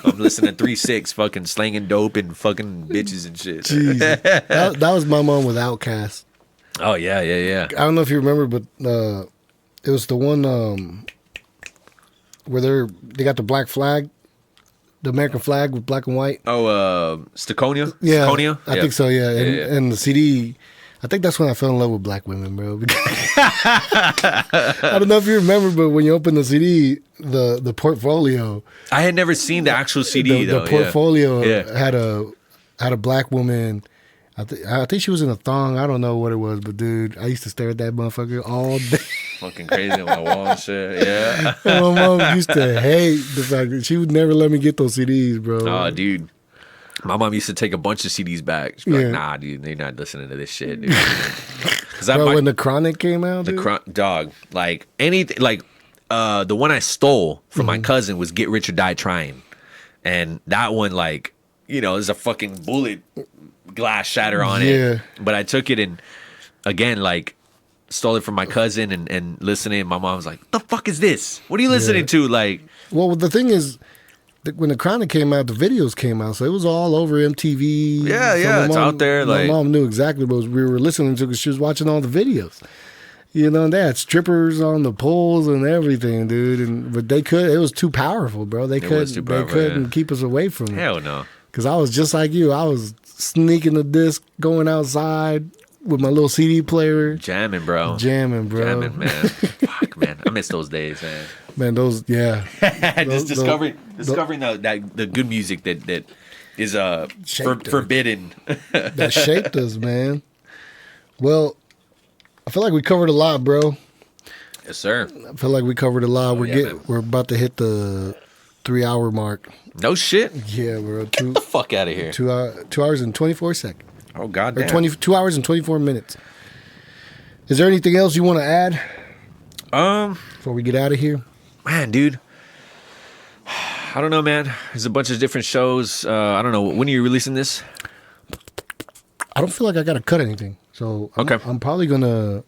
I'm listening to 3-6, fucking slanging dope and fucking bitches and shit. Jeez. That was my mom with Outkast. Oh yeah. I don't know if you remember, but it was the one where they got the black flag, the American flag with black and white. Oh, Staconia? Yeah, Staconia? I think so. Yeah. And the CD. I think that's when I fell in love with black women, bro. I don't know if you remember, but when you open the CD, the portfolio. I had never seen the actual CD though. The portfolio had a black woman. I think she was in a thong. I don't know what it was, but dude, I used to stare at that motherfucker all day. Fucking crazy on my wall and shit. Yeah. My mom used to hate the fact that she would never let me get those CDs, bro. Oh, dude. My mom used to take a bunch of CDs back. She'd be like, nah, dude, they're not listening to this shit, dude. Bro, when the Chronic came out, dog, like anything, like the one I stole from my cousin was Get Rich or Die Trying. And that one, like, there's a fucking bullet glass shatter on it. But I took it and, again, like, stole it from my cousin and listening. And my mom was like, what the fuck is this? What are you listening to? Like, well, the thing is, when the Chronic came out, the videos came out, so it was all over MTV. Yeah, it's out there. My mom knew exactly what we were listening to because she was watching all the videos. They had strippers on the poles and everything, dude. But it was too powerful, bro. They couldn't keep us away from it. Hell no. Because I was just like you. I was sneaking the disc, going outside with my little CD player. Jamming, bro. Jamming, man. Fuck, man. I miss those days, man. Man, those, yeah. Just discovering the good music that is forbidden. That shaped us, man. Well, I feel like we covered a lot, bro. Yes, sir. I feel like we covered a lot. man. We're about to hit the 3-hour mark. No shit. Yeah, we're Get the fuck out of here. 2 hours and 24 seconds. Oh, goddamn. Or 2 hours and 24 minutes. Is there anything else you want to add? Before we get out of here? Man, dude. I don't know, man. There's a bunch of different shows. I don't know. When are you releasing this? I don't feel like I got to cut anything. So I'm probably going to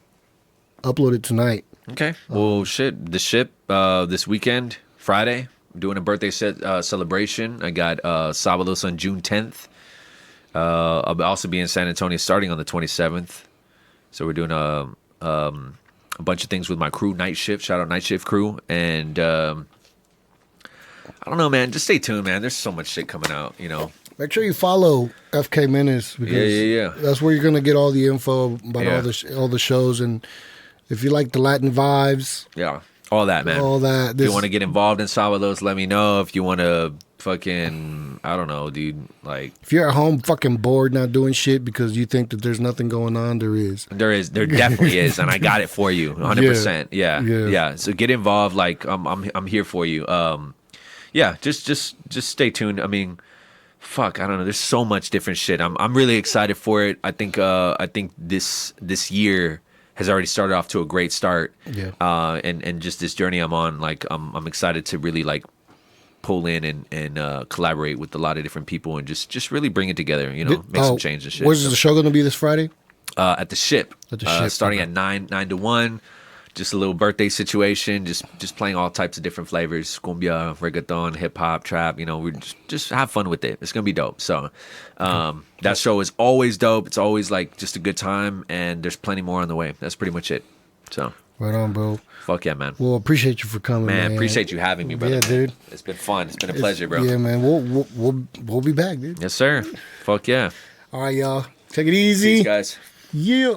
upload it tonight. Okay. Well, shit. The ship this weekend, Friday, I'm doing a birthday celebration. I got Sábados on June 10th. I'll also be in San Antonio starting on the 27th. So we're doing a bunch of things with my crew, Night Shift. Shout out Night Shift crew. And I don't know, man. Just stay tuned, man. There's so much shit coming out, you know. Make sure you follow FK Menace because Yeah. that's where you're gonna get all the info about all the shows, and if you like the Latin vibes, all that, man. All that. If you want to get involved in Sábados, let me know. If you want to fucking, I don't know, dude. Like, if you're at home fucking bored, not doing shit because you think that there's nothing going on, there is. There definitely is, and I got it for you, 100%. Yeah. So get involved. Like, I'm here for you. Just stay tuned. I mean, fuck, I don't know. There's so much different shit. I'm really excited for it. I think this year has already started off to a great start. Yeah. And just this journey I'm on, like I'm excited to really like pull in and collaborate with a lot of different people and just really bring it together. You know, make some change and shit. Where's the show going to be this Friday? At the ship. At the ship. Starting at 9 to 1. Just a little birthday situation, just playing all types of different flavors, cumbia, reggaeton, hip hop, trap. You know, we just have fun with it. It's gonna be dope. So that show is always dope. It's always like just a good time, and there's plenty more on the way. That's pretty much it. So right on, bro. Fuck yeah, man. Well, appreciate you for coming, man. Appreciate you having me, brother. Yeah, dude. It's been fun. It's been a pleasure, bro. Yeah, man. We'll be back, dude. Yes, sir. Fuck yeah. All right, y'all. Take it easy. Peace, guys. Yeah.